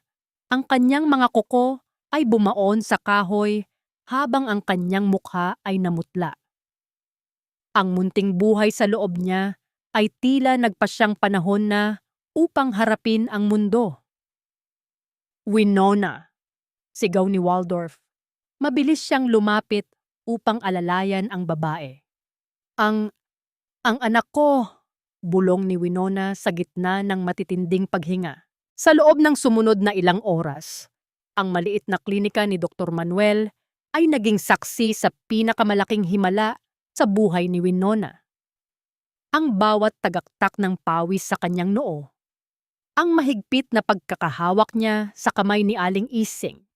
ang kanyang mga kuko ay bumaon sa kahoy habang ang kanyang mukha ay namutla. Ang munting buhay sa loob niya ay tila nagpasyang panahon na upang harapin ang mundo. Winona, sigaw ni Waldorf. Mabilis siyang lumapit upang alalayan ang babae. Ang anak ko, bulong ni Winona sa gitna ng matitinding paghinga. Sa loob ng sumunod na ilang oras, ang maliit na klinika ni Dr. Manuel ay naging saksi sa pinakamalaking himala sa buhay ni Winona. Ang bawat tagaktak ng pawis sa kanyang noo, ang mahigpit na pagkakahawak niya sa kamay ni Aling Ising,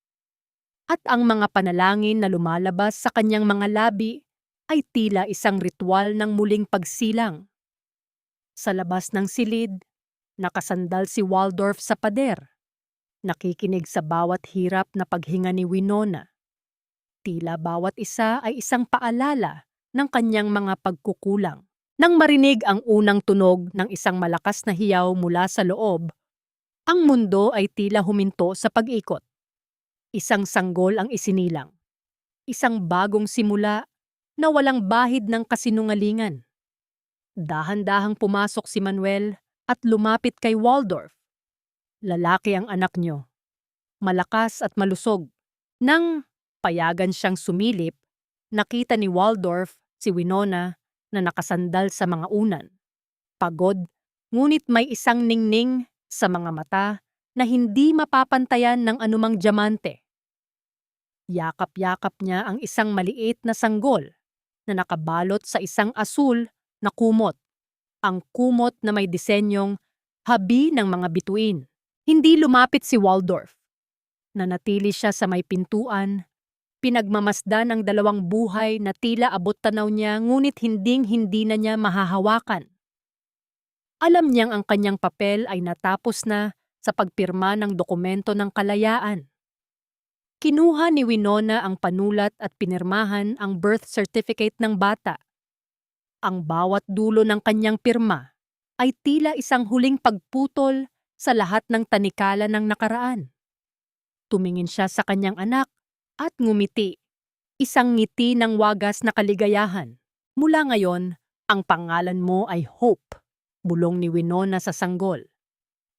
at ang mga panalangin na lumalabas sa kanyang mga labi ay tila isang ritual ng muling pagsilang. Sa labas ng silid, nakasandal si Waldorf sa pader, nakikinig sa bawat hirap na paghinga ni Winona. Tila bawat isa ay isang paalala ng kanyang mga pagkukulang. Nang marinig ang unang tunog ng isang malakas na hiyaw mula sa loob, ang mundo ay tila huminto sa pag-ikot. Isang sanggol ang isinilang. Isang bagong simula na walang bahid ng kasinungalingan. Dahan-dahang pumasok si Manuel at lumapit kay Waldorf. Lalaki ang anak niyo. Malakas at malusog. Nang payagan siyang sumilip, nakita ni Waldorf si Winona na nakasandal sa mga unan. Pagod, ngunit may isang ningning sa mga mata na hindi mapapantayan ng anumang diamante. Yakap-yakap niya ang isang maliit na sanggol na nakabalot sa isang asul na kumot. Ang kumot na may disenyong habi ng mga bituin. Hindi lumapit si Waldorf. Nanatili siya sa may pintuan, pinagmamasdan ang dalawang buhay na tila abot tanaw niya ngunit hinding-hindi na niya mahahawakan. Alam niyang ang kanyang papel ay natapos na sa pagpirma ng dokumento ng kalayaan. Kinuha ni Winona ang panulat at pinirmahan ang birth certificate ng bata. Ang bawat dulo ng kanyang pirma ay tila isang huling pagputol sa lahat ng tanikala ng nakaraan. Tumingin siya sa kanyang anak at ngumiti. Isang ngiti ng wagas na kaligayahan. Mula ngayon, ang pangalan mo ay Hope, bulong ni Winona sa sanggol.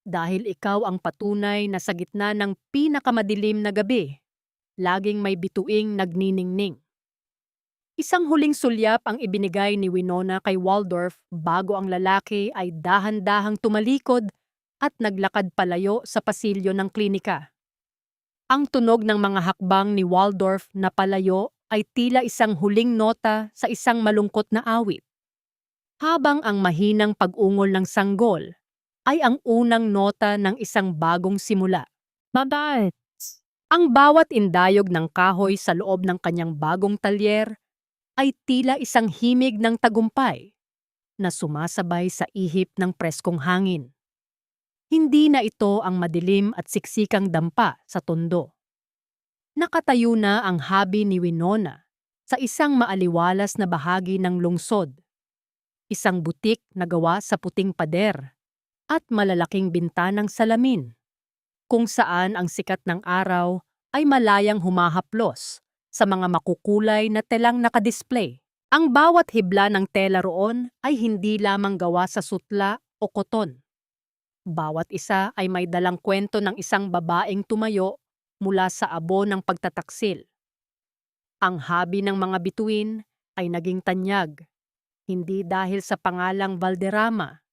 Dahil ikaw ang patunay na sa gitna ng pinakamadilim na gabi, laging may bituing nagniningning. Isang huling sulyap ang ibinigay ni Winona kay Waldorf bago ang lalaki ay dahan-dahang tumalikod at naglakad palayo sa pasilyo ng klinika. Ang tunog ng mga hakbang ni Waldorf na palayo ay tila isang huling nota sa isang malungkot na awit. Habang ang mahinang pag-ungol ng sanggol ay ang unang nota ng isang bagong simula. Mabait! Ang bawat indayog ng kahoy sa loob ng kanyang bagong talyer ay tila isang himig ng tagumpay na sumasabay sa ihip ng preskong hangin. Hindi na ito ang madilim at siksikang dampa sa tondo. Nakatayo na ang habi ni Winona sa isang maaliwalas na bahagi ng lungsod. Isang butik na gawa sa puting pader at malalaking bintanang salamin, kung saan ang sikat ng araw ay malayang humahaplos sa mga makukulay na telang nakadisplay. Ang bawat hibla ng tela roon ay hindi lamang gawa sa sutla o koton. Bawat isa ay may dalang kwento ng isang babaeng tumayo mula sa abo ng pagtataksil. Ang habi ng mga bituin ay naging tanyag, hindi dahil sa pangalang Valderrama,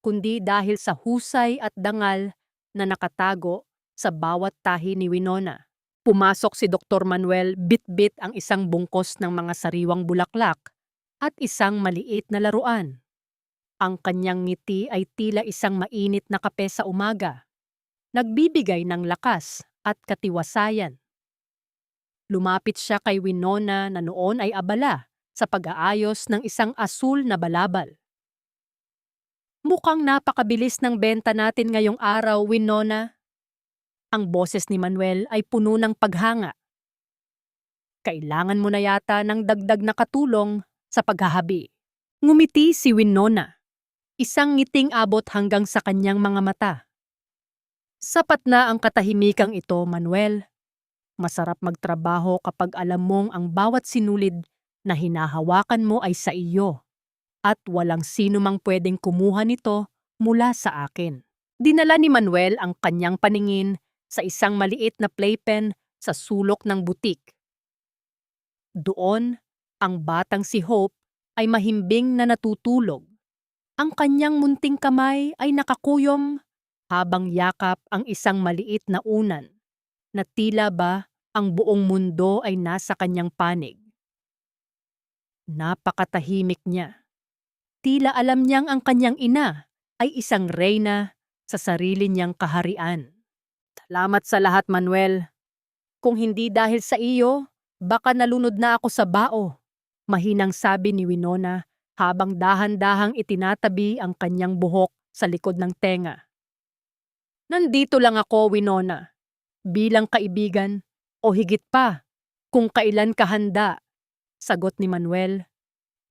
kundi dahil sa husay at dangal na nakatago sa bawat tahi ni Winona. Pumasok si Dr. Manuel bit-bit ang isang bungkos ng mga sariwang bulaklak at isang maliit na laruan. Ang kanyang ngiti ay tila isang mainit na kape sa umaga, nagbibigay ng lakas at katiwasayan. Lumapit siya kay Winona na noon ay abala sa pag-aayos ng isang asul na balabal. Mukhang napakabilis ng benta natin ngayong araw, Winona. Ang boses ni Manuel ay puno ng paghanga. Kailangan mo na yata ng dagdag na katulong sa paghahabi. Ngumiti si Winona. Isang ngiting abot hanggang sa kanyang mga mata. Sapat na ang katahimikang ito, Manuel. Masarap magtrabaho kapag alam mong ang bawat sinulid na hinahawakan mo ay sa iyo at walang sino mang pwedeng kumuha nito mula sa akin. Dinala ni Manuel ang kanyang paningin sa isang maliit na playpen sa sulok ng butik. Doon, ang batang si Hope ay mahimbing na natutulog. Ang kanyang munting kamay ay nakakuyom habang yakap ang isang maliit na unan na tila ba ang buong mundo ay nasa kanyang panig. Napakatahimik niya. Tila alam niyang ang kanyang ina ay isang reyna sa sarili niyang kaharian. Salamat sa lahat, Manuel. Kung hindi dahil sa iyo, baka nalunod na ako sa bao. Mahinang sabi ni Winona habang dahan-dahang itinatabi ang kanyang buhok sa likod ng tenga. Nandito lang ako, Winona, bilang kaibigan o higit pa, kung kailan ka handa, sagot ni Manuel.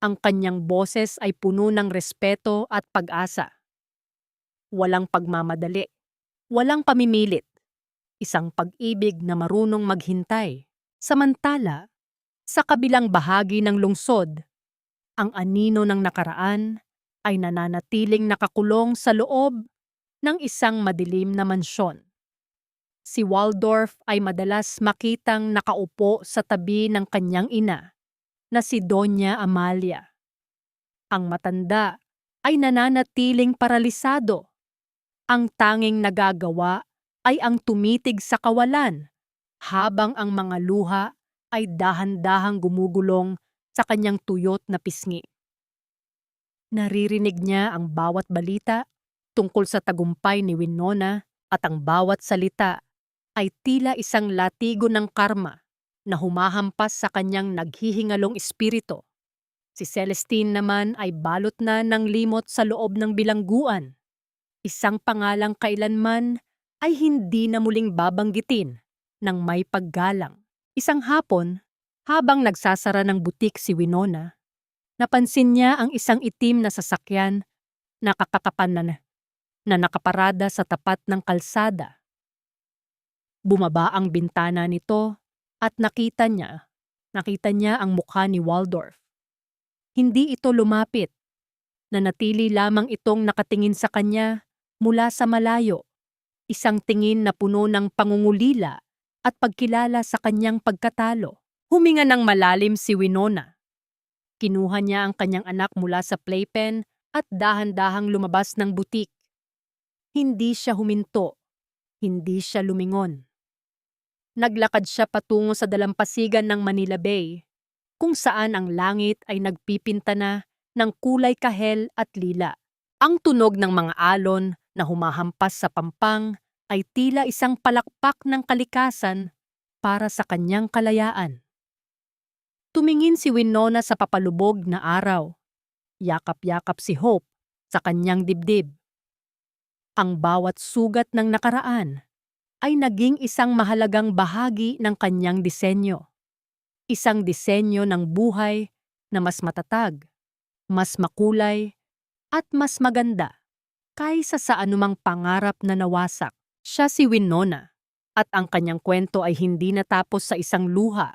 Ang kanyang boses ay puno ng respeto at pag-asa. Walang pagmamadali, walang pamimilit. Isang pag-ibig na marunong maghintay. Samantala, sa kabilang bahagi ng lungsod, ang anino ng nakaraan ay nananatiling nakakulong sa loob ng isang madilim na mansyon. Si Waldorf ay madalas makitang nakaupo sa tabi ng kanyang ina na si Doña Amalia. Ang matanda ay nananatiling paralisado. Ang tanging nagagawa ay ang tumitig sa kawalan, habang ang mga luha ay dahan-dahang gumugulong sa kanyang tuyot na pisngi. Naririnig niya ang bawat balita tungkol sa tagumpay ni Winona at ang bawat salita ay tila isang latigo ng karma na humahampas sa kanyang naghihingalong espiritu. Si Celestine naman ay balot na ng limot sa loob ng bilangguan. Isang pangalang kailanman ay hindi na muling babanggitin ng may paggalang. Isang hapon, habang nagsasara ng butik si Winona, napansin niya ang isang itim na sasakyan na kakakapanan na nakaparada sa tapat ng kalsada. Bumaba ang bintana nito at nakita niya ang mukha ni Waldorf. Hindi ito lumapit. Nanatili lamang itong nakatingin sa kanya mula sa malayo. Isang tingin na puno ng pangungulila at pagkilala sa kanyang pagkatalo. Huminga ng malalim si Winona. Kinuha niya ang kanyang anak mula sa playpen at dahan-dahang lumabas ng butik. Hindi siya huminto. Hindi siya lumingon. Naglakad siya patungo sa dalampasigan ng Manila Bay, kung saan ang langit ay nagpipinta na ng kulay kahel at lila. Ang tunog ng mga alon na humahampas sa pampang ay tila isang palakpak ng kalikasan para sa kanyang kalayaan. Tumingin si Winona sa papalubog na araw. Yakap-yakap si Hope sa kanyang dibdib. Ang bawat sugat ng nakaraan ay naging isang mahalagang bahagi ng kanyang disenyo. Isang disenyo ng buhay na mas matatag, mas makulay, at mas maganda kaysa sa anumang pangarap na nawasak. Siya si Winona, at ang kanyang kwento ay hindi natapos sa isang luha.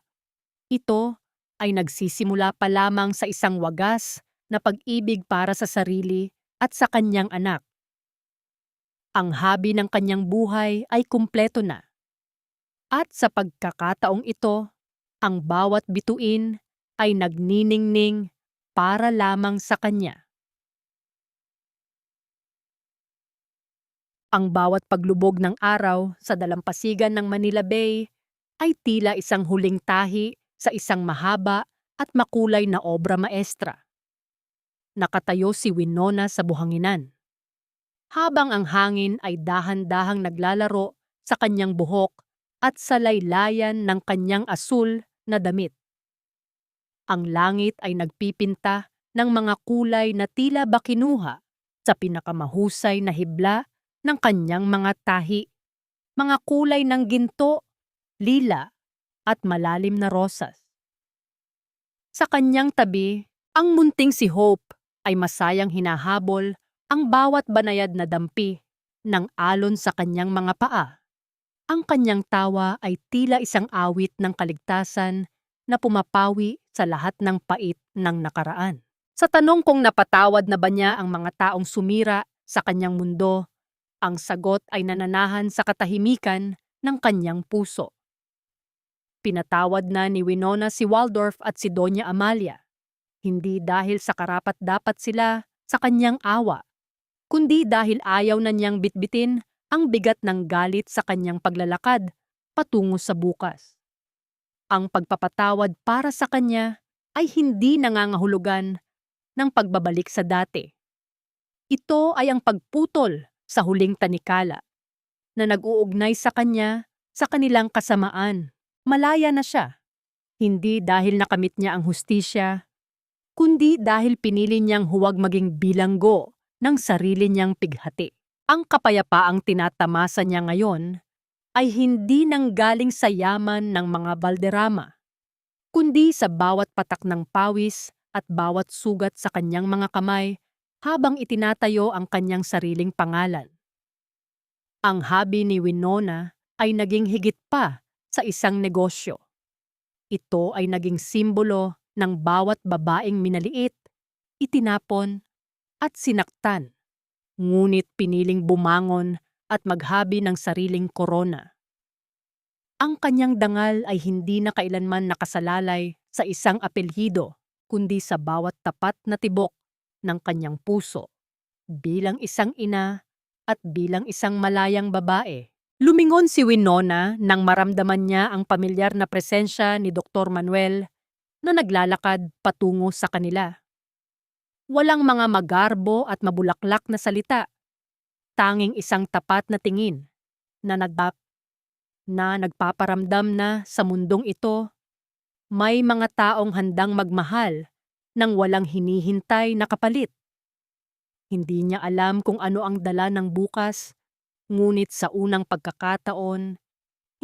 Ito ay nagsisimula pa lamang sa isang wagas na pag-ibig para sa sarili at sa kanyang anak. Ang habi ng kanyang buhay ay kumpleto na. At sa pagkakataong ito, ang bawat bituin ay nagniningning para lamang sa kanya. Ang bawat paglubog ng araw sa dalampasigan ng Manila Bay ay tila isang huling tahi sa isang mahaba at makulay na obra maestra. Nakatayo si Winona sa buhanginan, habang ang hangin ay dahan-dahang naglalaro sa kanyang buhok at sa laylayan ng kanyang asul na damit. Ang langit ay nagpipinta ng mga kulay na tila ba kinuha sa pinakamahusay na hibla ng kanyang mga tahi, mga kulay ng ginto, lila, at malalim na rosas. Sa kanyang tabi, ang munting si Hope ay masayang hinahabol ang bawat banayad na dampi ng alon sa kanyang mga paa. Ang kanyang tawa ay tila isang awit ng kaligtasan na pumapawi sa lahat ng pait ng nakaraan. Sa tanong kung napatawad na ba niya ang mga taong sumira sa kanyang mundo, ang sagot ay nananahan sa katahimikan ng kanyang puso. Pinatawad na ni Winona si Waldorf at si Doña Amalia, hindi dahil sa karapat-dapat sila sa kanyang awa, kundi dahil ayaw na niyang bitbitin ang bigat ng galit sa kanyang paglalakad patungo sa bukas. Ang pagpapatawad para sa kanya ay hindi nangangahulugan ng pagbabalik sa dati. Ito ay ang pagputol sa huling tanikala na nag-uugnay sa kanya sa kanilang kasamaan. Malaya na siya, hindi dahil nakamit niya ang hustisya, kundi dahil pinili niyang huwag maging bilanggo ng sarili niyang pighati. Ang kapayapaang tinatamasa niya ngayon ay hindi nanggaling sa yaman ng mga balderrama, kundi sa bawat patak ng pawis at bawat sugat sa kanyang mga kamay habang itinatayo ang kanyang sariling pangalan. Ang habi ni Winona ay naging higit pa sa isang negosyo. Ito ay naging simbolo ng bawat babaeng minaliit, itinapon at sinaktan, ngunit piniling bumangon at maghabi ng sariling korona. Ang kanyang dangal ay hindi na kailanman nakasalalay sa isang apelyido, kundi sa bawat tapat na tibok ng kanyang puso, bilang isang ina at bilang isang malayang babae. Lumingon si Winona nang maramdaman niya ang pamilyar na presensya ni Dr. Manuel na naglalakad patungo sa kanila. Walang mga magarbo at mabulaklak na salita, tanging isang tapat na tingin na nagpaparamdam na sa mundong ito may mga taong handang magmahal nang walang hinihintay na kapalit. Hindi niya alam kung ano ang dala ng bukas, ngunit sa unang pagkakataon,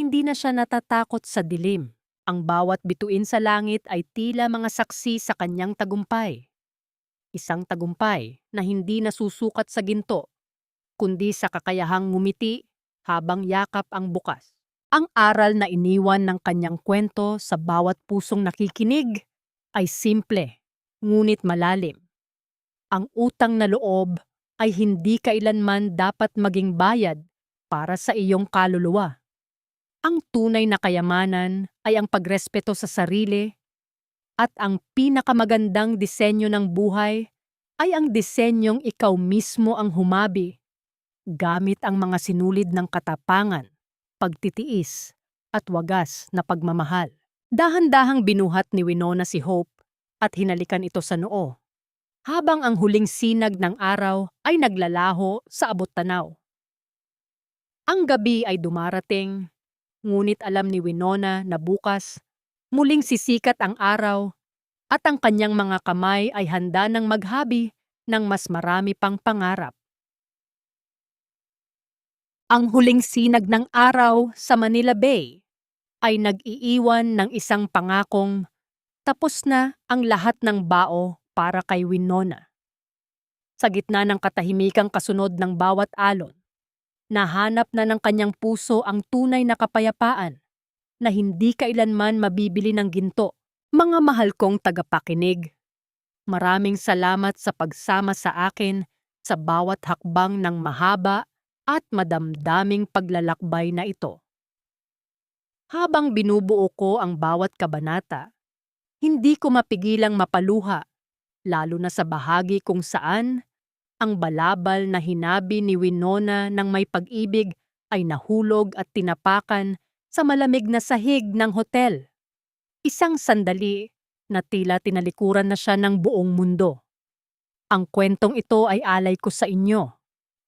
hindi na siya natatakot sa dilim. Ang bawat bituin sa langit ay tila mga saksi sa kanyang tagumpay. Isang tagumpay na hindi nasusukat sa ginto, kundi sa kakayahang ngumiti habang yakap ang bukas. Ang aral na iniwan ng kanyang kwento sa bawat pusong nakikinig ay simple, ngunit malalim. Ang utang na loob ay hindi kailanman dapat maging bayad para sa iyong kaluluwa. Ang tunay na kayamanan ay ang pagrespeto sa sarili at ang pinakamagandang disenyo ng buhay ay ang disenyong ikaw mismo ang humabi gamit ang mga sinulid ng katapangan, pagtitiis at wagas na pagmamahal. Dahan-dahang binuhat ni Winona si Hope at hinalikan ito sa noo, habang ang huling sinag ng araw ay naglalaho sa abot-tanaw. Ang gabi ay dumarating, ngunit alam ni Winona na bukas muling sisikat ang araw at ang kanyang mga kamay ay handa ng maghabi ng mas marami pang pangarap. Ang huling sinag ng araw sa Manila Bay ay nag-iiwan ng isang pangakong tapos na ang lahat ng bao para kay Winona. Sa gitna ng katahimikang kasunod ng bawat alon, nahanap na ng kanyang puso ang tunay na kapayapaan na hindi kailanman mabibili ng ginto. Mga mahal kong tagapakinig, maraming salamat sa pagsama sa akin sa bawat hakbang ng mahaba at madamdaming paglalakbay na ito. Habang binubuo ko ang bawat kabanata, hindi ko mapigilang mapaluha, lalo na sa bahagi kung saan ang balabal na hinabi ni Winona ng may pag-ibig ay nahulog at tinapakan sa malamig na sahig ng hotel. Isang sandali na tila tinalikuran na siya ng buong mundo. Ang kwentong ito ay alay ko sa inyo,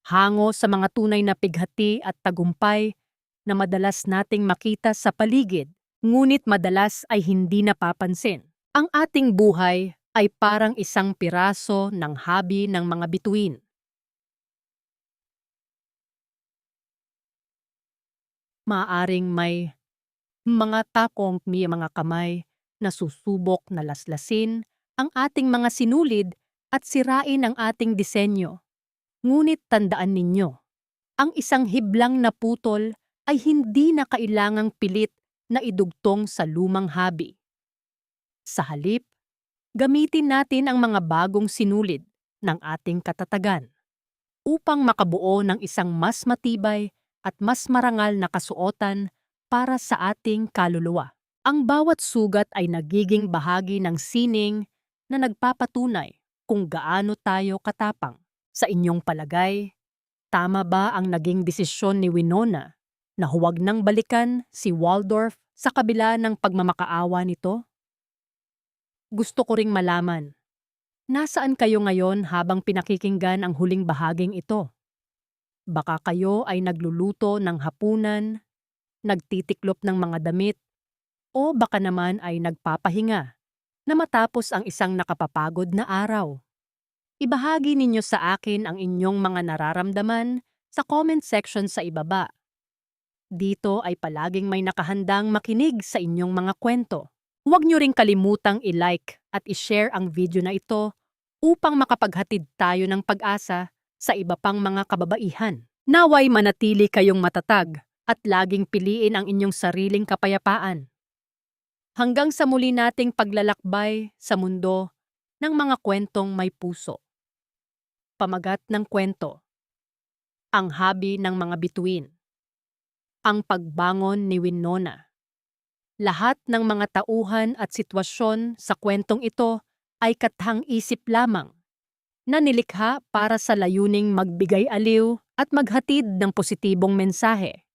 hango sa mga tunay na pighati at tagumpay na madalas nating makita sa paligid, ngunit madalas ay hindi napapansin. Ang ating buhay ay parang isang piraso ng habi ng mga bituin. Maaring may mga takong may mga kamay na susubok na laslasin ang ating mga sinulid at sirain ang ating disenyo. Ngunit tandaan ninyo, ang isang hiblang na putol ay hindi na kailangang pilit na idugtong sa lumang habi. Sa halip, gamitin natin ang mga bagong sinulid ng ating katatagan upang makabuo ng isang mas matibay at mas marangal na kasuotan para sa ating kaluluwa. Ang bawat sugat ay nagiging bahagi ng sining na nagpapatunay kung gaano tayo katapang. Sa inyong palagay, tama ba ang naging desisyon ni Winona na huwag nang balikan si Waldorf sa kabila ng pagmamakaawa nito? Gusto ko ring malaman, nasaan kayo ngayon habang pinakikinggan ang huling bahaging ito? Baka kayo ay nagluluto ng hapunan, nagtitiklop ng mga damit, o baka naman ay nagpapahinga na matapos ang isang nakapapagod na araw. Ibahagi ninyo sa akin ang inyong mga nararamdaman sa comment section sa ibaba. Dito ay palaging may nakahandang makinig sa inyong mga kwento. Huwag nyo ring kalimutang i-like at i-share ang video na ito upang makapaghatid tayo ng pag-asa sa iba pang mga kababaihan. Naway manatili kayong matatag at laging piliin ang inyong sariling kapayapaan. Hanggang sa muli nating paglalakbay sa mundo ng mga kwentong may puso. Pamagat ng kwento. Ang habi ng mga bituin. Ang pagbangon ni Winona. Lahat ng mga tauhan at sitwasyon sa kwentong ito ay kathang-isip lamang na nilikha para sa layuning magbigay aliw at maghatid ng positibong mensahe.